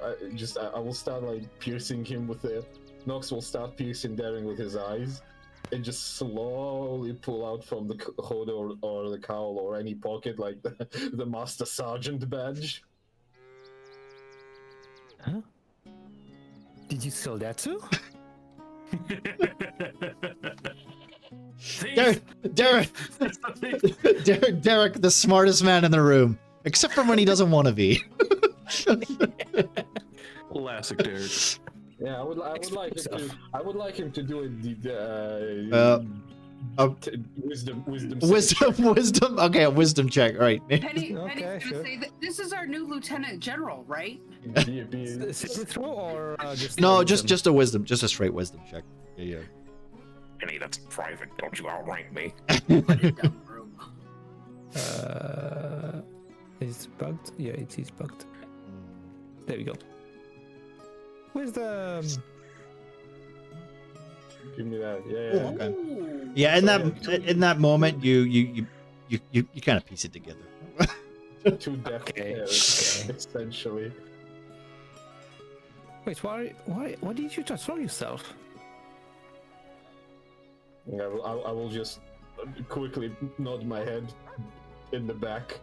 I will start like piercing him with it. Nox will start piercing Daring with his eyes, and just slowly pull out from the hood or the cowl or any pocket like the Master Sergeant badge. Huh? Did you sell that too? Derek, the smartest man in the room, except for when he doesn't want to be. Classic Derek. Yeah, I would like him to do it. Wisdom. Okay, a wisdom check. All right. Penny's Okay, gonna sure. say that this is our new lieutenant general, right? Saving throw or just No, just a wisdom, just a straight wisdom check. Yeah. Penny, that's private. Don't you outrank me. Is it bugged? Yeah, it is bugged. There we go. Where's the? Give me that. Yeah. Oh, okay. Yeah, in that moment, you kind of piece it together. Two death Okay. essentially. Wait, why did you transform yourself? I will just quickly nod my head in the back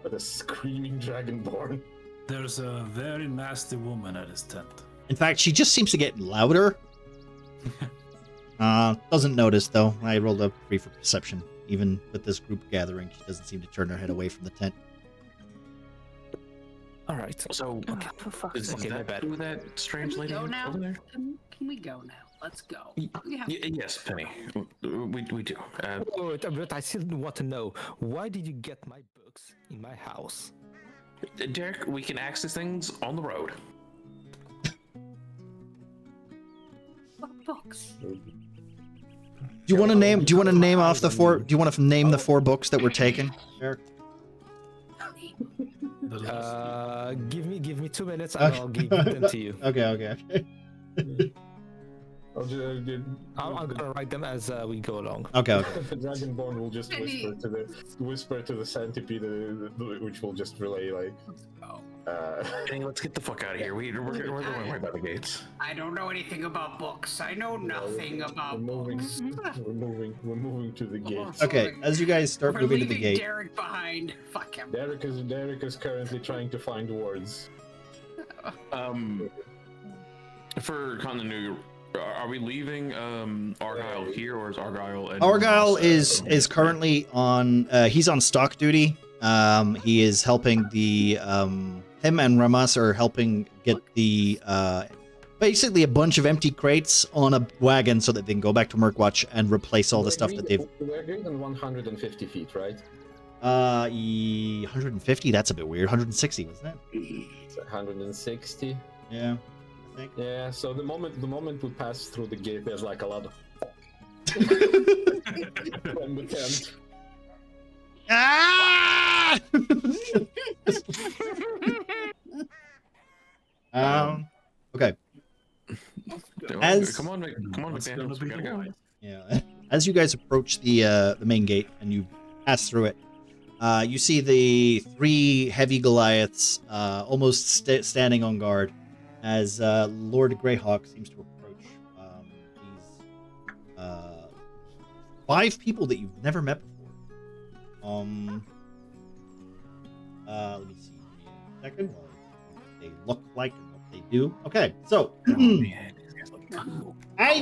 at a screaming dragonborn. There's a very nasty woman at his tent. In fact, she just seems to get louder. Doesn't notice though. I rolled a 3 for perception. Even with this group gathering, she doesn't seem to turn her head away from the tent. All right. So, For fuck's is sake. my that bad. who that strange Can we lady go now? over there? Can we go now? Let's go. We have Yes, Penny. We do. But I still want to know, why did you get my books in my house? Derek, we can access things on the road. what books. Do you want to name? Do you want to name off the four? Do you want to name the 4 books that were taken, Eric? Give me 2 minutes and I'll give them to you. Okay. I'm gonna write them as we go along. Okay. The dragonborn will just whisper to the centipede, which will just relay like. Penny, let's get the fuck out of here. We're going right by the gates. I don't know anything about books. I know nothing about We're books. moving to the gates. Okay, as you guys start We're moving to leaving the gate. Derek behind. Fuck him. Derek is currently trying to find words. For continuity, are we leaving Argyle here, or is Argyle? And Argyle is currently on. He's on stock duty. He is helping the him and Ramas are helping get the basically a bunch of empty crates on a wagon so that they can go back to Murkwatch and replace all the stuff that they've. We're going on 150 feet, right? 150. That's a bit weird. 160, wasn't it? 160. Yeah. I think. Yeah. So the moment we pass through the gate, there's like a lot of from the tent. Ah! Okay. As- Come on, McDaniels, we gotta go. Yeah. As you guys approach the main gate and you pass through it, you see the 3 heavy Goliaths almost standing on guard as Lord Greyhawk seems to approach. These 5 people that you've never met before. Let me see for a second. What they look like and what they do. Okay, so I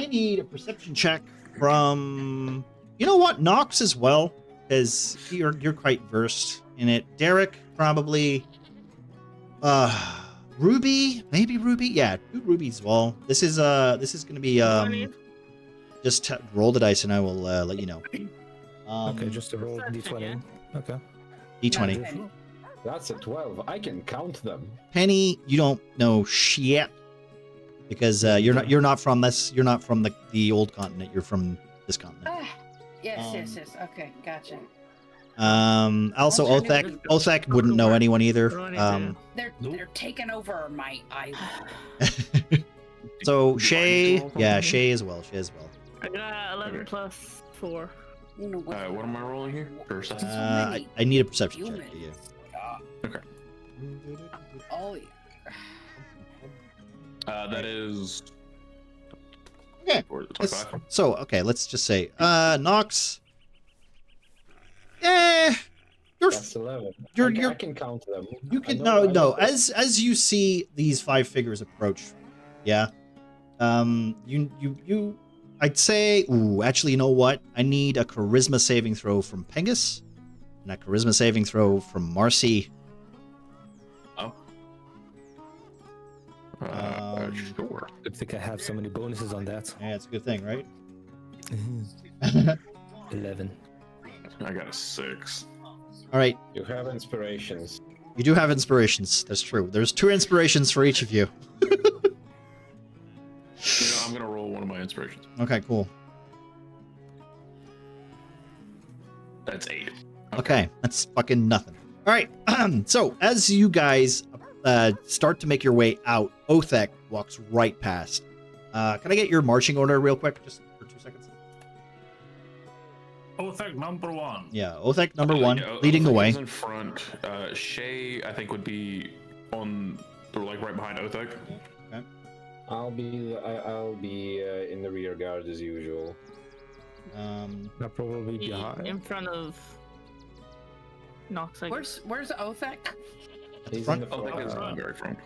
need a perception check from, you know what, Nox as well, because you're quite versed in it. Derek probably, Ruby, maybe Ruby, yeah, do Ruby as well. This is gonna be just roll the dice and I will let you know. Okay, just a roll d20. Okay. D20. That's a 12. I can count them. Penny, you don't know shit because you're not from the old continent. You're from this continent. Yes. Okay, gotcha. Also, Othek wouldn't know anyone either. They're taking over my island. So Shay, yeah, Shay as well. I got 11 plus 4. What am I rolling here? Perception? I need a perception check for you. Okay. Oh yeah. That is. Okay. 25. So okay, let's just say, Nox. Yeah, That's 11. I can count them. You can no. As you see these 5 figures approach, yeah. You. I'd say. Ooh, actually, you know what? I need a charisma saving throw from Pengus, and a charisma saving throw from Marcy. Oh. Sure. I think I have so many bonuses on that. Yeah, it's a good thing, right? 11. I got a 6. All right. You have inspirations. You do have inspirations. That's true. There's 2 inspirations for each of you. I'm gonna roll one of my inspirations. Okay, cool. That's 8. Okay, that's fucking nothing. All right. So as you guys start to make your way out, Othek walks right past. Can I get your marching order real quick, just for 2 seconds? Othek number 1. Yeah, Othek number 1, Yeah, leading the Othek way. is in front. Shay, I think, would be on, or like right behind Othek. Okay. I'll be in the rear guard as usual. I'll probably be behind. In front of Nox. Where's Othek? He's front? in the front. Othek is in the very front.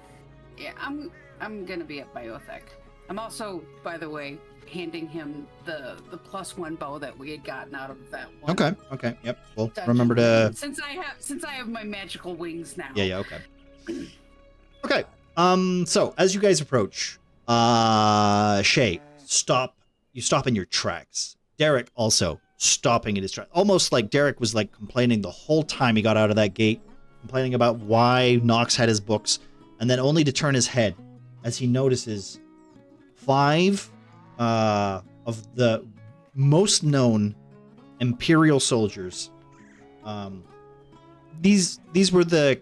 Yeah, I'm gonna be up by Othek. I'm also, by the way, handing him the +1 bow that we had gotten out of that one. Okay, yep. Well, dungeon. remember to... Since I have my magical wings now. Yeah, okay. Okay, so as you guys approach, Shay, stop. You stop in your tracks. Derek also stopping in his tracks. Almost like Derek was like complaining the whole time he got out of that gate, complaining about why Nox had his books, and then only to turn his head as he notices 5 of the most known Imperial soldiers. These were the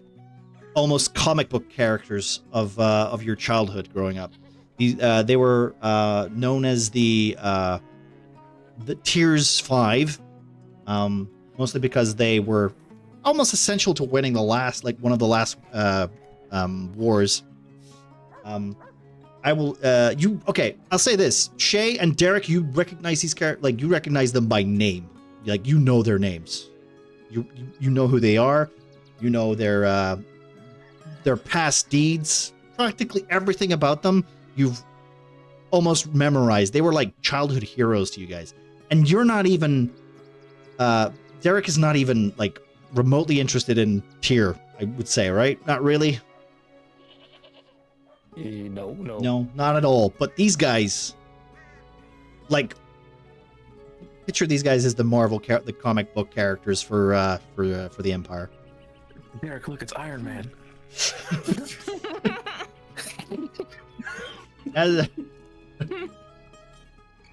almost comic book characters of your childhood growing up. They were known as the Tiers 5, mostly because they were almost essential to winning one of the last wars. I'll say this: Shay and Derek, you recognize these characters, like you recognize them by name, like you know their names, you know who they are, you know their past deeds, practically everything about them you've almost memorized. They were like childhood heroes to you guys, and you're not even. Derek is not even like remotely interested in Tyr, I would say, right? Not really. No, not at all. But these guys, like, picture these guys as the the comic book characters for the Empire. Derek, look, it's Iron Man.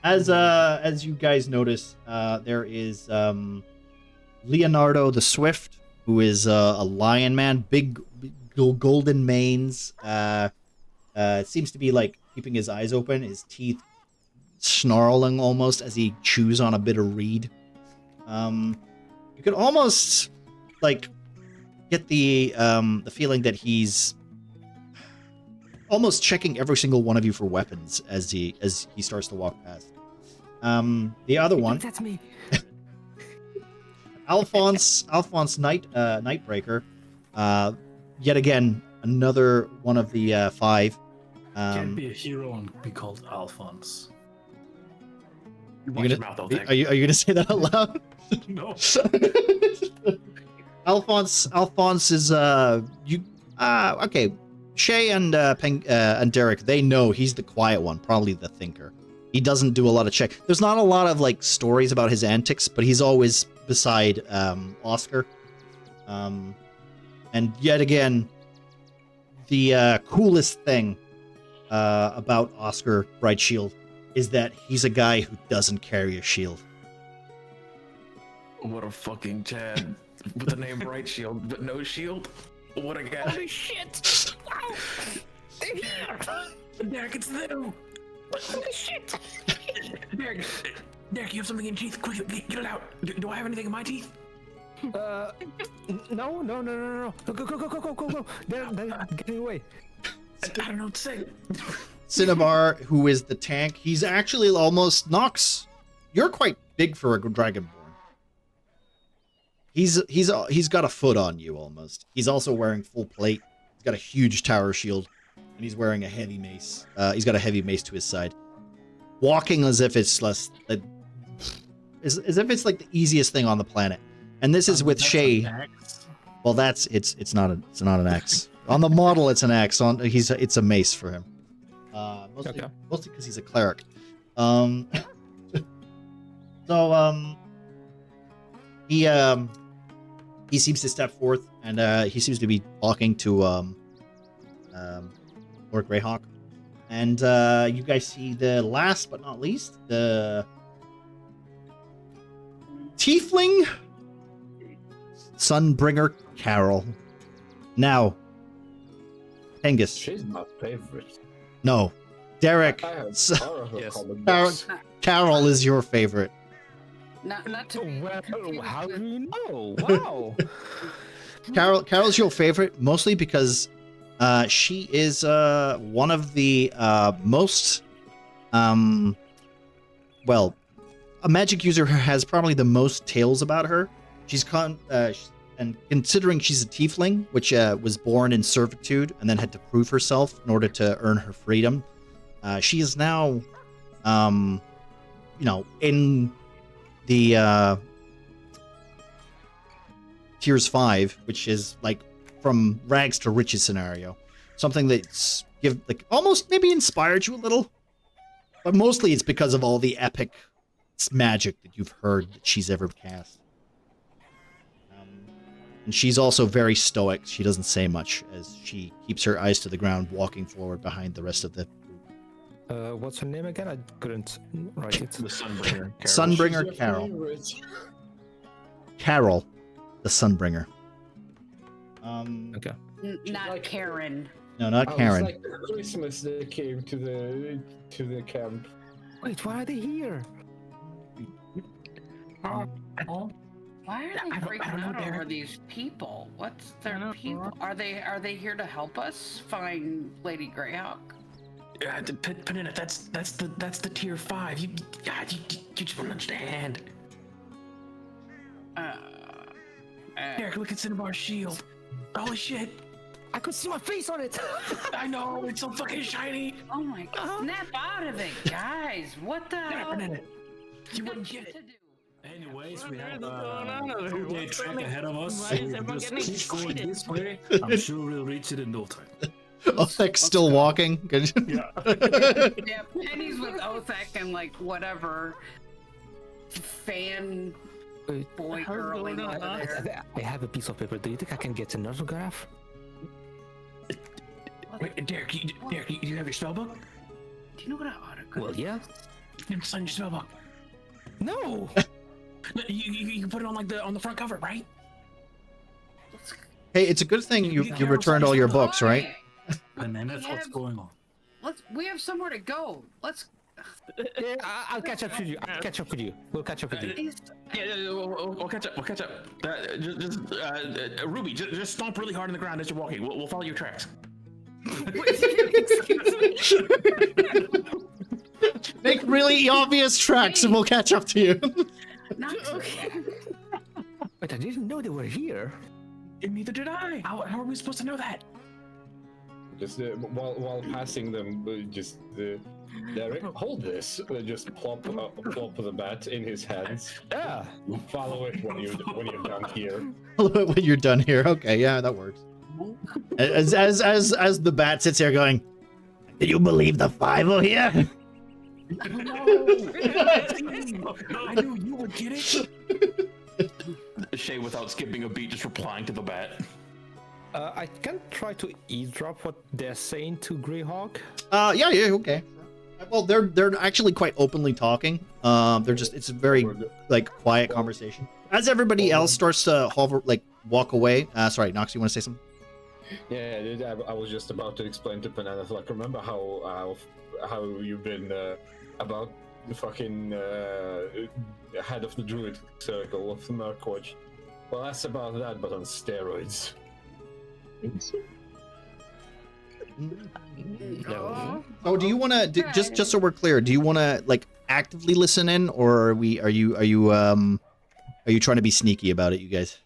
As you guys notice, there is Leonardo the Swift, who is a lion man, big golden manes. Seems to be like keeping his eyes open, his teeth snarling almost as he chews on a bit of reed. You could almost like get the feeling that he's almost checking every single one of you for weapons as he starts to walk past. The other one, that's me. Alphonse Nightbreaker, yet again another one of the 5. Can't be a hero and be called Alphonse. Watch your mouth, Othac. Are you gonna say that out loud? No. Alphonse is okay. Shay and Derek, they know he's the quiet one, probably the thinker. He doesn't do a lot of check. There's not a lot of like stories about his antics, but he's always beside Oscar. And yet again, the coolest thing about Oscar Brightshield is that he's a guy who doesn't carry a shield. What a fucking Chad with the name Bright Shield, but no shield. What a guy! Holy shit! Wow! Derek, it's them! Holy shit! Derek, you have something in your teeth. Quick, get it out. Do I have anything in my teeth? No. Go. They're getting away. I don't know what to say. Cinnabar, who is the tank, he's actually almost Nox. You're quite big for a dragonborn. He's got a foot on you almost. He's also wearing full plate. He's got a huge tower shield, and he's wearing a heavy mace. He's got a heavy mace to his side, walking as if it's as if it's like the easiest thing on the planet. And this is with Shay. Well, it's not an axe. On the model, it's an axe. It's a mace for him. Mostly because he's a cleric. He seems to step forth, and he seems to be talking to Lord Greyhawk. And you guys see the last but not least, the Tiefling Sunbringer Carol. Now, Angus. She's my favorite. No, Derek. I have S- yes. Carol is your favorite. Not to be confused How with- do you know? Wow. Carol's your favorite, mostly because she is one of the most well, a magic user has probably the most tales about her. And considering she's a tiefling, which was born in servitude and then had to prove herself in order to earn her freedom, she is now, in the Tiers 5, which is like from rags to riches scenario. Something that's almost maybe inspired you a little. But mostly it's because of all the epic magic that you've heard that she's ever cast. And she's also very stoic. She doesn't say much as she keeps her eyes to the ground, walking forward behind the rest of the group. What's her name again? I couldn't write it. The Sunbringer. Sunbringer Carol. Carol, the Sunbringer. Okay. Not like- Karen. No, not Oh, Karen. It's like Christmas they came to the camp. Wait, why are they here? Why are they freaking out over these people? What's their people? Are they here to help us find Lady Greyhawk? Panina, that's the tier 5. You just won't understand. Derek, look at Cinnabar's shield. Holy shit! I could see my face on it. I know, it's so fucking shiny. Oh my god! Snap out of it, guys! What the hell? Panina, you Got wouldn't shit get to it. do. Anyways, we What have is going on a over here? 2-day What's trek going on? ahead of us. Why So is we'll everyone just getting keep going excited? this way. I'm sure we'll reach it in no time. Othek's still walking. Yeah. Yeah, Penny's with Othek and like whatever fan Wait, boy How's girl going on, over huh? there. I have a piece of paper. Do you think I can get an autograph? Wait, Derek, you have your spellbook? Do you know what an autograph? Well, yeah. You sign your spellbook. No. No, you can put it on the front cover, right? Hey, it's a good thing you returned all your books, right? And then that's what's going on. We have somewhere to go. Let's. Yeah, I'll catch up with you. I'll catch up with you. We'll catch up with you. Yeah, we'll catch up. We'll catch up. Ruby, just stomp really hard on the ground as you're walking. We'll follow your tracks. Make really obvious tracks and we'll catch up to you. Not okay. Wait, I didn't know they were here. And neither did I. How are we supposed to know that? Just while passing them, Derek, hold this. Just plop the bat in his hands. Yeah. Follow it when you're done here. When you're done here, okay, yeah, that works. As the bat sits here going, "Do you believe the five are here?" I knew you would get it. Shay, without skipping a beat, just replying to the bat. I can try to eavesdrop what they're saying to Greyhawk. Yeah, okay. Well, they're actually quite openly talking. It's a very like quiet conversation. As everybody else starts to walk away. Sorry, Nox, you want to say something? Yeah, I was just about to explain to Banana, like, remember how you've been about the fucking head of the druid circle of the Murkwatch. Well, that's about that, but on steroids. No. Oh, do you want to just so we're clear? Do you want to like actively listen in, or are you trying to be sneaky about it, you guys?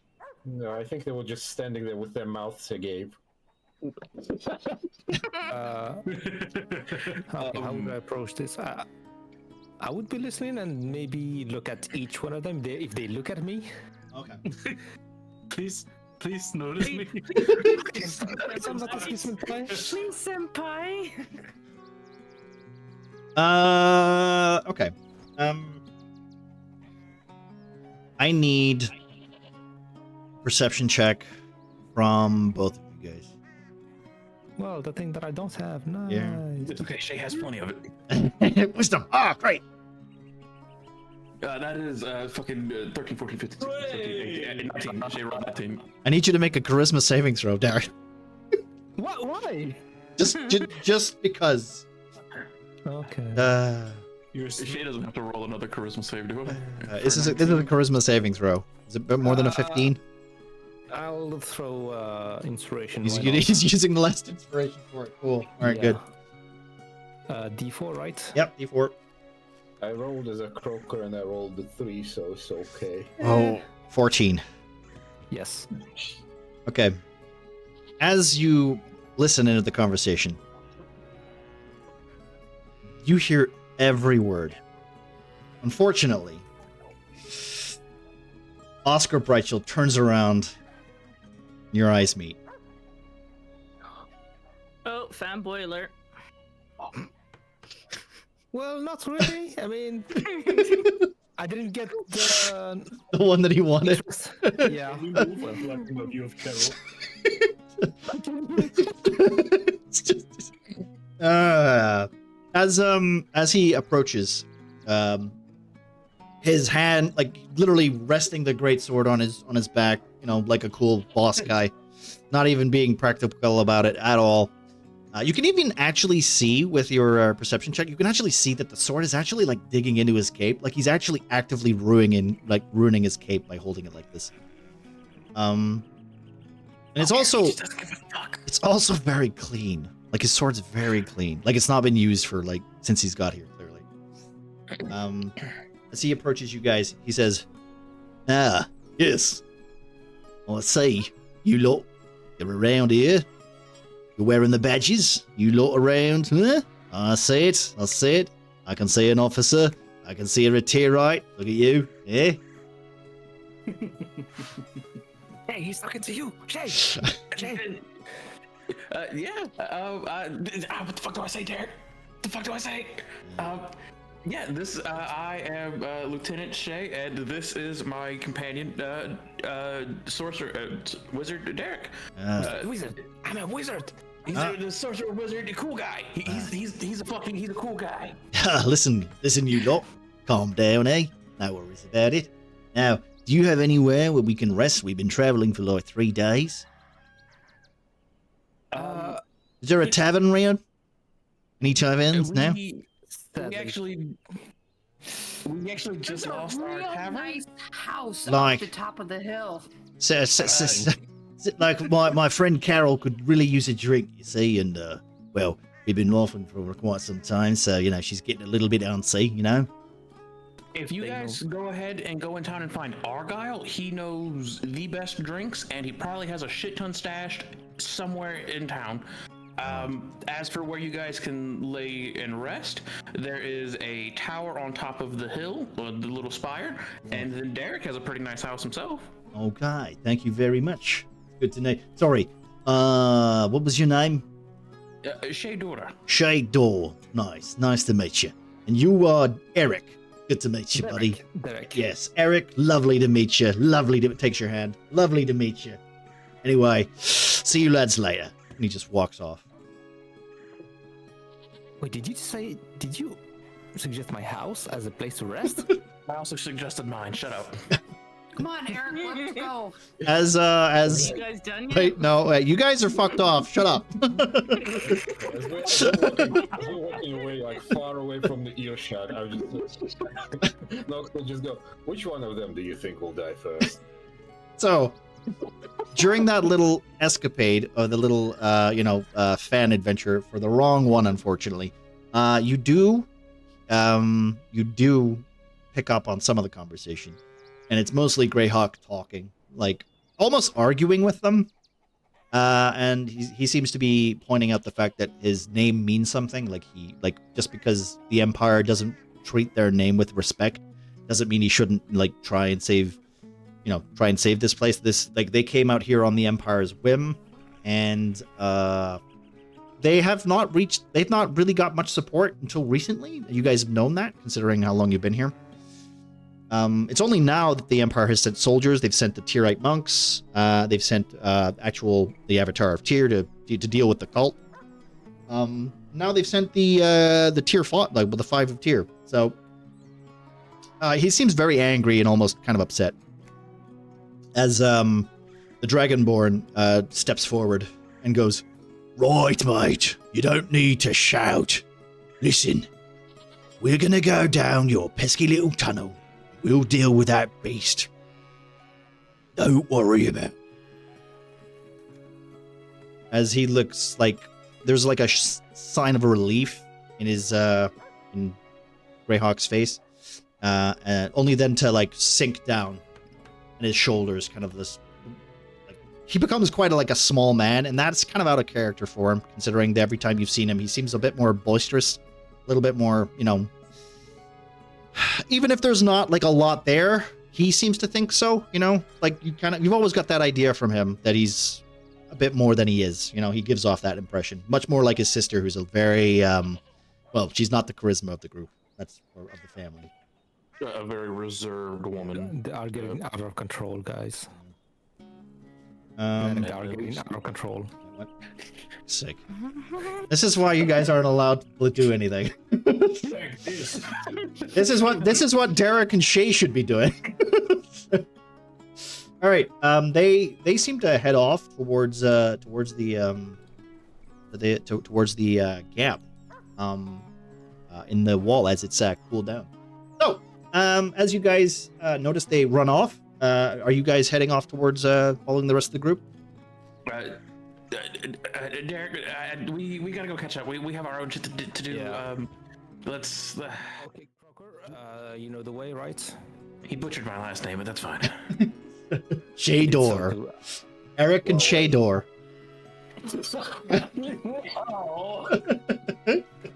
No, I think they were just standing there with their mouths agape. How would I approach this? I would be listening and maybe look at each one of them. If they look at me. Okay. Please notice me. Please, senpai. Okay. I need perception check from both of you guys. Well, the thing that I don't have. Nice. Yeah. It's okay, Shay has plenty of it. Wisdom. Ah, great. That is fucking 13, 14, 15, 16, 17, 18, 19. Shay rolled 19. I need you to make a charisma saving throw, Derek. What? Why? Just because. Okay. Shay doesn't have to roll another charisma save, do it? This is a charisma saving throw. Is it more than a 15? I'll throw inspiration. He's using the last inspiration for it. Cool. All right, good. D4, right? Yep, D4. I rolled as a croaker and I rolled a 3, so it's okay. Oh, 14. Yes. Okay. As you listen into the conversation, you hear every word. Unfortunately, Oscar Brightshield turns around and your eyes meet. Oh, fanboy alert. Well, not really. I mean, I didn't get the one that he wanted. Yeah. Reflecting a view of Carol. It's just, as he approaches, his hand like literally resting the greatsword on his back, like a cool boss guy, not even being practical about it at all. You can even actually see with your perception check, you can actually see that the sword is actually like digging into his cape. Like he's actually actively ruining his cape by holding it like this. And it's also very clean. Like his sword's very clean. Like it's not been used for since he's got here, clearly. As he approaches you guys, he says, "Ah, yes. I see. You lot, you're around here. You're wearing the badges. You lot around. Huh? I see it. I can see an officer. I can see a Retirite. Look at you. Yeah? Hey, he's talking to you. Shay. Yeah. What the fuck do I say, Derek? What the fuck do I say? Yeah, I am Lieutenant Shay, and this is my companion, sorcerer, wizard Derek. Wizard. I'm a wizard. He's the sorcerer wizard, the cool guy. He's a cool guy. Listen, you lot. Calm down, eh? No worries about it. Now, do you have anywhere where we can rest? We've been traveling for 3 days. Is there a tavern around? Any taverns now? We actually just lost our tavern. Nice house Like- off the top of the hill. Like my friend Carol could really use a drink, you see, and well, we've been laughing for quite some time, so she's getting a little bit antsy, If you guys go ahead and go in town and find Argyle, he knows the best drinks, and he probably has a shit ton stashed somewhere in town. As for where you guys can lay and rest, there is a tower on top of the hill, or the little spire, and then Derek has a pretty nice house himself. Okay, thank you very much. Good to know. Sorry, what was your name? Shaydora. Shaydor. Nice to meet you. And you are Eric. Good to meet you, buddy. Derek. Yes, Eric, lovely to meet you. Takes your hand. Lovely to meet you. Anyway, see you lads later. And he just walks off. Wait, did you suggest my house as a place to rest? I also suggested mine. Shut up. Come on, Eric, let's go. As You guys done yet? wait, no, you guys are fucked off. Shut up. As we're walking away, like far away from the earshot, I just Nox will just go. Which one of them do you think will die first? So, during that little escapade, or the little, fan adventure for the wrong one, unfortunately, you do pick up on some of the conversation, and it's mostly Greyhawk talking, like almost arguing with them, and he seems to be pointing out the fact that his name means something. Like just because the Empire doesn't treat their name with respect, doesn't mean he shouldn't try and save this place. They came out here on the Empire's whim, and they've not really got much support until recently. You guys have known that, considering how long you've been here. It's only now that the Empire has sent soldiers. They've sent the Tyrite monks. They've sent the Avatar of Tyr to deal with the cult. Now they've sent the Tyr fought, the Five of Tyr. So he seems very angry and almost kind of upset. As the Dragonborn steps forward and goes, "Right, mate, you don't need to shout. Listen, we're gonna go down your pesky little tunnel. We'll deal with that beast. Don't worry about it." As he looks like there's a sign of a relief in his in Greyhawk's face, only then to sink down. And his shoulders, kind of this, he becomes quite a small man, and that's kind of out of character for him, considering that every time you've seen him, he seems a bit more boisterous, a little bit more, even if there's not a lot there, he seems to think so, you've always got that idea from him that he's a bit more than he is. He gives off that impression, much more like his sister, who's a very, she's not the charisma of the group, that's of the family. A very reserved woman. They are getting out of control, guys. They are getting out of control. What? Sick. This is why you guys aren't allowed to do anything. This is what Derek and Shay should be doing. All right. They seem to head off towards the gap in the wall as it's cooled down. So, as you guys notice, they run off. Are you guys heading off towards following the rest of the group? Derek, we gotta go catch up. We have our own shit to do. Yeah. Let's. Okay, Crocker, you know the way, right? He butchered my last name, but that's fine. Shaydor. Eric and Shaydor.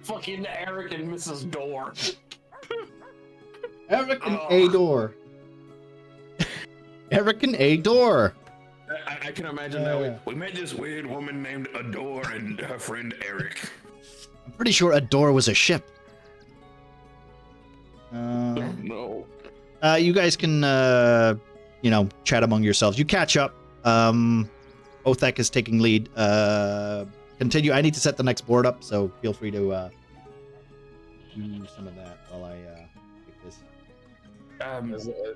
Fucking Eric and Mrs. Door. Eric and Ador. Eric and Ador. I can imagine that. We met this weird woman named Adore and her friend Eric. I'm pretty sure Ador was a ship. No. You guys can, chat among yourselves. You catch up. Othek is taking lead. Continue. I need to set the next board up, so feel free to do some of that while I take this.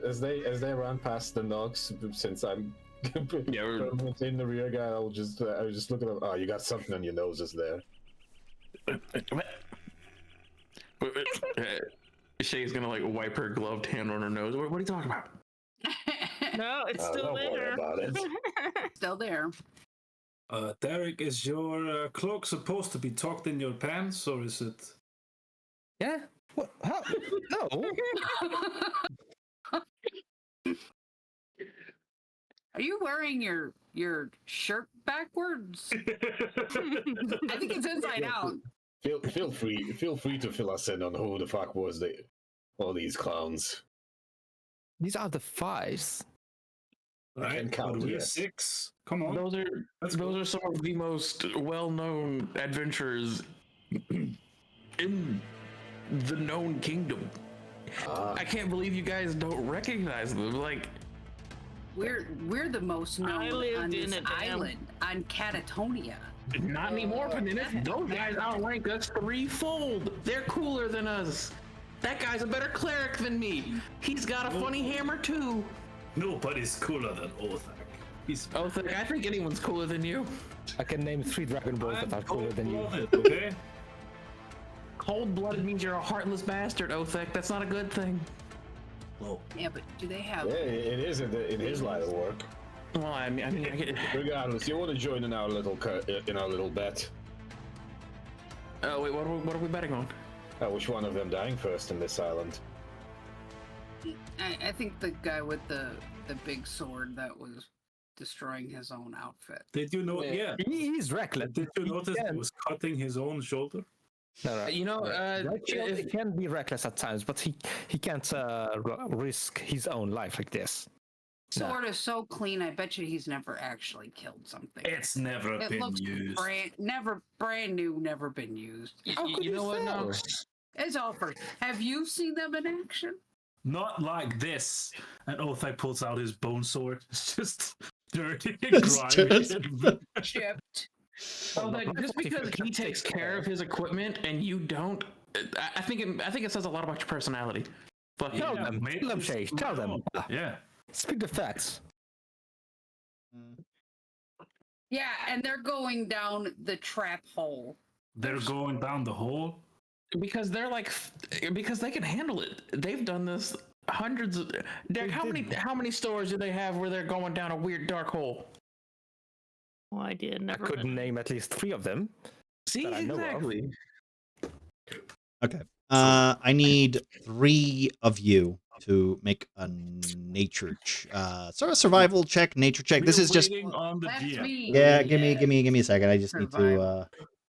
As they run past the Nox, since I'm in the rear guy, I will just look at them. Oh, you got something on your noses there. Shay's gonna wipe her gloved hand on her nose. What are you talking about? No, it's still don't worry there. about it. Still there. Derek, is your cloak supposed to be tucked in your pants, or is it? Yeah. What? How? No. Are you wearing your shirt backwards? I think it's inside out. Feel free to fill us in on who the fuck was all these clowns. These are the fives. Right? can count, But we're yes. 6. Come on. Those are some of the most well-known adventurers in the known kingdom. I can't believe you guys don't recognize them. Like, We're the most known lived on in this a damn- island, on Catatonia. not anymore, Panina. Those guys outrank us threefold. They're cooler than us. That guy's a better cleric than me. He's got a funny hammer too. Nobody's cooler than Othak. He's I think anyone's cooler than you. I can name 3 Dragon Balls that are cooler than you. cold-blooded, okay? Cold-blooded means you're a heartless bastard, Othek. That's not a good thing. Well, Yeah, but do they have? Yeah, it is in his line of work. Well, I mean, Regardless, you want to join in our little bet? oh wait, what are we betting on? Which one of them dying first in this island? I think the guy with the big sword that was destroying his own outfit. did you know? Yeah. He's reckless. Did you notice can. he was cutting his own shoulder? No. You know, He can be reckless at times, but he can't risk his own life like this. Sword is so clean. I bet you he's never actually killed something. It's never It been looks used. brand new, never been used. you know what? No. It's all first. Have you seen them in action? Not like this. And Othak pulls out his bone sword. It's just dirty and It's grimy. Chipped. Oh, like, just because he takes care of his equipment and you don't, I think it says a lot about your personality. Fuck Tell yeah. them. maybe Tell them, it's Shay. Tell them. Yeah. Speak the facts. Yeah, and they're going down the trap hole. They're going down the hole. Because because they can handle it. They've done this hundreds of. Derek, how many stores do they have where they're going down a weird dark hole? No idea. I Never. could name at least 3 of them. See, That I know of. exactly. Okay. I need 3 of you to make a nature, sort of survival check, nature check. This We're is just, waiting on the That's GM. me. yeah. Give me a second. I just need to Survival.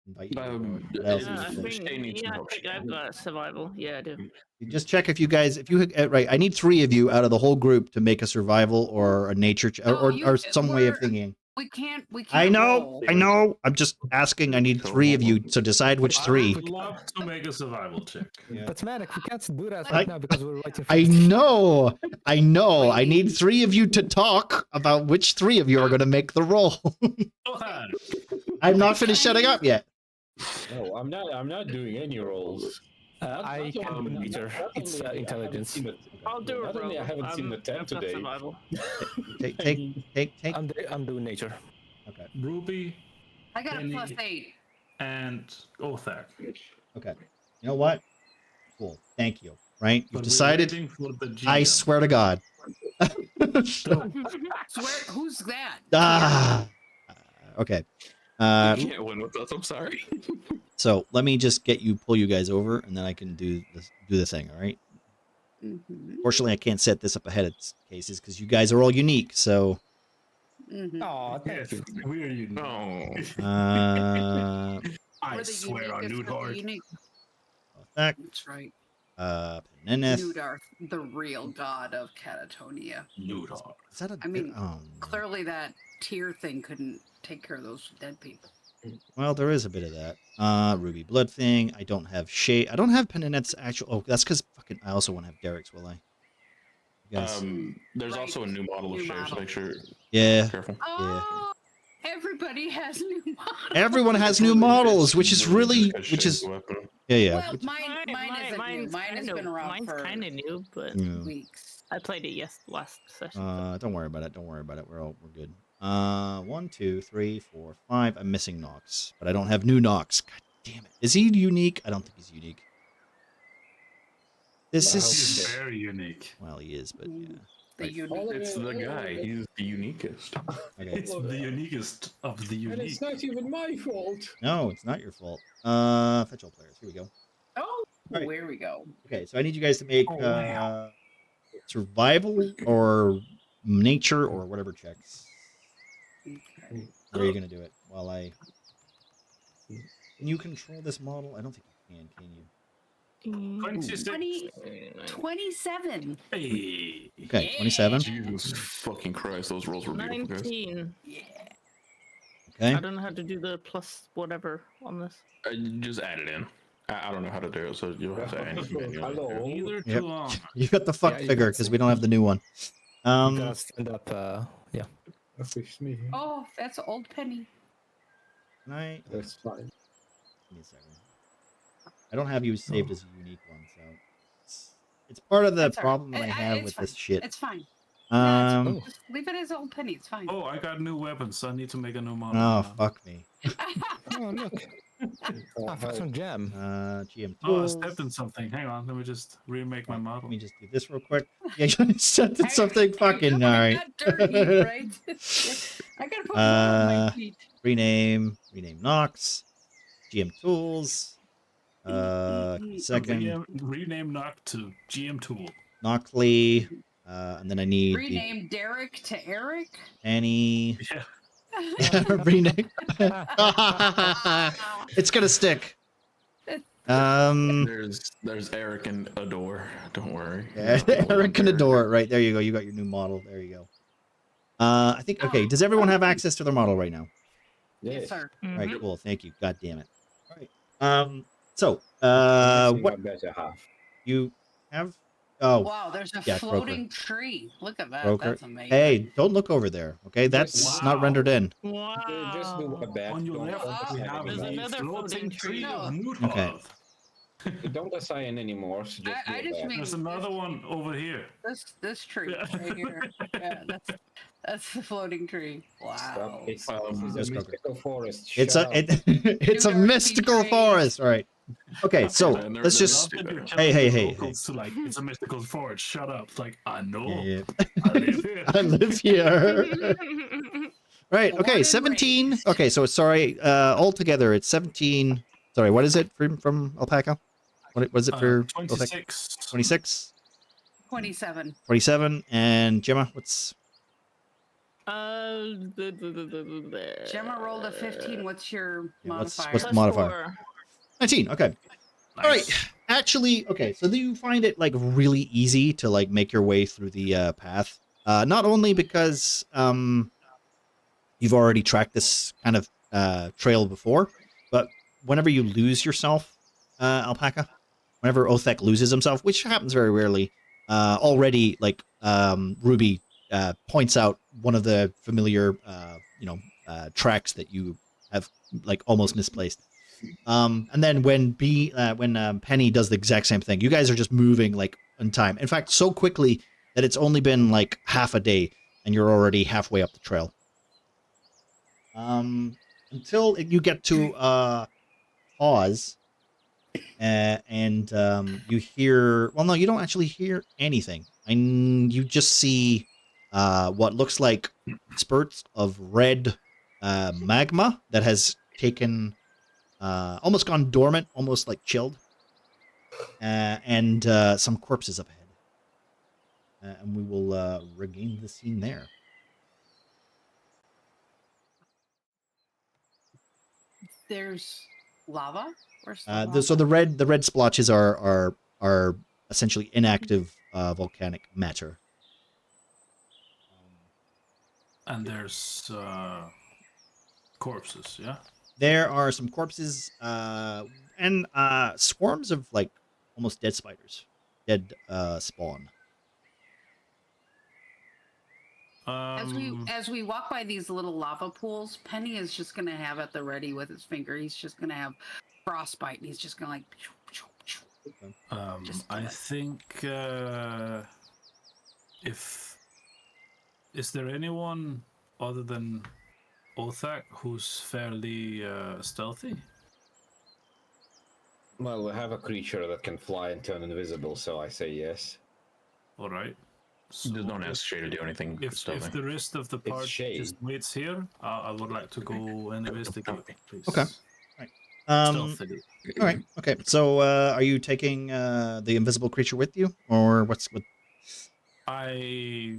invite you. What Yeah, else Yeah, I is there? think, Shay needs yeah, I help. think I've got survival. Yeah, I do. You just check if you guys, right. I need 3 of you out of the whole group to make a survival or a nature or some way of thinking. We can't. I know, roll. I know. I'm just asking. I need 3 of you, so decide which 3. I would love to make a survival check. Yeah. But Manic, we can't do that I- right now because we're waiting for I know. I need 3 of you to talk about which 3 of you are going to make the roll. Othak, I'm not finished setting up yet. No, I'm not doing any rolls. I can do nature. It's intelligence. I'll do a Not only roll. I haven't seen the tent I've got today. survival. Take. I'm doing nature. Okay. Ruby, I got a Penny. +8. and Othak. Okay. You know what? Cool. Thank you. Right? You've But we're decided. waiting for the GM. I swear to God. Swear, who's that? Ah. Okay. You can't win with us. I'm sorry. So let me just pull you guys over, and then I can do the thing. All right. Mhm, Fortunately, I can't set this up ahead of cases because you guys are all unique. So, mhm. Oh, Yes, we're unique. Oh. I We're the swear on uniquest of the Newdhart. unique. that That's right. Peneneth. Newdart, the real god of Catatonia. Newdhart. Is that a? I mean, oh, no. Clearly, that tier thing couldn't take care of those dead people. Well, there is a bit of that. Ruby Blood thing. I don't have Shay. I don't have Peneneth's actual. Oh, that's because fucking. I also want to have Derek's. Will I? You guys. There's Right. also a new model of New shares. model. Make sure. Yeah. Careful. Oh, everybody has new models. Everyone has new models, which is really, which is Weapon. yeah. Well, mine isn't new. Mine has been around Mine's for kind of new, but Yeah. weeks. I played it last session. Don't worry about it. Don't worry about it. We're good. 1, 2, 3, 4, 5. I'm missing Nox, but I don't have new Nox. God damn it. Is he unique? I don't think he's unique. This He's is very unique. well, he is, but yeah. The Right. unique. It's the guy. He's the uniquest. Okay. It's the uniquest of the And unique. it's not even my fault. No, it's not your fault. Fetch all players. Here we go. Oh, Right. where we go. Okay, so I need you guys to make Oh, wow. survival or nature or whatever checks. Okay. Where are you gonna do it? While I can you control this model? I don't think you can you? 26. 27. Hey. Okay, Yeah. 27. Jesus fucking Christ, those rolls were beautiful, guys. 19. Okay. I don't know how to do the plus whatever on this. Just add it in. I don't know how to do it, so you'll have to add it manually. Hello. Neither too Yep. long. You got the fuck Yeah, you figure got because some- we don't have the new one. You gotta stand up. Yeah. Fish me. Oh, that's old Penny. Can I? That's fine. Give me a second. I don't have you saved as a unique one, so it's part of the That's all right. problem that I have it's with fine. this shit. It's fine. No, Um. just leave it as old Penny. It's fine. Oh, I got new weapons, so I need to make a new model. Oh now. fuck me. Oh look. I found some jam. GM Oh, I tools. stepped in something. Hang on, let me just remake my Let model. me just do this real quick. Yeah, you stepped in something. Fucking I alright. got dirty, right? I gotta put blood on my feet. Rename Nox. GM tools. Second Rename Nock to GM Tool. Knockley. And then I need Rename Derek to Eric. Annie. Yeah. Rename. It's gonna stick. There's Eric and Adore. Don't worry. Yeah, Eric and Adore. Right, there you go. You got your new model. There you go. I think, okay, does everyone have access to their model right now? Yes, sir. All right, Mhm. cool. Thank you. God damn it. All right. So, what better half. you have? Oh, Wow, there's a yeah, Croaker. floating tree. Look at that. Croaker. That's amazing. Hey, don't look over there. Okay, that's not Wow. rendered in. Just do Wow. a bet. On your Don't left, we have There's a another floating floating tree tree. of No. Murkwatch. Okay. Don't assign anymore. So just I do a just bet. mean There's another one over here. this tree Yeah. right here. Yeah, that's the floating tree. Wow. Stop. It's Just a go, mystical forest. It's Shut a up. it's a Dark mystical betrays. forest. All right. Okay, so And let's they're just. not- You're Hey, telling hey, the hey, locals to like, it's a mystical forest. Shut up. It's like, I know. Yeah, I live here. I live here. Right. Born Okay. and 17. raised. Okay. So sorry. Altogether, it's 17. Sorry. What is it from Alpaca? What was it for? Othek? 26. 26, 27. 27, and Gemma. What's Gemma rolled a 15. What's your Yeah, what's- modifier? what's the modifier? 19. Okay. All right. Actually, okay. So do you find it like really easy to like make your way through the path? Not only because you've already tracked this kind of trail before, but whenever you lose yourself, Alpaca, whenever Othek loses himself, which happens very rarely, already like Ruby points out one of the familiar tracks that you have like almost misplaced. And then when Penny does the exact same thing, you guys are just moving like in time. In fact, so quickly that it's only been like half a day and you're already halfway up the trail. Until you get to pause, and you hear. Well, no, you don't actually hear anything. And you just see what looks like spurts of red magma that has taken. Almost gone dormant, almost like chilled, and some corpses up ahead. And we will regain the scene there. There's lava. Where's the So the red splotches are essentially inactive volcanic matter. And there's corpses, yeah? There are some corpses and swarms of like almost dead spiders, dead spawn. As we walk by these little lava pools, Penny is just gonna have at the ready with his finger. He's just gonna have frostbite, and he's just gonna like. Just do I it. think if is there anyone other than Othak who's fairly stealthy? Well, we have a creature that can fly and turn invisible, so I say yes. All right. So Just don't ask Shay to do anything. if the rest of the It's party shade. just waits here, I would like to go and investigate, please. Okay. Um, Stealthily. all right. Okay. So are you taking the invisible creature with you, or what's what? I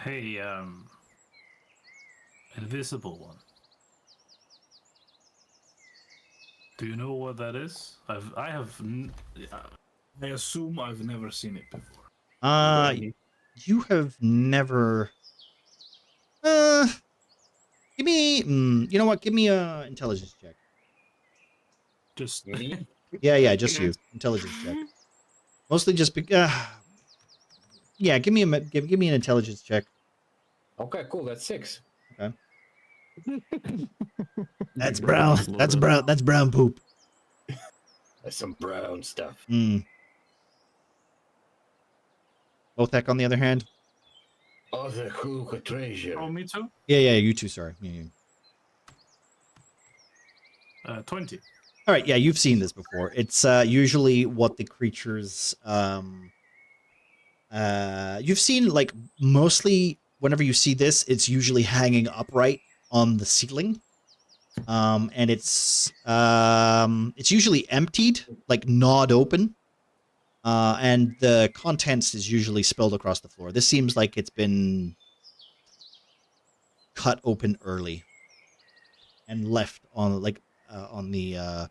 Hey, invisible one. Do you know what that is? I assume I've never seen it before. You have never. Give me. You know what? Give me a intelligence check. Just Me? Yeah, just you. Intelligence check. Mostly just. Yeah, give me an intelligence check. Okay, cool. That's 6. Okay. That's brown. That's brown. That's brown poop. That's some brown stuff. Hmm. Othek, on the other hand. Oh, the hookah treasure. oh, me too. Yeah, you two. Sorry. Yeah. 20. All right. Yeah, you've seen this before. It's usually what the creatures. You've seen like mostly whenever you see this, it's usually hanging upright on the ceiling. And it's usually emptied, like gnawed open. And the contents is usually spilled across the floor. This seems like it's been cut open early and left on like on the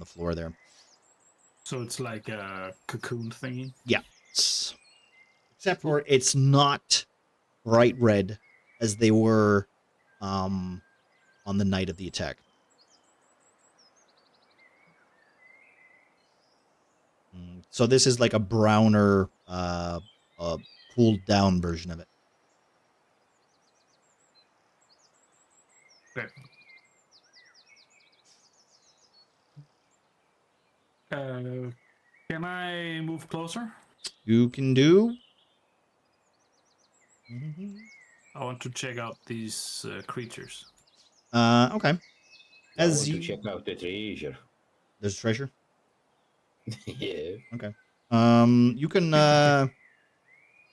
floor there. So it's like a cocoon thingy. Yeah. Except for it's not bright red as they were on the night of the attack. So this is like a browner, cooled down version of it. Okay. Can I move closer? You can do. I want to check out these creatures. Okay. I As want you to check out the treasure. there's treasure. Yeah. Okay. You can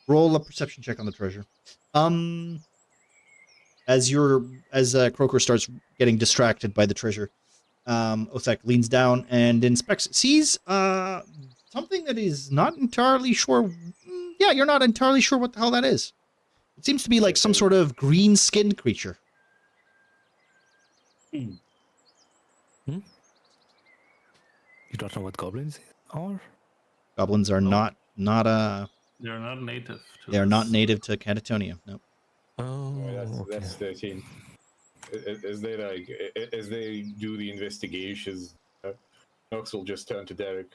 roll a perception check on the treasure. As Croaker starts getting distracted by the treasure, Othek leans down and sees something that is not entirely sure. Yeah, you're not entirely sure what the hell that is. It seems to be like some sort of green-skinned creature. You don't know what goblins are? Goblins are not They're not native. they are not native to Catatonia. No. Oh, okay. That's the thing. As they do the investigations, Nox will just turn to Derek.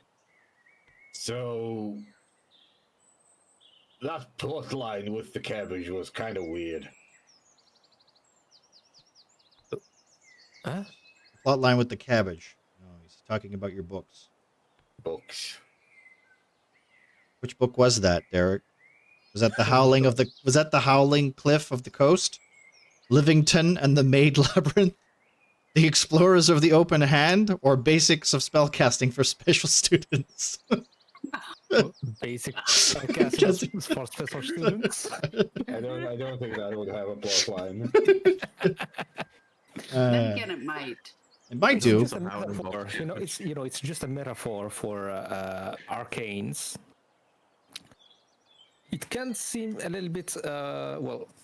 So that plot line with the cabbage was kind of weird. Huh? Plot line with the cabbage. No, he's talking about your books. Books. Which book was that, Derek? Was that the Howling Cliff of the Coast? Livington and the Maid Labyrinth? The Explorers of the Open Hand? Or Basics of Spellcasting for Special Students? Basic sarcasm for special students. I don't think that would have a plot line. Then again, it might. It might It's do. just a metaphor. It's just a metaphor for arcanes. It can seem a little bit, a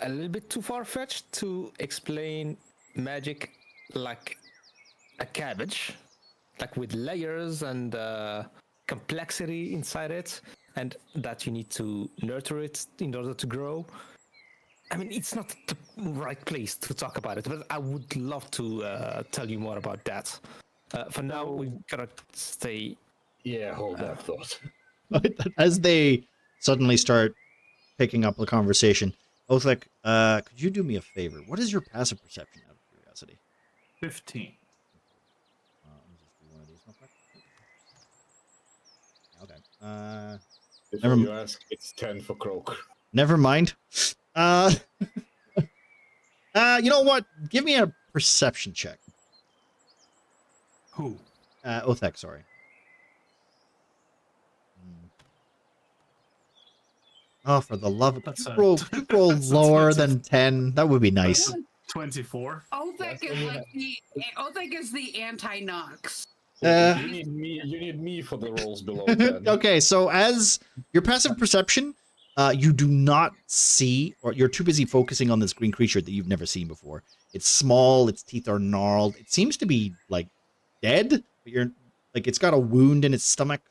little bit too far-fetched to explain magic like a cabbage, like with layers and complexity inside it, and that you need to nurture it in order to grow. I mean, it's not the right place to talk about it, but I would love to tell you more about that. For now, we've got to stay. Yeah, hold that thought. As they suddenly start picking up the conversation, Othek, could you do me a favor? What is your passive perception, out of curiosity? 15. Let me just do one of these real quick. Okay. Before Never you ask, it's 10 for Croak. Never mind. You know what? Give me a perception check. Who? Othek, sorry. Oh, for the love of... That's Could a- you roll that's a lower 20. than 10? That would be nice. 24. Othek is the anti-Nox. You need me for the rolls below 10. Okay, so as your passive perception, You do not see, or you're too busy focusing on this green creature that you've never seen before. It's small, its teeth are gnarled. It seems to be like dead, but you're like it's got a wound in its stomach.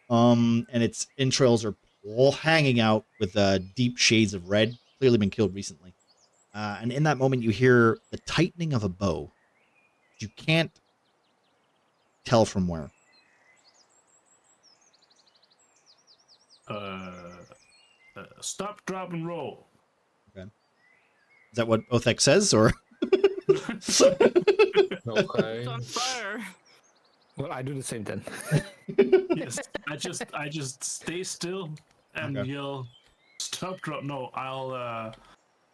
And its entrails are all hanging out with deep shades of red, clearly been killed recently. And in that moment, you hear the tightening of a bow. You can't tell from where. Stop, drop, and roll. Okay. Is that what Othek says, or? Okay. It's on fire. Well, I do the same then. Yes, I just stay still and Okay. yell, stop, drop. No,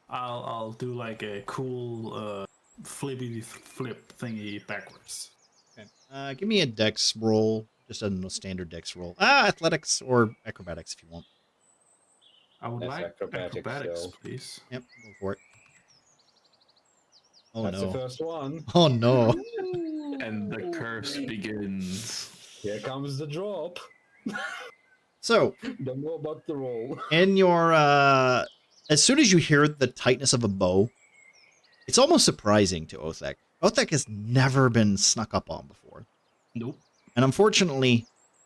I'll do like a cool flippy flip thingy backwards. Okay. Give me a dex roll, just a standard dex roll. Athletics or acrobatics if you want. I would That's like acrobatics, acrobatics, so- please. Yep, go for it. Oh That's no. the first one. Oh no. And the curse begins. Here comes the drop. So, Don't know about the roll. in your as soon as you hear the tightness of a bow, it's almost surprising to Othek. Othek has never been snuck up on before. Nope. And unfortunately,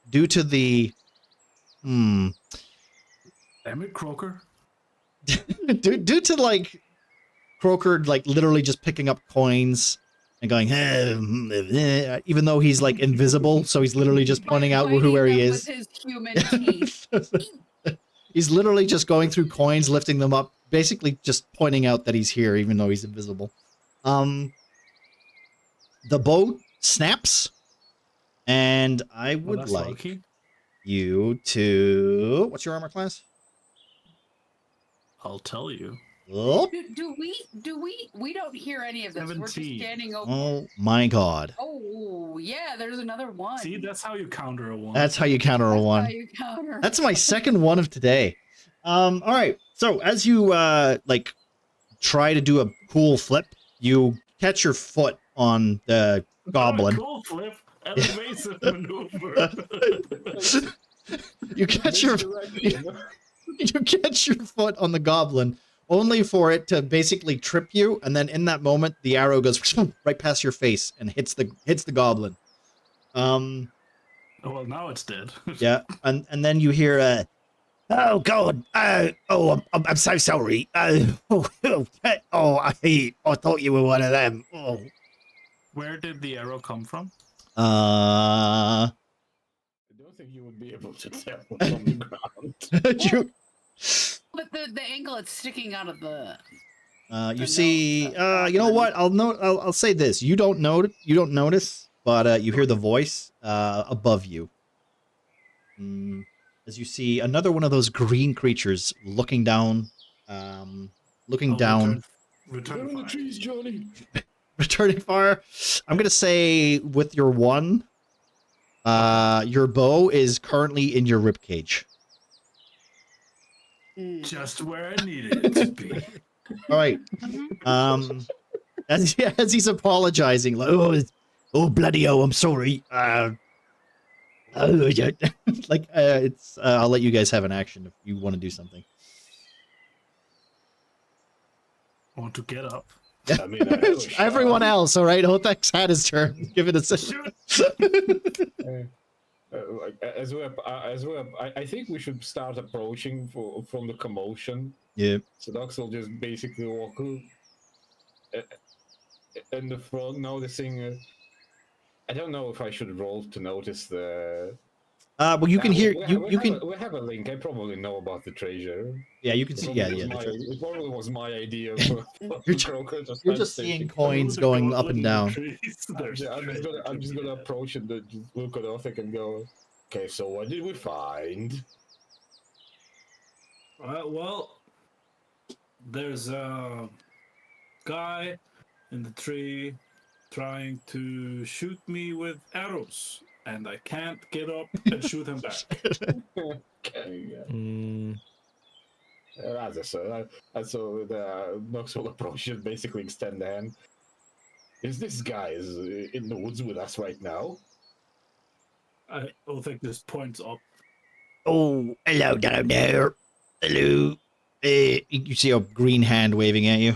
due to the Damn it, Croaker. due to like Croaker like literally just picking up coins and going even though he's like invisible, so he's literally just pointing out where he is. With his human teeth. He's literally just going through coins, lifting them up, basically just pointing out that he's here, even though he's invisible. The bow snaps, and I would that's like lucky. you to. What's your armor class? I'll tell you. Oh, Do we don't hear any of this. We're just 17. standing over. oh my God! Oh, yeah, there's another one. See, that's how you counter a one. That's how you counter a That's one. how you counter. That's my second one of today. All right. So as you like try to do a cool flip, you catch your foot on the goblin. Cool flip, an evasive maneuver. You catch your you catch your foot on the goblin, only for it to basically trip you, and then in that moment, the arrow goes right past your face and hits the goblin. Well, now it's dead. Yeah, and then you hear oh God! I'm so sorry. I thought you were one of them. Oh. Where did the arrow come from? I don't think you would be able to tell what's on the ground. you But the angle it's sticking out of the. you see. You know what? I'll say this. You don't notice, but you hear the voice above you. As you see another one of those green creatures looking down, Return They're in the fire. trees, Johnny. returning fire. I'm gonna say with your one, your bow is currently in your rib cage. Just where I needed it to be. All right. As he's apologizing, like, oh bloody I'm sorry. It's I'll let you guys have an action if you want to do something. I want to get up. I mean, I have a shot. Everyone else, all right. Hotek's had his turn. Give it a second. I think we should start approaching from the commotion. Yeah. So Dox will just basically walk in the front, noticing. I don't know if I should roll to notice the. Well, you can hear you can. We have a link. I probably know about the treasure. Yeah, you can see. Yeah, yeah. It probably was my idea. For You're Croker to You're start just thinking. seeing coins going up and down. I'm just gonna approach and just look at Othek and go, okay, so what did we find? Well, there's a guy in the tree trying to shoot me with arrows, and I can't get up and shoot him back. Okay, yeah. So the Nox will approach and basically extend the hand. Is this guy in the woods with us right now? I don't think this points up. Oh, hello down there. Hello. You see a green hand waving at you.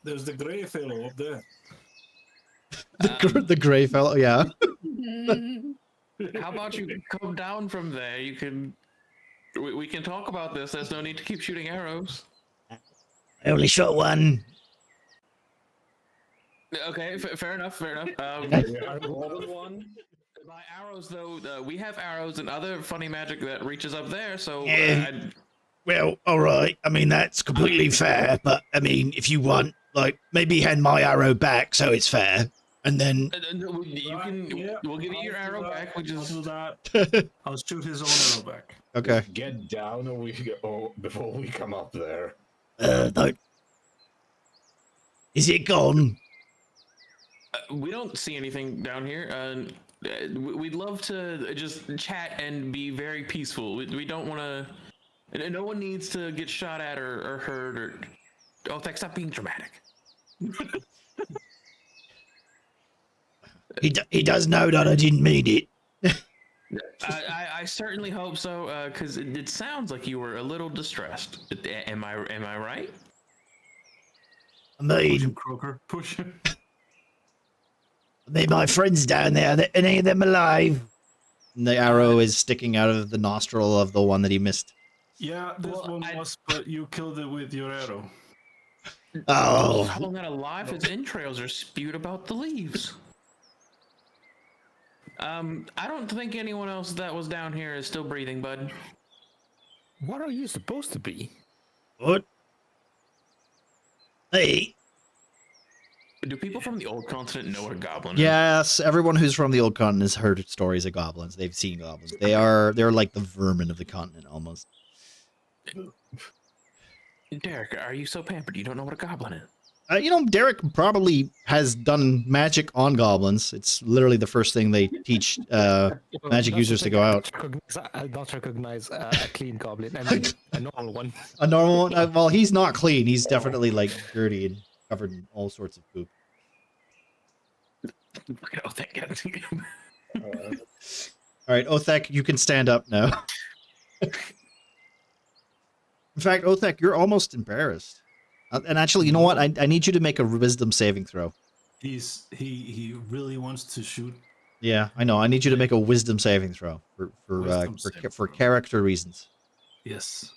There's the gray fellow up there. The gray fellow, yeah. How about you come down from there? You can. We can talk about this. There's no need to keep shooting arrows. I only shot one. Okay, fair enough. Fair enough. One. By arrows, though, we have arrows and other funny magic that reaches up there. So, Well, all right. I mean, that's completely fair. But I mean, if you want, like, maybe hand my arrow back so it's fair, and then you can. We'll give you your arrow back. I'll do that. I'll shoot his own arrow back. Okay. Get down, or before we come up there. don't. Is it gone? We don't see anything down here. We'd love to just chat and be very peaceful. We don't want to. No one needs to get shot at or hurt or. Oh, thanks. Stop being dramatic. He does know that I didn't mean it. I certainly hope so, because it sounds like you were a little distressed. Am I right? I Push him, mean, Croaker. Push him. my friends down there. Are any of them alive? And the arrow is sticking out of the nostril of the one that he missed. Yeah, this one was, but you killed it with your arrow. Oh, How long alive? Its entrails are spewed about the leaves. I don't think anyone else that was down here is still breathing, bud. What are you supposed to be? what? Hey, Do people from the old continent know what a goblin is? Yes, everyone who's from the old continent has heard stories of goblins. They've seen goblins. They're like the vermin of the continent almost. Derek, are you so pampered you don't know what a goblin is? Derek probably has done magic on goblins. It's literally the first thing they teach magic users to go out. I don't recognize a clean goblin. I mean, a normal one. A normal one? Well, he's not clean. He's definitely like dirty and covered in all sorts of poop. Oh, thank God. All right, Othek, you can stand up now. In fact, Othek, you're almost embarrassed. And actually, you know what? I need you to make a wisdom saving throw. He really wants to shoot. Yeah, I know. I need you to make a wisdom saving throw Wisdom saving for throw. character reasons. Yes.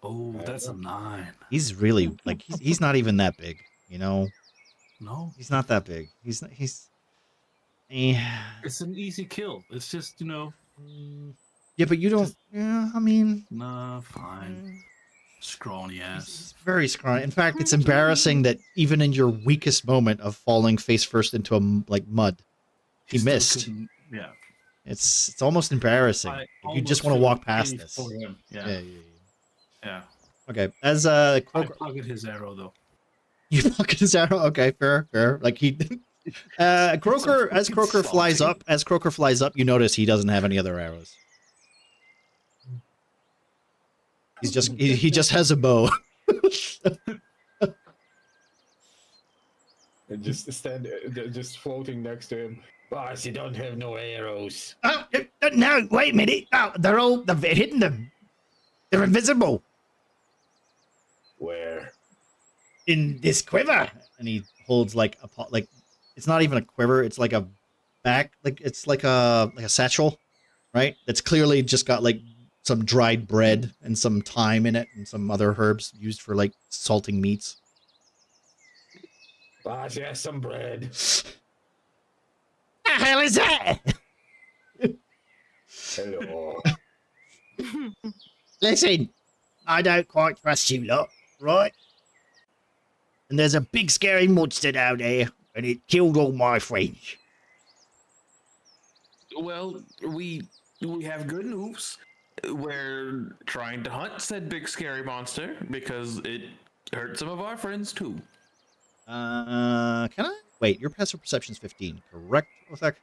Oh, that's a 9. He's really like he's not even that big, you know. No, He's not that big. He's yeah. it's an easy kill. It's just Yeah, but you don't. Yeah, I mean, nah, fine. Scrawny he's ass. very scrawny. In fact, it's embarrassing that even in your weakest moment of falling face first into mud, he still missed. couldn't- Yeah. It's almost embarrassing. I You just almost want to feel walk past pity this. for him. Yeah. Yeah. Okay, as I Croaker, pocket his arrow though. you pocket his arrow. Okay, fair. Like he, Croaker, as Croaker flies up, you notice he doesn't have any other arrows. He's just he just has a bow. And just just floating next to him. Boss, you don't have no arrows. Oh, no, wait a minute. Oh, they've hidden them. They're invisible Where? in this quiver. And he holds like a pot, like it's not even a quiver. It's like a it's like a satchel, right? That's clearly just got like some dried bread and some thyme in it and some other herbs used for like salting meats. Boss, yeah, some bread. The hell is that? Hello. Listen, I don't quite trust you lot, right? And there's a big scary monster down there, and it killed all my friends. Well, we have good news. We're trying to hunt said big scary monster because it hurt some of our friends too. Can I wait? Your passive perception's 15, correct, Othek?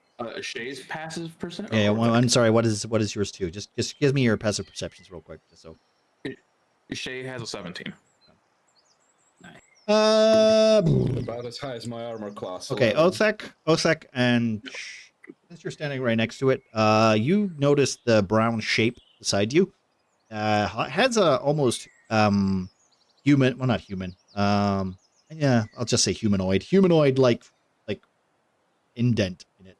Shay's passive percent. Yeah. Well, I'm sorry. What is yours too? Just give me your passive perceptions real quick, just so. Shay has a 17. About as high as my armor class. Okay, 11. Othek, and Since you're standing right next to it, you notice the brown shape beside you. Has a almost human, well, not human. Yeah, I'll just say humanoid like indent in it.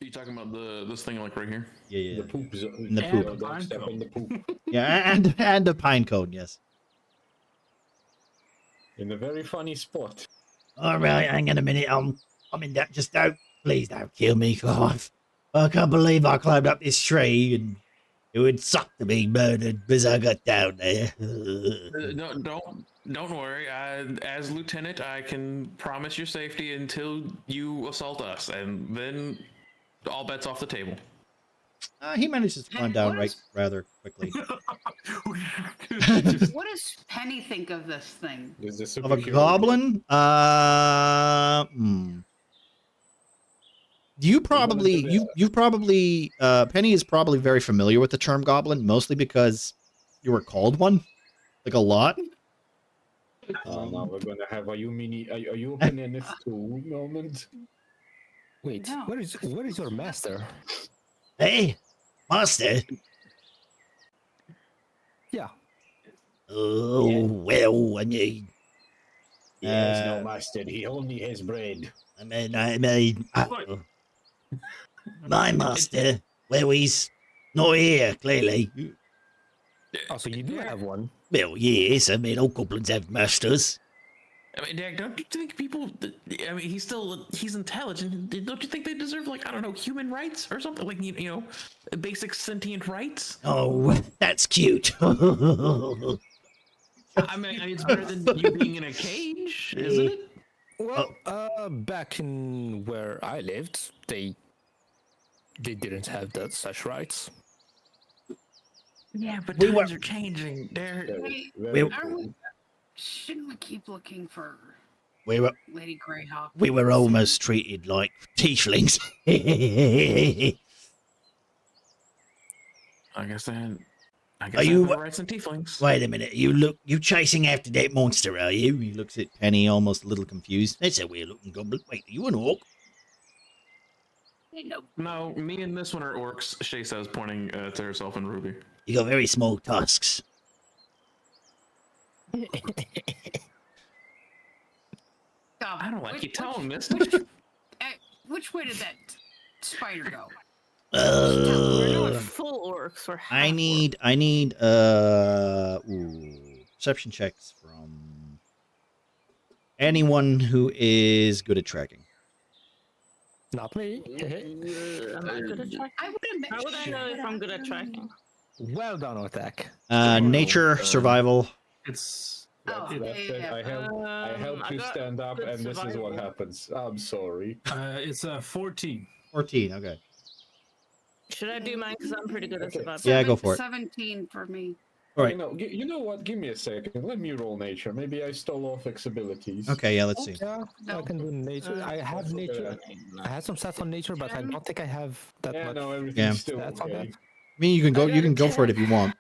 Are you talking about this thing like right here? Yeah. The poop zone. In the And poop. Don't step in the poop. Yeah, and a pine cone, yes. In a very funny spot. All right, hang on a minute. I'm in that. Just please don't kill me. God, I can't believe I climbed up this tree and it would suck to be murdered as I got down there. No, don't worry. As lieutenant, I can promise your safety until you assault us, and then all bets off the table. He manages to climb down rather quickly. What does Penny think of this thing? Is this Of a goblin? You've probably Penny is probably very familiar with the term goblin, mostly because you were called one, like a lot. Now we're gonna have a you opening this too moment. Wait, No. where is your master? Hey, master. Yeah. Oh Yeah. well, I mean, He has no master. He only has bread. My master. Well, he's not here. Clearly. Oh, so you do have one. Well, yes. I mean, all goblins have masters. I mean, Dag, don't you think people? I mean, he's intelligent. Don't you think they deserve, like, I don't know, human rights or something, like, you know, basic sentient rights? Oh, that's cute. I mean, it's better than you being in a cage, isn't it? Well, back in where I lived, they didn't have such rights. Yeah, but We times were- are changing. Very, Wait, very are cool. we, shouldn't we keep looking for we were Lady Greyhawk? we were almost treated like tieflings. I guess I Are have you- more rights than tieflings. Wait a minute. You chasing after that monster, are you? He looks at Penny, almost a little confused. That's a weird looking goblin. Wait, are you an orc? No. No, me and this one are orcs. Shay says, pointing to herself and Ruby. You got very small tusks. I don't like you telling this. Which way did that spider go? We're not full orcs. We're half I need perception checks from anyone who is good at tracking. Not me. Am I good at tracking? I would have How would I know if I'm good at tracking? Well done, Attack. Nature, survival. It's Oh, That's it. yeah. I help I you got stand up, good and this is what survival. happens. I'm sorry. it's a 14. 14, okay. Should I do mine? Because I'm pretty good at Okay. survival. Yeah, go for it. 17 for me. All right. You know what? Give me a second. Let me roll nature. Maybe I stole all Fix abilities. Okay, yeah, let's see. Yeah, I can do nature. I have nature. I had some stats on nature, but I don't think I have that Yeah, much. no, everything's Yeah. still That's on okay. that. I mean, you I got can a go for it 10. if you want.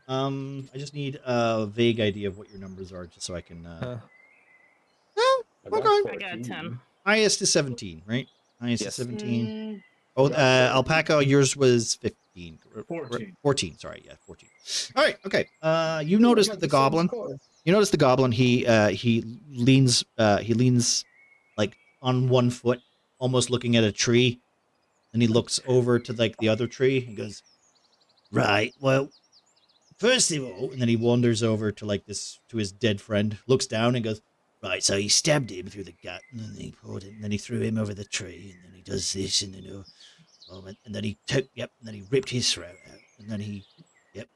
I just need a vague idea of what your numbers are, just so I can. I got Okay. I got 14. 10. Highest is 17, right? Highest is Yes. 17. Mm, Oh, Yeah, Alpaca, yours was 15. 14. 14, sorry, yeah, 14. All right, okay. You notice that the goblin. You notice the goblin. He leans like on one foot, almost looking at a tree, and he looks over to like the other tree and goes, Right. Well, first of all, and then he wanders over to like this to his dead friend, looks down and goes, right. So he stabbed him through the gut, and then he poured it, and then he threw him over the tree, and then he does this, and then and then he took, and then he ripped his throat out, and then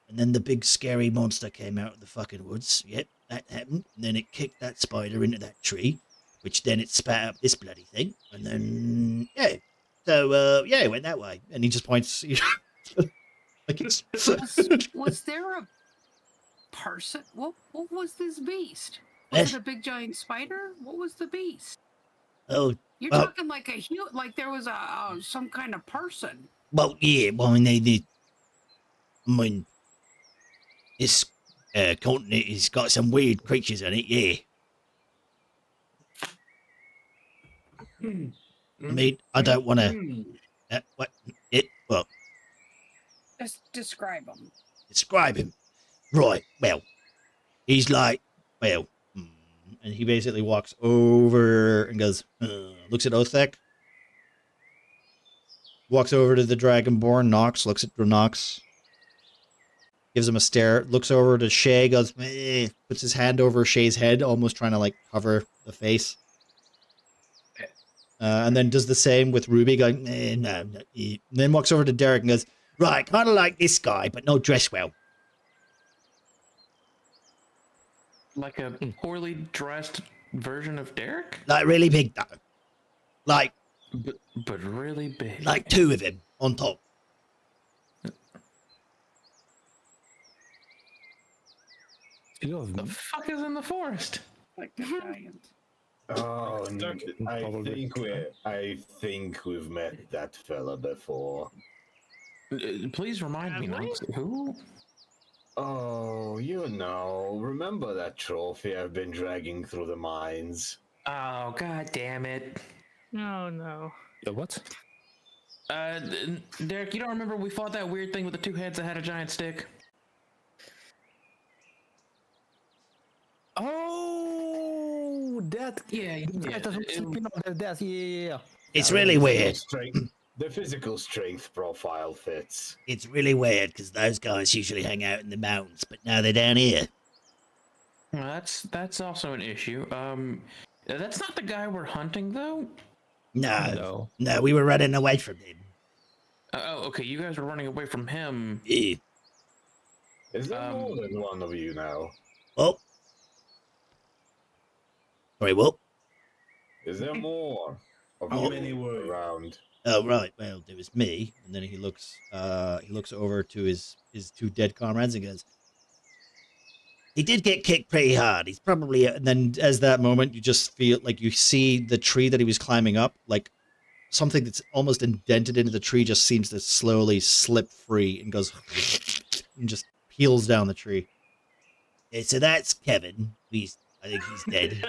and then the big scary monster came out of the fucking woods. Yep, that happened. And then it kicked that spider into that tree, which then it spat up this bloody thing, and then so it went that way. and he just points like it's. was there a person? What was this beast? Was it a big giant spider? What was the beast? Oh, You're Well- talking like like there was a some kind of person. well, yeah. Well, I mean, this continent has got some weird creatures in it. Yeah. I mean, I don't want to. What? Well, Just describe them. describe him. Right. Well, he's like, well, and he basically walks over and goes, looks at Othek. Walks over to the Dragonborn, Nox, looks at Nox. Gives him a stare, looks over to Shay, goes, puts his hand over Shay's head, almost trying to, like, cover the face. And then does the same with Ruby, going, no. And then walks over to Derek and goes, right, kind of like this guy, but no dress well. Like a poorly dressed version of Derek? Like, really big, though. Like, But really big. like 2 of him on top. Two of The them. fuck is in the forest? Like a giant. Oh, Probably. I think we've met that fella before. Please remind me, Nox. Who? Oh, remember that trophy I've been dragging through the mines? Oh, god damn it. No, no. The what? Derek, you don't remember we fought that weird thing with the 2 heads that had a giant stick? Oh, that. Yeah. Yeah. It's Yeah, really the weird. The physical strength profile fits. It's really weird because those guys usually hang out in the mountains, but now they're down here. Well, that's also an issue. That's not the guy we're hunting, though. No, we were running away from him. Oh, okay. You guys were running away from him. Yeah. Is there more than one of you now? Oh. Sorry, what? Is there more of How you many were you? around? Oh, right. Well, there was me, and then he looks over to his 2 dead comrades and goes, he did get kicked pretty hard. He's probably, and then as that moment, you just feel like you see the tree that he was climbing up, like something that's almost indented into the tree just seems to slowly slip free and goes, and just peels down the tree. Yeah, so that's Kevin. I think he's dead.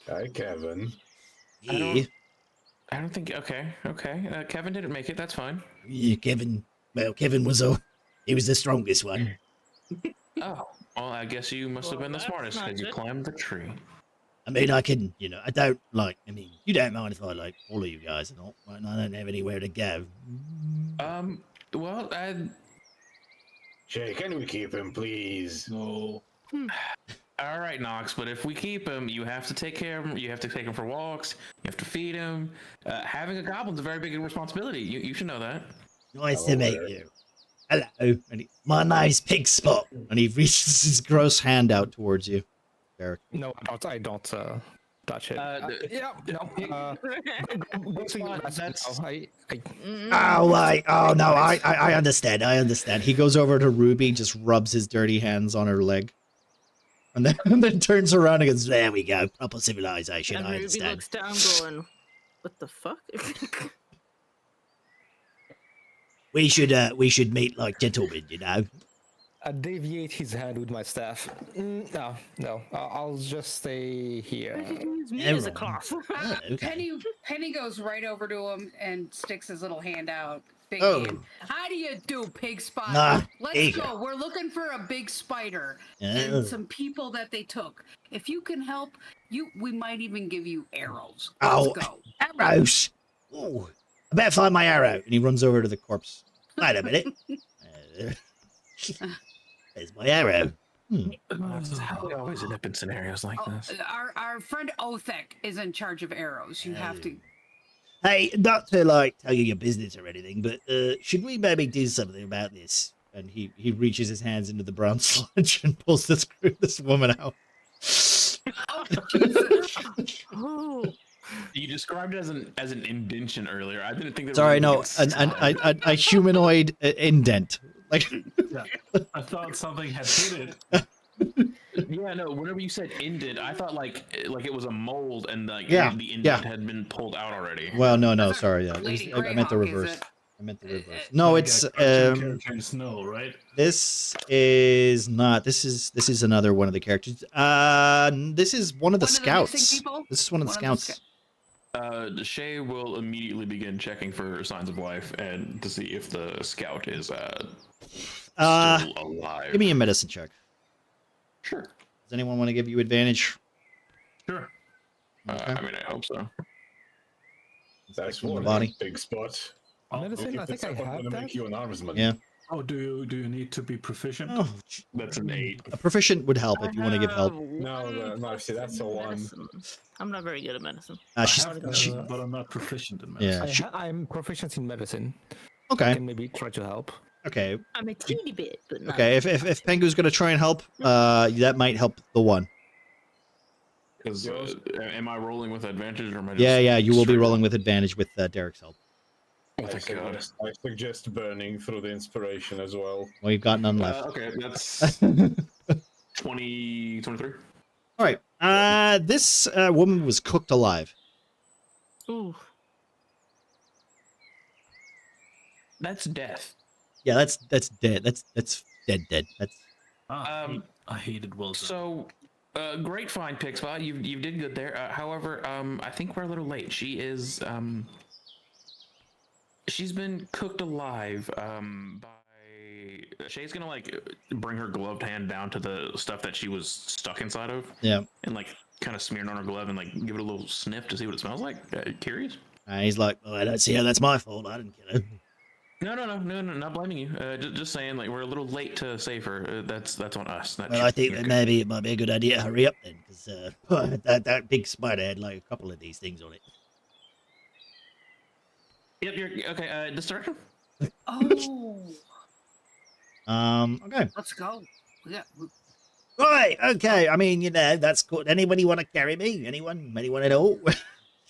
Hi, Kevin. Yeah. I don't think. Okay. Kevin didn't make it. That's fine. Yeah, Kevin. Well, Kevin was he was the strongest one. Oh, well, I guess you must have been the Well, smartest that's because you not climbed the tree. I mean, I can, I don't like. I mean, you don't mind if I like follow you guys and all, right? And I don't have anywhere to go. Well, Shay, can we keep him, please? No. all right, Nox. But if we keep him, you have to take care of him. You have to take him for walks. You have to feed him. Having a goblin's a very big responsibility. You should know that. Nice Hello to meet there. you. Hello. And my name's Pig Spot. And he reaches his gross hand out towards you, Derek. No, I don't touch it. Yeah, no. Go to your That's- now. Oh, wait. Oh, no. I understand. I understand. He goes over to Ruby, just rubs his dirty hands on her leg. And then turns around and goes, there we go. Proper civilization. And I Ruby understand. looks down going, what the fuck? We should meet like gentlemen, I deviate his hand with my staff. No. I'll just stay here. Use me as a Everyone. cloth. Oh, okay. Penny goes right over to him and sticks his little hand out. Oh. Thinking, how do you do, Pig Spot? Nah, Let's there you go. go. We're looking for a big spider Oh. and some people that they took. If you can help, we might even give you arrows. Let's Oh. go. Arrows. Oh, I better find my arrow. And he runs over to the corpse. Wait a minute. There's my arrow. That's how we always end up in scenarios like Oh, this. our friend Othek is in charge of arrows. You have to. Hey, not to like tell you your business or anything, but should we maybe do something about this? And he reaches his hands into the brown sludge and pulls this woman out. Oh, Jesus. Oh, You described it as an indention earlier. I didn't think that. Sorry, was no, a humanoid indent. Like, I thought something had hit it. Yeah, no. Whenever you said indent, I thought like it was a mold and like Yeah, the indent yeah. had been pulled out already. well, no, That's sorry, yeah, Lady I meant the Greyhawk, is reverse. it? I meant the reverse. No, Like it's a cartoon character in snow, right? this is not. This is another one of the characters. This is one of the One of the missing scouts. people? This is one of the One of the scouts. Shay will immediately begin checking for signs of life and to see if the scout is still alive. Give me a medicine check. Sure. Does anyone want to give you advantage? Sure. Okay. I mean, I hope so. That's from the one body. Big spot. Medicine, I think I have gonna that. make you an armsman. Yeah. Oh, do you need to be proficient? Oh, That's an 8. a proficient would help if you want to give help. No, see, that's a 1. Medicine. I'm not very good at medicine. She's, I have she, medicine, but I'm not proficient in yeah. medicine. I'm proficient in medicine. I Okay. can maybe try to help. Okay. I'm a teeny bit, but not. Okay. If Pengu's gonna try and help, that might help the one. Because am I rolling with advantage or am I just Yeah. You will be straight rolling up? with advantage with Derek's help. Oh, thank God. I suggest burning through the inspiration as well. Well, you've got none left. Okay, that's 20, 23. All right. This woman was cooked alive. Ooh. That's death. Yeah, that's dead. That's dead. That's I hated Wilson. So, great find, Pixbot. You did good there. However, I think we're a little late. She is she's been cooked alive by Shay's gonna like bring her gloved hand down to the stuff that she was stuck inside of. yeah. And like kind of smear it on her glove and like give it a little sniff to see what it smells like. Curious? He's like, I don't see how that's my fault. I didn't kill her. No, not blaming you. Just saying, like we're a little late to save her. That's on us. Well, I think that maybe it might be a good idea to hurry up then, because that big spider had like a couple of these things on it. Yep, you're okay. This direction. Oh, Okay. let's go. Yeah. Right, okay. I mean, that's good. Anybody want to carry me? Anyone at all?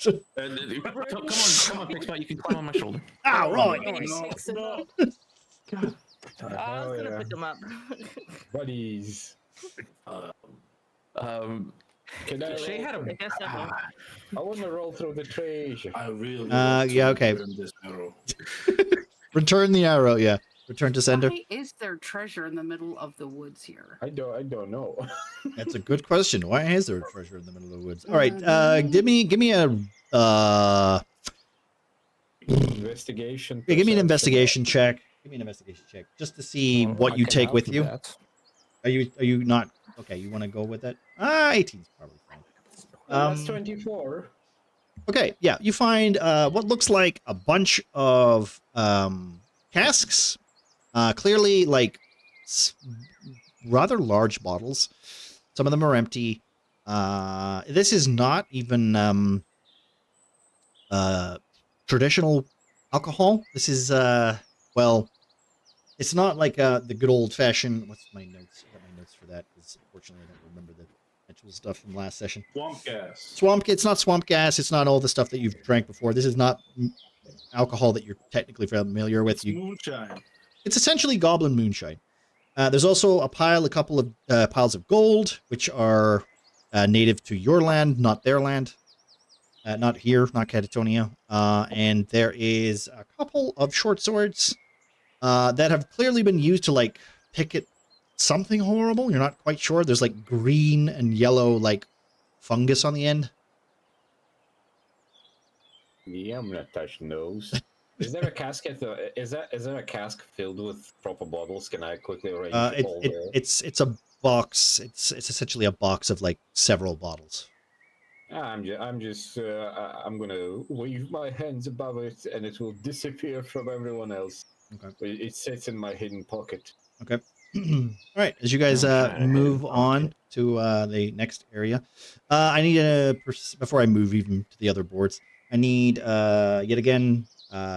Come on, Pixbot. You can climb on my shoulder. Oh, right. Maybe Nice. six and up. Hell I was gonna yeah. pick them up. Buddies. Can I Shay had I a. guess I will. I want to roll through the treasure. I really. yeah, okay. This arrow. Return the arrow. Yeah. Return to sender. Why is there treasure in the middle of the woods here? I don't know. That's a good question. Why is there a treasure in the middle of the woods? All right. Give me a Investigation. yeah, give me an perception. investigation check. Give me an investigation check just to see what I you can take help with you. that. Are you not okay? You want to go with that? 18's probably fine. That's 24. Okay, yeah, you find what looks like a bunch of casks, clearly like rather large bottles. Some of them are empty. This is not even traditional alcohol. This is well, it's not like the good old fashioned. What's my notes? I got my notes for that because unfortunately I don't remember the actual stuff from last session. Swamp gas. Swamp. It's not swamp gas. It's not all the stuff that you've drank before. This is not alcohol that you're technically familiar with. Moonshine. It's essentially goblin moonshine. There's also a couple of piles of gold, which are native to your land, not their land. Not here, not Catatonia. And there is a couple of short swords that have clearly been used to like pick at something horrible. You're not quite sure. There's like green and yellow like fungus on the end. Yeah, I'm not touching those. Is there a cask is there a cask filled with proper bottles? Can I quickly arrange all the... It's a box. It's essentially a box of like several bottles. I'm gonna wave my hands above it, and it will disappear from everyone else. Okay. It sits in my hidden pocket. Okay. All right. As you guys move on to the next area, I need before I move even to the other boards, I need yet again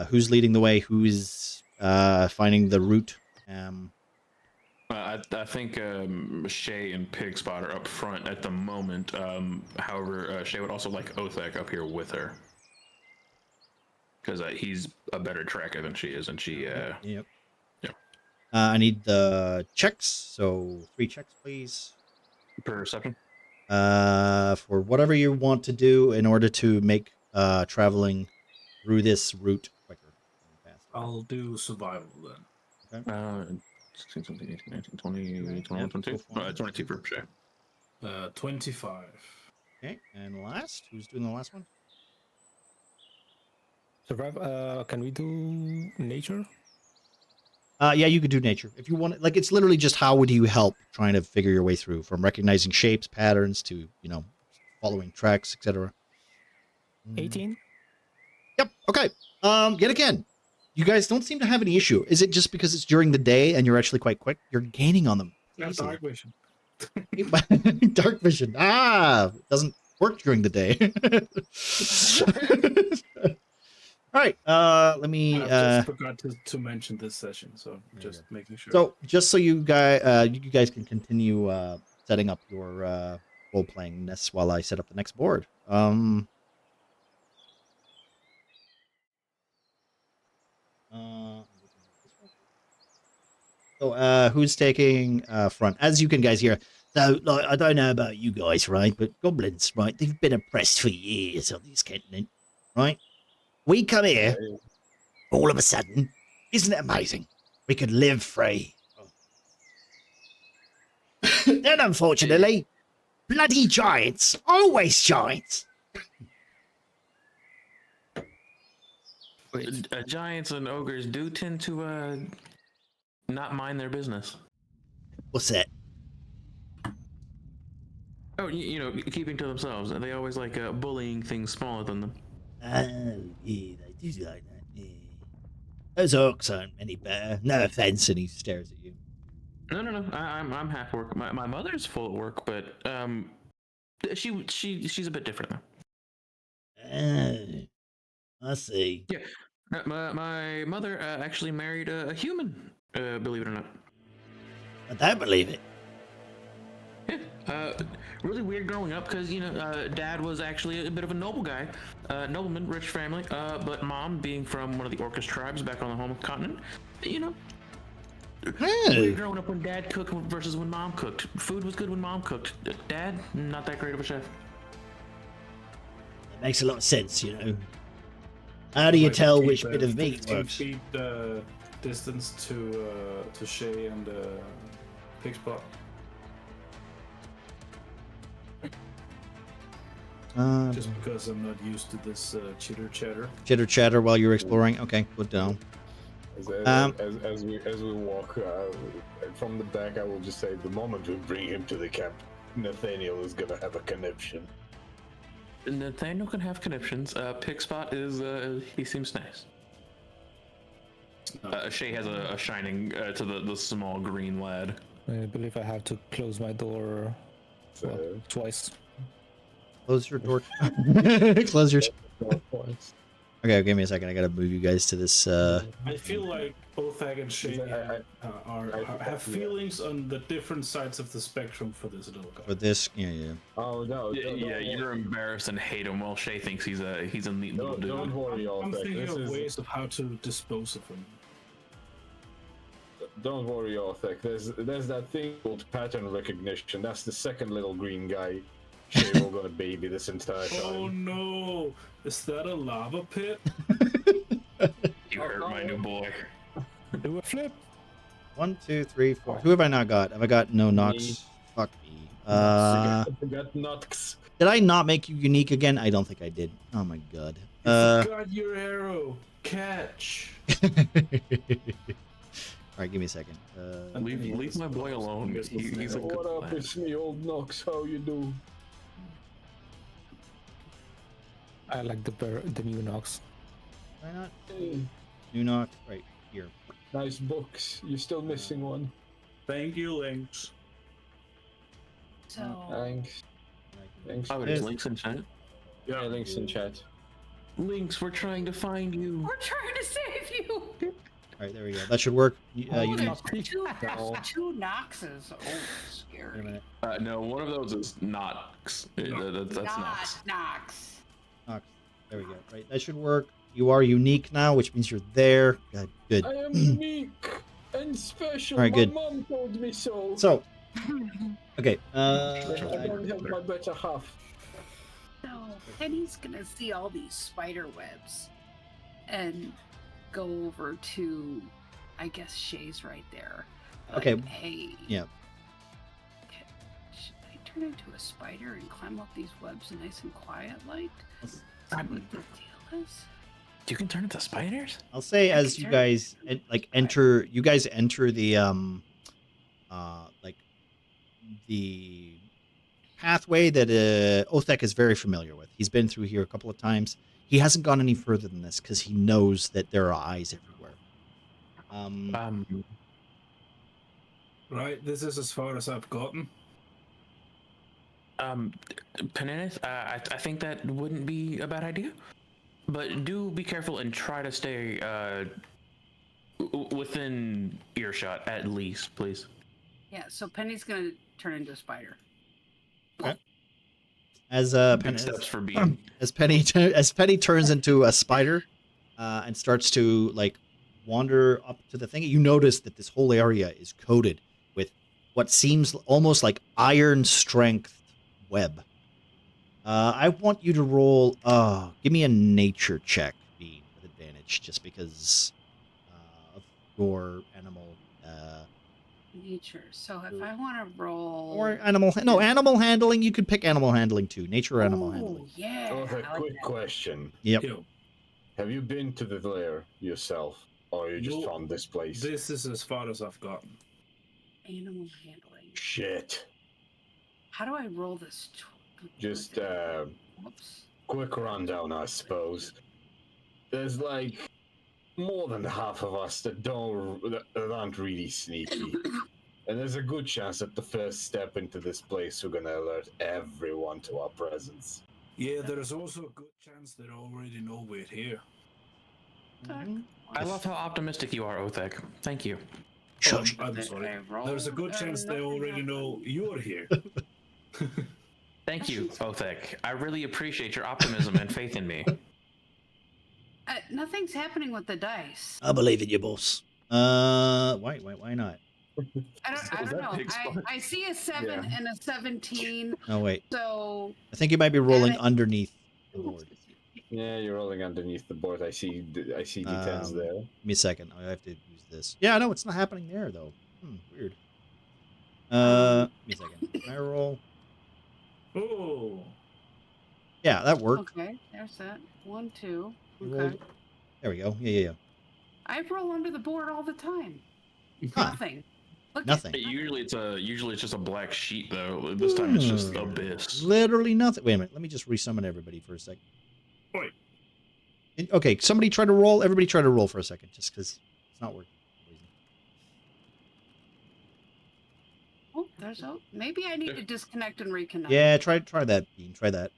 who's leading the way, who's finding the route. I think Shay and Pigspot are up front at the moment. However, Shay would also like Othek up here with her. Because he's a better tracker than she is, and she... Yep. Yep. I need the checks, so 3 checks, please. Perception? For whatever you want to do in order to make traveling through this route quicker and faster. I'll do survival then. 16, 17, 18, 19, 20, 21, Yep, 22. go for it. 22 for Shay. 25. Okay, and last, who's doing the last one? Survive. Can we do nature? Yeah, you could do nature if you want. Like, it's literally just how would you help trying to figure your way through, from recognizing shapes, patterns to following tracks, etc. 18. Yep. Okay. Yet again, you guys don't seem to have any issue. Is it just because it's during the day and you're actually quite quick? You're gaining on them. That's easily. dark vision. Dark vision. It doesn't work during the day. All right. Let me. I just forgot to mention this session, so just making sure. So just so you guys can continue setting up your role playing ness while I set up the next board. So who's taking front? As you can guys hear. So, like, I don't know about you guys, right? But goblins, right? They've been oppressed for years on this continent, right? We come here, all of a sudden. Isn't it amazing? We could live free. Then, unfortunately, bloody giants. Always giants. Giants and ogres do tend to not mind their business. What's that? Oh, keeping to themselves. They always like bullying things smaller than them. Oh, yeah, they do like that, yeah. Those orcs aren't any better. No offense, and he stares at you. No. I'm half work. My mother's full at work, but she's a bit different though. I see. Yeah, my mother actually married a human. Believe it or not. I don't believe it. Yeah, really weird growing up because dad was actually a bit of a noble guy, nobleman, rich family. But mom, being from one of the Orcish tribes back on the home continent, weird growing up when dad cooked versus when mom cooked. Food was good when mom cooked. Dad, not that great of a chef. That makes a lot of sense, How do you tell which bit of meat 15 works? feet distance to Shay and Pig Spot. Just because I'm not used to this chitter chatter. While you're exploring. Okay, good down. As we walk from the back, I will just say, the moment we bring him to the camp, Nathaniel is gonna have a conniption. Nathaniel can have conniptions. Pigspot is he seems nice. Shay has a shining to the small green lad. I believe I have to close my door twice. Close your door. Close your. Okay, give me a second. I gotta move you guys to this. I feel like Othag and Shay have feelings on the different sides of the spectrum for this little guy. For this, yeah. Oh no! Yeah, you're embarrassed and hate him. While Shay thinks he's a neat little dude. Don't worry, I'm Othag. thinking of ways of how to dispose of him. Don't worry, Othag. There's that thing called pattern recognition. That's the second little green guy Shay will gonna baby this entire time. Oh no! Is that a lava pit? You hurt my new boy. Do a flip. 1, 2, 3, 4. Who have I not got? Have I got no Nox? Fuck me. Got Nox. Did I not make you unique again? I don't think I did. Oh my god. You got your arrow. Catch. Alright, give me a second. Leave my boy alone. He's a good What up? lad. It's me, old Nox. How you do? I like the new Nox. Why not? Hey, New Nox, right here. nice books. You're still missing one. Thank you, Lynx. So Thanks. Thanks. Oh, there's links in chat. Yeah, links in chat. Links, we're trying to find you. we're trying to save you. Alright, there we go. That should work. You need. There's two Noxes. Oh, Wait a scary. minute. No, one of those is Nox. That's Not Nox. Nox. Nox. There we go. Right, that should work. You are unique now, which means you're there. Good. I am unique and special. All right, good. My mom told me so. So, okay. I don't have my better half. So Penny's gonna see all these spider webs, and go over to, I guess Shay's right there. Like, Okay. Hey. Yeah. Should I turn into a spider and climb up these webs nice and quiet like? Let's- What the deal is? You can turn into spiders? I'll say I as can you turn guys into like spider. enter, you guys enter the like the pathway that Othek is very familiar with. He's been through here a couple of times. He hasn't gone any further than this because he knows that there are eyes everywhere. Right, this is as far as I've gotten. Penenith, I think that wouldn't be a bad idea. But do be careful and try to stay within earshot at least, please. Yeah, so Penny's gonna turn into a spider. As Big Penny, steps for being. as Penny turns into a spider and starts to like wander up to the thing, you notice that this whole area is coated with what seems almost like iron strength web. I want you to roll. Give me a nature check, Bean, with advantage, just because of your animal. Nature. So if I want to roll, Or animal handling. You could pick animal handling too. Nature or animal Ooh, handling. yeah. Oh, a I like quick that. question. Yep. Yo, Have you been to the lair yourself, or you just No, found this place? this is as far as I've gotten. Animal handling. Shit. How do I roll this? Just Whoops. quick rundown, I suppose. There's like more than half of us that aren't really sneaky. And there's a good chance that the first step into this place we're gonna alert everyone to our presence. Yeah, there's also a good chance they already know we're here. I love how optimistic you are, Othek. Thank you. Shush. I'm sorry. I rolled, There's a good chance they nothing already know happened. you're here. Thank you, Othek. I really appreciate your optimism and faith in me. Nothing's happening with the dice. I believe in you, boss. Why not? I Is don't that know. pig spot? I see a 7 Yeah. and a 17. Oh wait, So I think you might be rolling it. underneath the board. Yeah, you're rolling underneath the board. I see D10s there. Give me a second. I have to use this. Yeah, no, it's not happening there though. Weird. Give me a second. Can I roll? Oh, Yeah, that worked. Okay, there's that. 1, 2. You Okay. rolled- There we go. Yeah. I roll under the board all the time. Huh. Nothing. Look Nothing. Usually it's just a black sheet though. This time it's just abyss. Literally nothing. Wait a minute. Let me just resummon everybody for a second. Wait. Okay, somebody try to roll. Everybody try to roll for a second, just because it's not working. Oh, there's a. Maybe I need to disconnect and reconnect. Yeah, try that, Bean. Try that.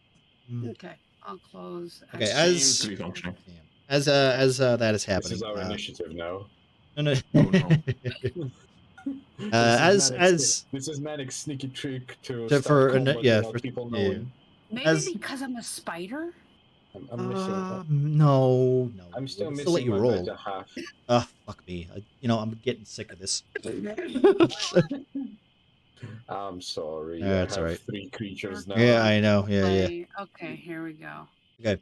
Okay, I'll close. Okay, Seems to be functioning. Yeah. As that is happening. This is our initiative now. No. This is Manic's sneaky trick to start combat without people knowing. Maybe because I'm a spider. I'm missing. No. I'm still We'll missing let you my roll. better half. Fuck me. I'm getting sick of this. I'm sorry. That's I have all right. 3 creatures now. Yeah, I know. Yeah. Okay, here we go. Okay.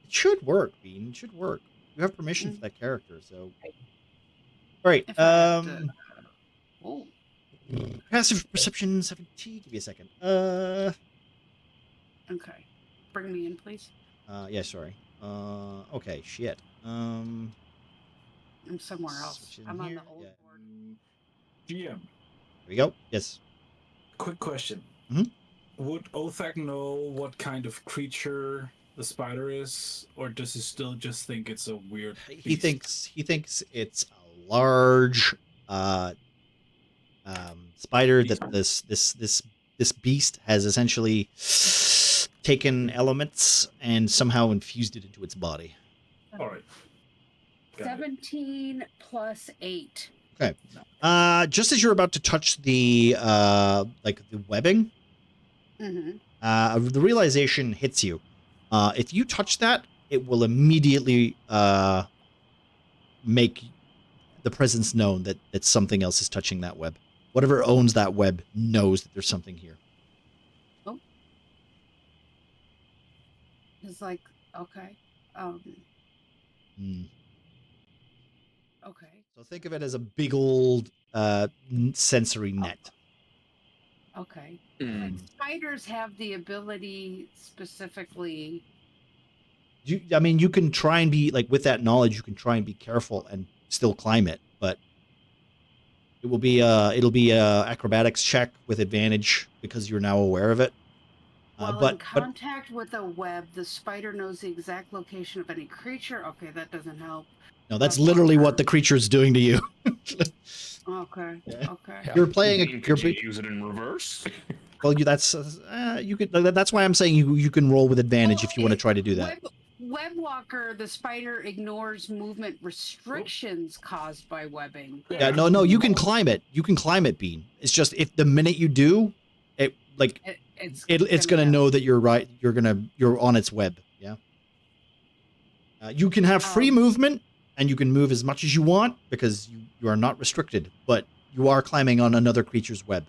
It should work, Bean. It should work. You have permission for that character, so. All right. If I have to- Oh, Passive perception 17. Give me a second. okay. Bring me in, please. Yeah. Sorry. Okay. Shit. I'm somewhere else. Switch in I'm on here. the old Yeah. board. GM. Here we go. Yes. Quick question. Mhm. Would Othak know what kind of creature the spider is, or does he still just think it's a weird He beast? thinks it's a large spider that this beast has essentially taken elements and somehow infused it into its body. All right. Got it. 17 plus 8. Okay. Just as you're about to touch the the webbing, Mm-hmm. the realization hits you. If you touch that, it will immediately make the presence known that something else is touching that web. Whatever owns that web knows that there's something here. It's like, okay. Mm. Okay. So think of it as a big old sensory net. Okay. Mm. Spiders have the ability specifically. I mean, you can try and be like, with that knowledge, you can try and be careful and still climb it, but it'll be a acrobatics check with advantage because you're now aware of it. While in But contact with a web, the spider knows the exact location of any creature. Okay, that doesn't help. no, that's literally what the creature's doing to you. Okay. Yeah. Okay. Yeah. You're playing Bean, could you use it in reverse? well. That's you could. That's why I'm saying you can roll with advantage Well, if you want to try to do that. Webwalker, the spider ignores movement restrictions caused by webbing. Yeah, no, you can climb it. You can climb it, Bean. It's just if the minute you do, it's gonna know that you're right. You're on its web. Yeah. You can have free movement and you can move as much as you want because you are not restricted, but you are climbing on another creature's web.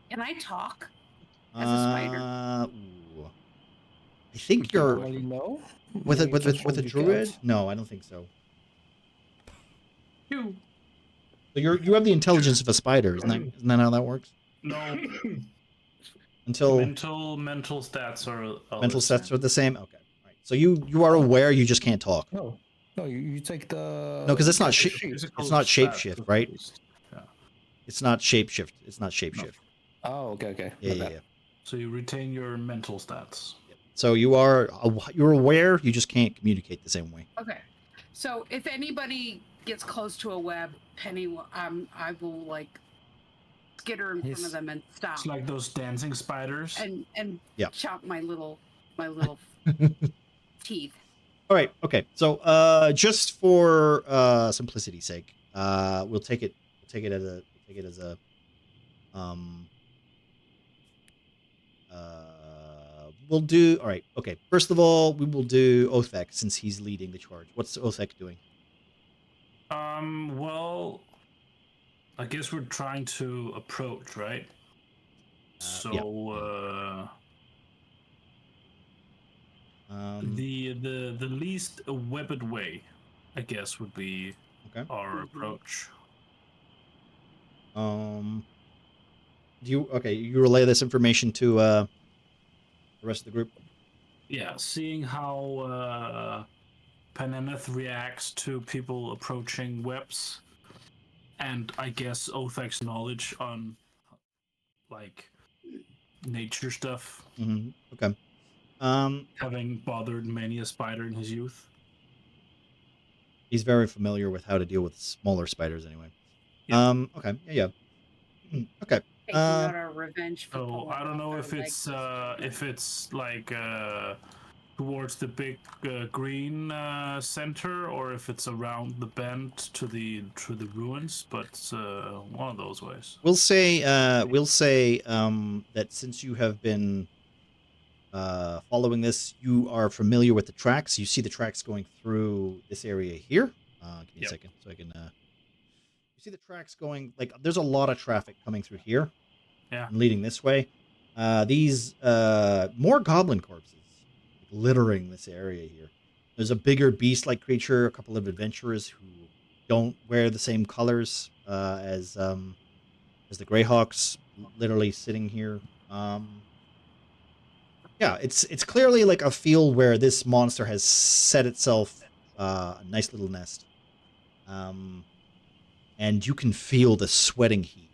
Can I talk as a spider? Ooh. I think you're Normally, no. with Maybe a threshold you druid. can't. No, I don't think so. You. So you have the intelligence of a spider, isn't that how that works? No. Until mental stats are mental the same. sets are the same. Okay, right. So you are aware, you just can't talk. No, you take the. No, because it's not Physical it's not stats, shapeshift, at right? least. Yeah. It's not shapeshift. It's not shapeshift. Oh, okay. Yeah, My yeah, bad. yeah. So you retain your mental stats. So you're aware, you just can't communicate the same way. Okay. So if anybody gets close to a web, Penny will, I will like skitter in front of them and stop It's like those dancing spiders. and Yeah. chop my little teeth. All right. Okay. So just for simplicity's sake, we'll take it as a we'll do all right. Okay. First of all, we will do Othek since he's leading the charge. What's Othek doing? Well, I guess we're trying to approach, right? So, the least webbed way, I guess, would be our approach. You relay this information to the rest of the group? Yeah, seeing how Peneneth reacts to people approaching webs, and I guess Othek's knowledge on like nature stuff. Mm-hmm. Okay. Having bothered many a spider in his youth. He's very familiar with how to deal with smaller spiders anyway. Yep. Okay. Yeah. Okay. Taking out our revenge. So I don't know if it's like towards the big green center, or if it's around the bend to the ruins, but one of those ways. We'll say that since you have been following this, you are familiar with the tracks. You see the tracks going through this area here. Give me a second so I can. You see the tracks going, like there's a lot of traffic coming through here. Yeah. And leading this way. These more goblin corpses littering this area here. There's a bigger beast-like creature, a couple of adventurers who don't wear the same colors as the Greyhawks, literally sitting here. Yeah, it's clearly like a field where this monster has set itself a nice little nest. And you can feel the sweating heat.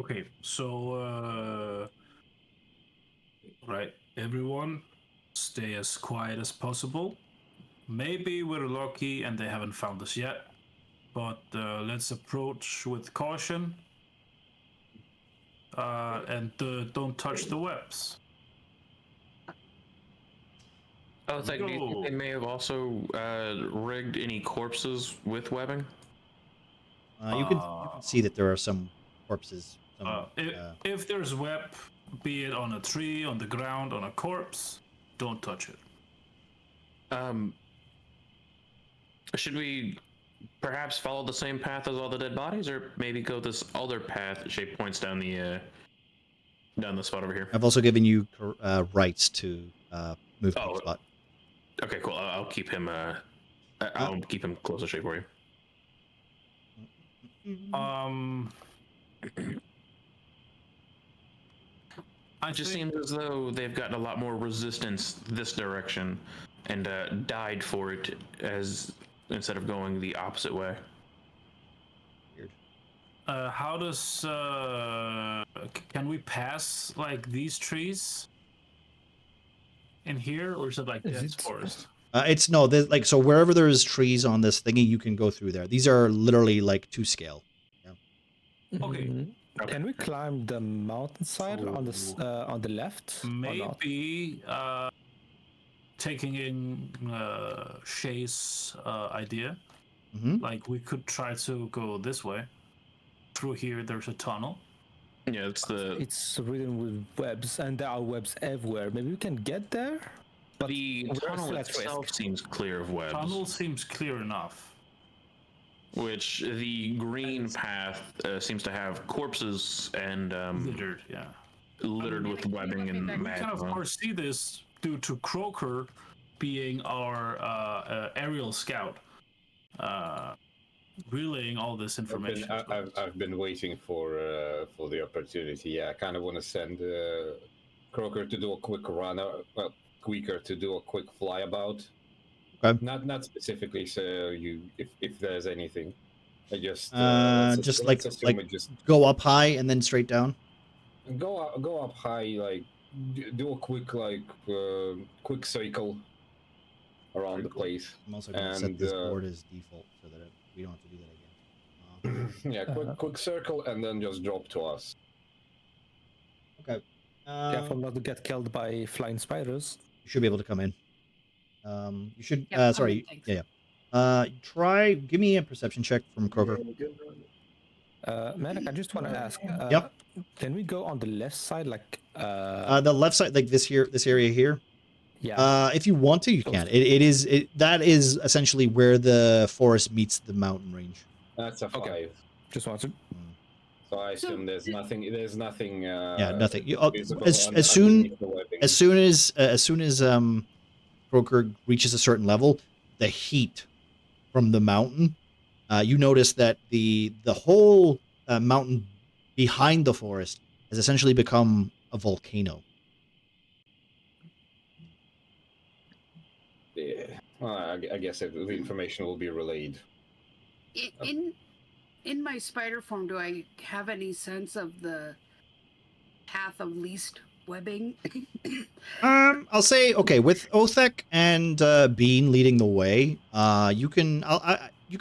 Okay, so right, everyone, stay as quiet as possible. Maybe we're lucky and they haven't found us yet, but let's approach with caution. And don't touch the webs. Oh, it's like, do you think they may have also rigged any corpses with webbing? You can see that there are some corpses. If there's web, be it on a tree, on the ground, on a corpse, don't touch it. Should we perhaps follow the same path as all the dead bodies, or maybe go this other path that Shay points down the Down the spot over here. I've also given you rights to move to Oh. the spot. Okay, cool. I'll keep him. I'll keep him close to shape for you. I It just think- seems as though they've gotten a lot more resistance this direction, and died for it as instead of going the opposite way. Weird. How does can we pass like these trees in here, or is it like Is dense it- forest? It's no, like so wherever there's trees on this thingy, you can go through there. These are literally like to scale. Okay. Can we climb the mountainside on the left? or not? Maybe taking in Shay's idea, Hmm. like we could try to go this way. Through here, there's a tunnel. Yeah, It's ridden with webs, and there are webs everywhere. Maybe we can get there. But the we're tunnel still at itself risk. seems clear of webs. Tunnel seems clear enough. Which the green path seems to have corpses and Littered, yeah. littered with webbing and We can of magma. course see this due to Croaker being our aerial scout, relaying all this information. I've been waiting for the opportunity. Yeah, I kind of want to send Croaker to do a quick run. Well, Squeaker to do a quick flyabout. Okay. Not specifically. So if there's anything, I just Just let's assume it just go up high and then straight down. go up high, like do a quick quick circle around the place. I'm also going to set And, this board as default so that we don't have to do that again. Yeah, quick circle and then just drop to us. Okay. Careful not to get killed by flying spiders. You should be able to come in. You should. Yep, Sorry. okay, thanks. Yeah. Give me a perception check from Croaker. Manic, I just want to ask. Yep. Can we go on the left side, like? The left side, like this area here. Yeah. If you want to, you can. That is essentially where the forest meets the mountain range. That's a 5. Okay. Just wanted. So I assume there's nothing. There's nothing. Yeah, nothing. visible As underneath soon the webbing. as soon as Croaker reaches a certain level, the heat from the mountain, you notice that the whole mountain behind the forest has essentially become a volcano. Yeah. Well, I guess the information will be relayed. In my spider form, do I have any sense of the path of least webbing? I'll say okay with Othek and Bean leading the way. You can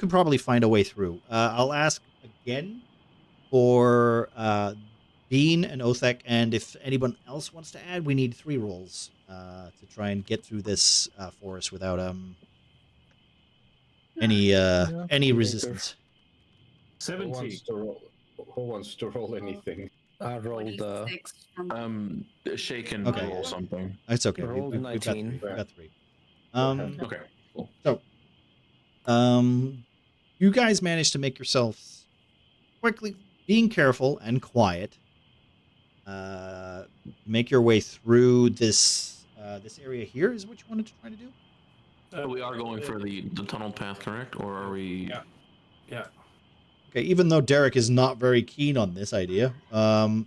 probably find a way through. I'll ask again for Bean and Othek, and if anyone else wants to add, we need 3 rolls to try and get through this forest without any resistance. 17. Who wants to roll anything? I rolled. 26 from Shay can Okay. roll something. It's okay. Rolled We've got 3. 19. We've got 3. Okay. Cool. You guys managed to make yourselves quickly, being careful and quiet, make your way through this area here. Is what you wanted to try to do? We are going for the tunnel path, correct? Or are we? Yeah. Yeah. Okay, even though Derek is not very keen on this idea, Well,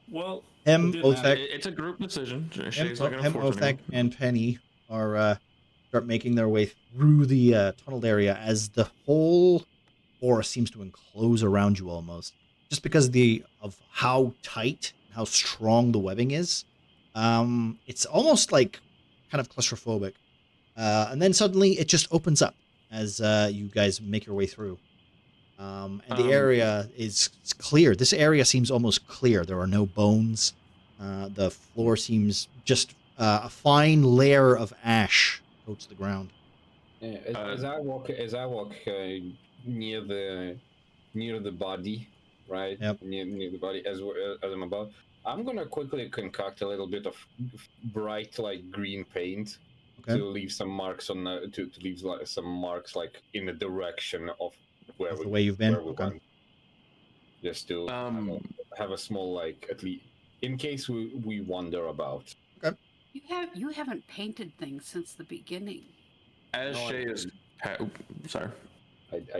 we did Othek, It's a group decision. Shay's not going to force Othek, anyone. and Penny are start making their way through the tunneled area as the whole forest seems to enclose around you almost, just because of how tight, how strong the webbing is. It's almost like kind of claustrophobic, and then suddenly it just opens up as you guys make your way through. And the area is clear. This area seems almost clear. There are no bones. The floor seems just a fine layer of ash coats the ground. Yeah, as I walk near the body, right? Yep. Near the body as I'm about. I'm gonna quickly concoct a little bit of bright like green paint Okay. to leave some marks on to leave some marks like in the direction of where Of we the way you've been? where we Okay. went. Just to have a small like at least in case we wander about. You haven't painted things since the beginning. As No, Shay is, sorry.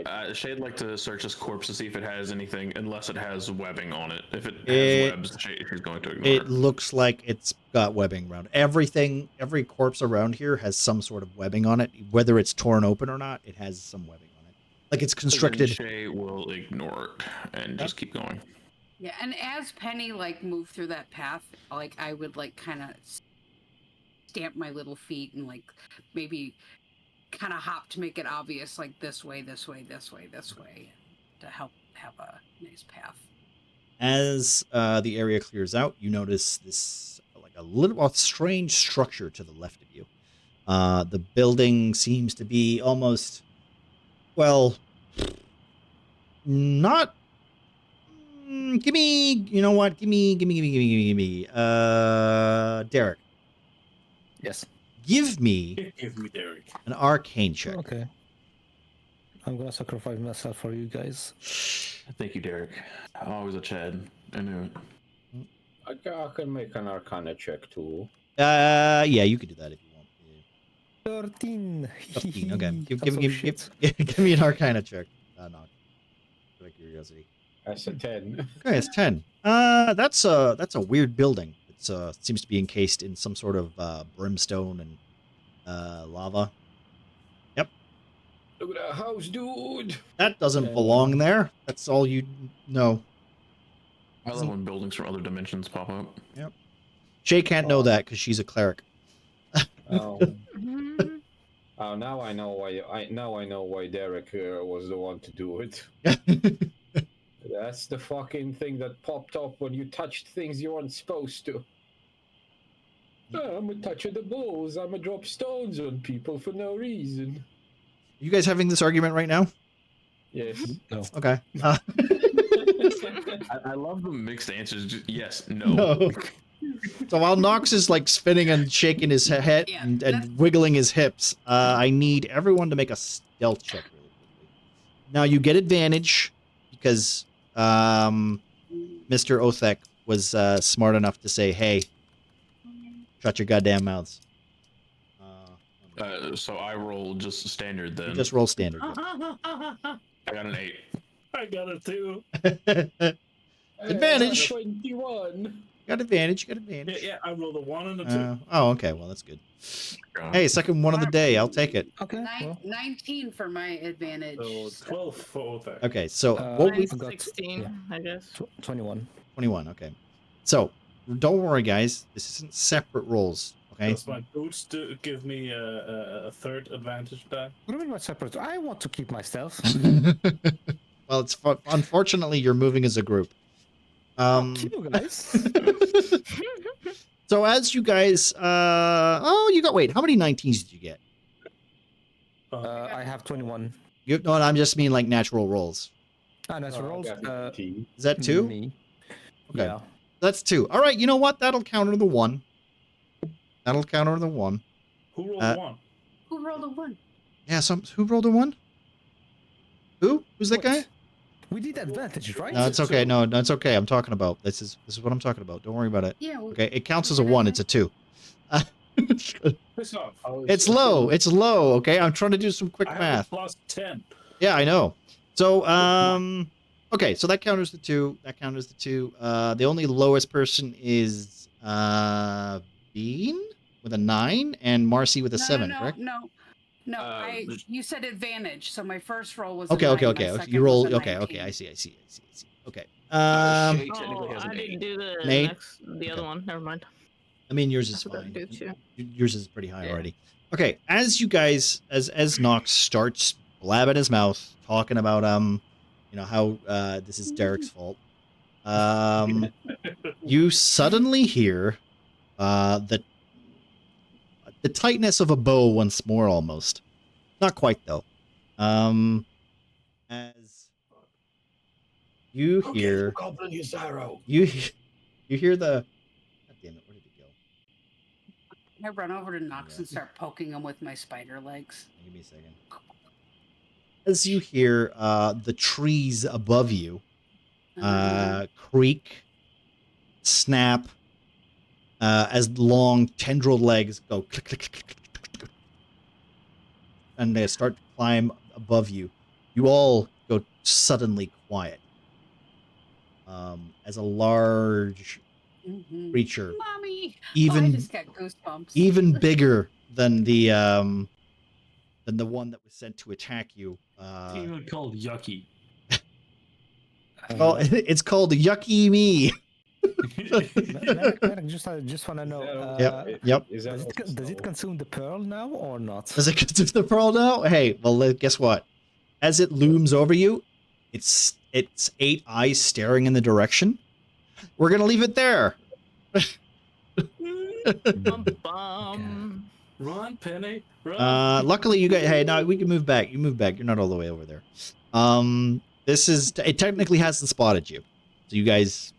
I Shay'd like to search this corpse to see if it has anything, unless it has webbing on it. If it has webs, she's going to ignore it. It looks like it's got webbing around everything. Every corpse around here has some sort of webbing on it. Whether it's torn open or not, it has some webbing on it. Like it's constricted. So then Shay will ignore it and just keep going. Yeah, and as Penny like moved through that path, like I would like kind of stamp my little feet and like maybe kind of hop to make it obvious, like this way, this way, this way, this way, to help have a nice path. As the area clears out, you notice this like a strange structure to the left of you. The building seems to be almost, well, not. Give me, you know what? Give me. Derek, Yes. give me Give me Derek. an arcane check. Okay. I'm gonna sacrifice myself for you guys. Thank you, Derek. Always a Chad. I knew it. I can make an Arcana check too. Yeah, you could do that if you want. 13. 13, okay. I'm so Give me an arcana check. No. Out of curiosity. That's a 10. Okay, it's 10. That's a weird building. It's seems to be encased in some sort of brimstone and lava. Yep. Look at that house, dude. That doesn't belong there. That's all you know. I love when buildings from other dimensions pop up. Yep. Shay can't know that because she's a cleric. Oh. Oh, now I know why. I know why Derek was the one to do it. That's the fucking thing that popped up when you touched things you weren't supposed to. Oh, I'm a touch of the balls. I'm a drop stones on people for no reason. You guys having this argument right now? Yes. No. Okay. I love the mixed answers. Just, yes, no. No. So while Nox is like spinning and shaking his head Yeah, and wiggling his hips, I need everyone to make a stealth check really quickly. Now you get advantage because Mr. Othek was smart enough to say, "Hey, shut your goddamn mouths." So I roll just standard then. Just roll standard. I got an 8. I got it too. Advantage. 21. Got advantage. You got advantage. Yeah, I rolled a 1 and a 2. Oh, okay. Well, that's good. Hey, second one of the day. I'll take it. Okay. Well, 19 for my advantage. So 12 for Othek. Okay, so what we Mine's got- 16, yeah. I guess. 21. 21. Okay, so don't worry, guys. This isn't separate rolls. Okay. Does my boots give me a third advantage back? What do you mean by separate? I want to keep my stealth. Well, it's unfortunately you're moving as a group. Fuck you guys. So as you guys, wait, how many 19s did you get? I have 21. No, I'm just mean like natural rolls. Natural rolls. I got 19. Is that 2? Me. Okay. Yeah. That's 2. All right, you know what? That'll counter the 1. That'll counter the 1. Who rolled 1? Who rolled a 1? Yeah, who rolled a 1? Who? Who's that guy? Wait. We did advantage, right? No, it's okay. No, it's okay. I'm talking about this is what I'm talking about. Don't worry about it. Yeah. Okay, it counts as a 1. It's a 2. Piss off. It's low. It's low. Okay, I'm trying to do some quick I have math. a plus 10. Yeah, I know. So, okay, so that counters the 2. That counters the 2. The only lowest person is Bean with a 9 and Marcy with a 7, correct? No, you said advantage, so my first roll was Okay, a 9, okay. my second You roll. was a Okay, 19. I see. Okay. Shay Oh, technically has I an didn't 8. do the Nate? the other one. Never mind. I mean, yours I is forgot fine. to do 2. Yours is pretty high Yeah. already. Okay, as you guys, as Nox starts blabbing his mouth, talking about how this is Derek's fault, you suddenly hear the tightness of a bow once more, almost. Not quite though. As you hear, Goblin Usaro. you hear the. God damn it! Where did it go? I run over to Nox and start poking him with my spider legs. Give me a second. As you hear the trees above you creak, snap as long tendril legs go click, click, click, click, click, click, and they start to climb above you. You all go suddenly quiet. As a large Mhm. creature, Mommy. I even just got goosebumps. even bigger than the one that was sent to attack you. It's even called Yucky. Well, it's called Yucky Me. Medic, just want to know. Yep. Does it consume the pearl now or not? Does it get to the pearl now? Hey, well, guess what? As it looms over you, its 8 eyes staring in the direction. We're gonna leave it there. Bum, bum. Run, Penny. Run. Luckily, you guys. Hey, no, we can move back. You move back. You're not all the way over there. It technically hasn't spotted you, so you guys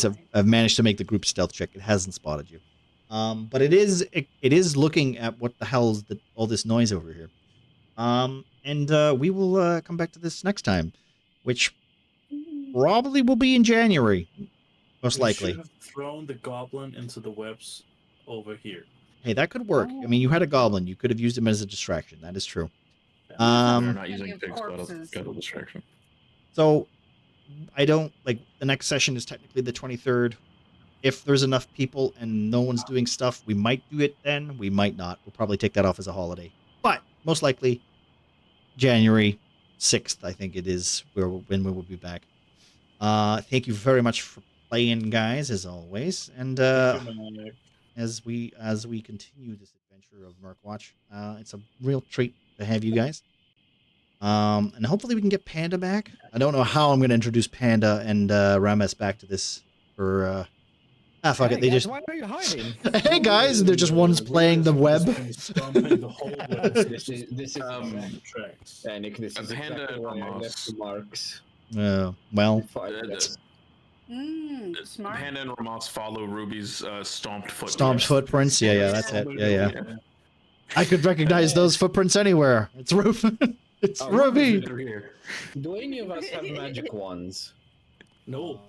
have managed to make the group stealth check. It hasn't spotted you, but it is looking at what the hell is all this noise over here. And we will come back to this next time, which probably will be in January, most likely. Should have thrown the goblin into the webs over here. Hey, that could work. I mean, you had a goblin. You could have used him as a distraction. That is true. We're Um, not using of pigs, but corpses. got a distraction. So, I don't like the next session is technically the 23rd. If there's enough people and no one's doing stuff, we might do it then. We might not. We'll probably take that off as a holiday. But most likely, January 6th, I think it is when we will be back. Thank you very much for playing, guys, as always. And as we continue this adventure of Murkwatch, it's a real treat to have you guys. And hopefully we can get Panda back. I don't know how I'm going to introduce Panda and Rames back to this for. Fuck it. They guys, just. why are you hiding? Hey guys, they're just one's playing the web. Stomping the whole web. This is exactly tracks. Nick, this is Panda exactly why I Ramos. left the marks. Well, Smart. Panda and Ramos follow Ruby's stomped footprints. stomped footprints. Yeah, that's it. Yeah. I could recognize those footprints anywhere. It's It's Oh, Ruby. Do any of us have magic wands? No.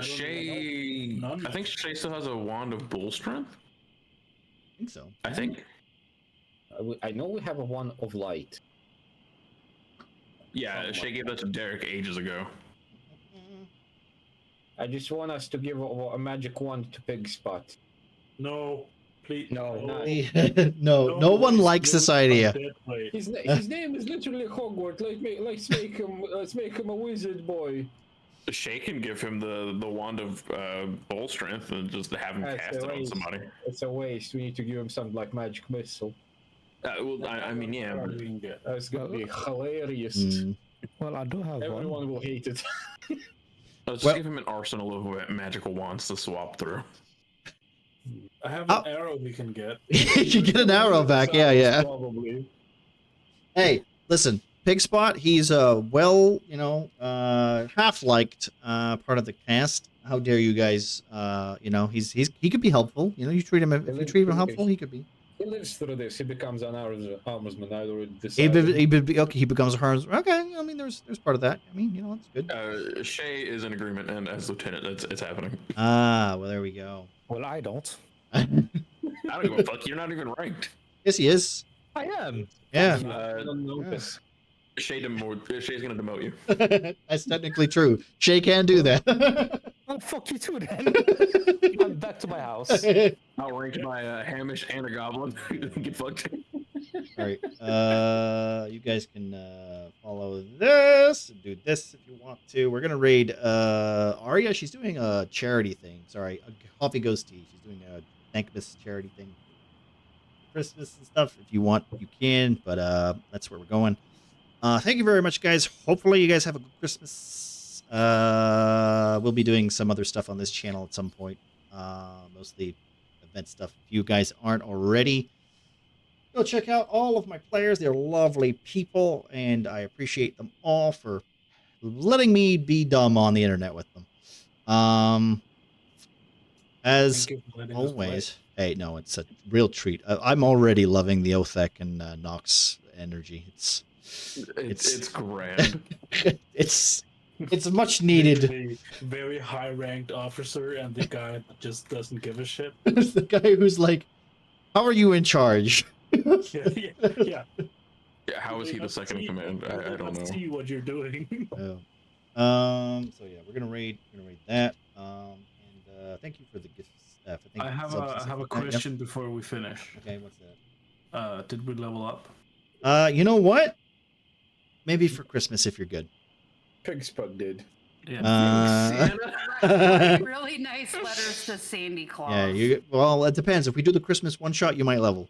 Shay, None. I think Shay still has a wand of bull strength. I think so. I think. I know we have a wand of light. Yeah, Shay gave that to Derek ages ago. I just want us to give a magic wand to Pig Spot. No. Please. No, no. No one likes this idea. His name is literally Hogwarts. Let's make him a wizard boy. Shay can give him the wand of bull strength and just have him That's cast it on waste. somebody. It's a waste. We need to give him something like magic missile. Well, I mean, yeah. But That's gonna be hilarious. Well, I do have one. Everyone will hate it. let's Well- give him an arsenal of magical wands to swap through. I have an arrow we can get. You get an arrow back. Yeah. Probably. Hey, listen, Pigspot, he's a half-liked part of the cast. How dare you guys? He could be helpful. You treat him if you treat him helpful, he could be. He lives through this. He becomes an armorsman. I already decided. He becomes a harness. Okay, I mean, there's part of that. I mean, that's good. Shay is in agreement, and as lieutenant, it's happening. Well, there we go. Well, I don't. I don't give a fuck. You're not even ranked. Yes, he is. I am. Yeah. I don't notice. Shay's gonna demote you. That's technically true. Shay can do that. Well, fuck you too then. I'm back to my house. Outranked by a Hamish and a goblin. Get fucked. All right. You guys can follow this and do this if you want to. We're gonna raid Arya. She's doing a charity thing. Sorry, a Coffee Ghost Tea. She's doing a Thankmas charity thing. Christmas and stuff. If you want, you can. But that's where we're going. Thank you very much, guys. Hopefully, you guys have a good Christmas. We'll be doing some other stuff on this channel at some point. Mostly event stuff. If you guys aren't already, go check out all of my players. They're lovely people, and I appreciate them all for letting me be dumb on the internet with them. As always, hey, no, it's a real treat. I'm already loving the Othek and Nox energy. It's It's grand. it's It's much needed. The very high-ranked officer and the guy that just doesn't give a shit. It's the guy who's like, "How are you in charge?" Yeah. Yeah, how is he the second in command? I don't know. See what you're doing. Oh. So yeah, we're gonna raid that. And thank you for the gifts. I have a question before we finish. Okay, what's that? Did we level up? You know what? Maybe for Christmas if you're good. Pigspud did. Yeah. Write really nice letters to Sandy Claus. Yeah, well, it depends. If we do the Christmas one shot, you might level.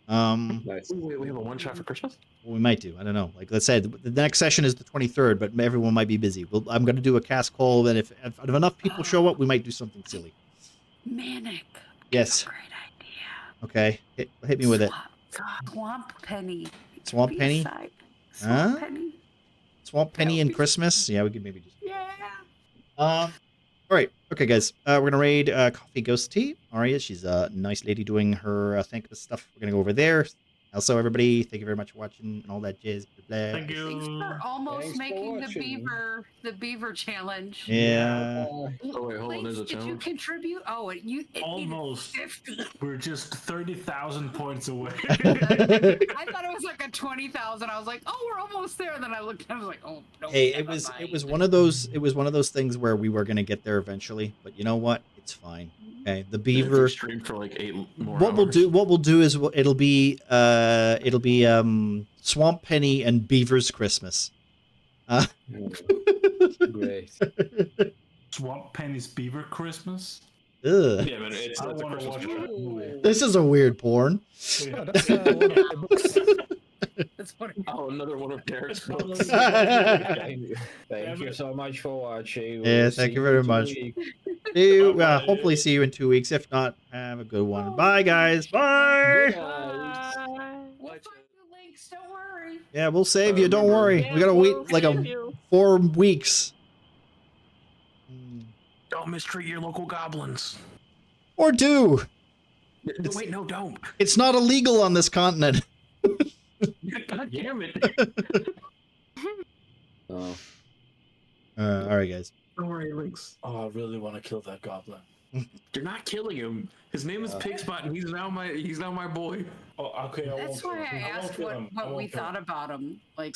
Nice. Wait, we have a one shot for Christmas? Well, we might do. I don't know. Like let's say the next session is the 23rd, but everyone might be busy. I'm going to do a cast call, and if enough people show up, we might do something silly. Manic. Yes. Great idea. Okay. Hit me with it. Swamp Penny. Swamp Penny? B-side. Huh? Swamp Penny. Swamp Penny and Christmas. Yeah, we could maybe just. Yeah. All right. Okay, guys. We're gonna raid Coffee Ghost Tea. Aria, she's a nice lady doing her thankless stuff. We're gonna go over there. Also, everybody, thank you very much for watching and all that jazz. Blah. Thank you. Thanks for almost Thanks for making watching. the beaver challenge. Yeah. Oh, wait, hold on, there's a Did you challenge? contribute? Oh, it needed Almost. 50. We're just 30,000 points away. I thought it was like a 20,000. I was like, oh, we're almost there. And then I looked and I was like, oh no. Hey, never it mind. was one of those things where we were gonna get there eventually, but you know what? It's fine. Okay, the beaver. Stream for like 8 more What we'll hours. do is it'll be Swamp Penny and Beaver's Christmas. Great. Swamp Penny's Beaver Christmas. Ugh. Yeah, but it's I that's a want to Christmas watch movie. that movie. This is a weird porn. Oh, that's one of the books. That's funny. Oh, another one of Derek's books. Thank you so much for watching. Yeah, We'll thank see you very in 2 much. weeks. Hopefully see you in 2 weeks. If not, have a good one. Bye, guys. Bye. Guys. We'll find you links. Don't worry. Yeah, we'll save you. Don't worry. We gotta wait like 4 weeks. Don't mistreat your local goblins. Or do. Wait, no, don't. It's not illegal on this continent. God damn it. Oh. All right, guys. Don't worry, Lynx. Oh, I really want to kill that goblin. You're not killing him. His name is Pigspot, and he's now my boy. Oh, okay. I That's won't why kill him. I won't asked kill him. I what we won't kill him. thought about him. Like,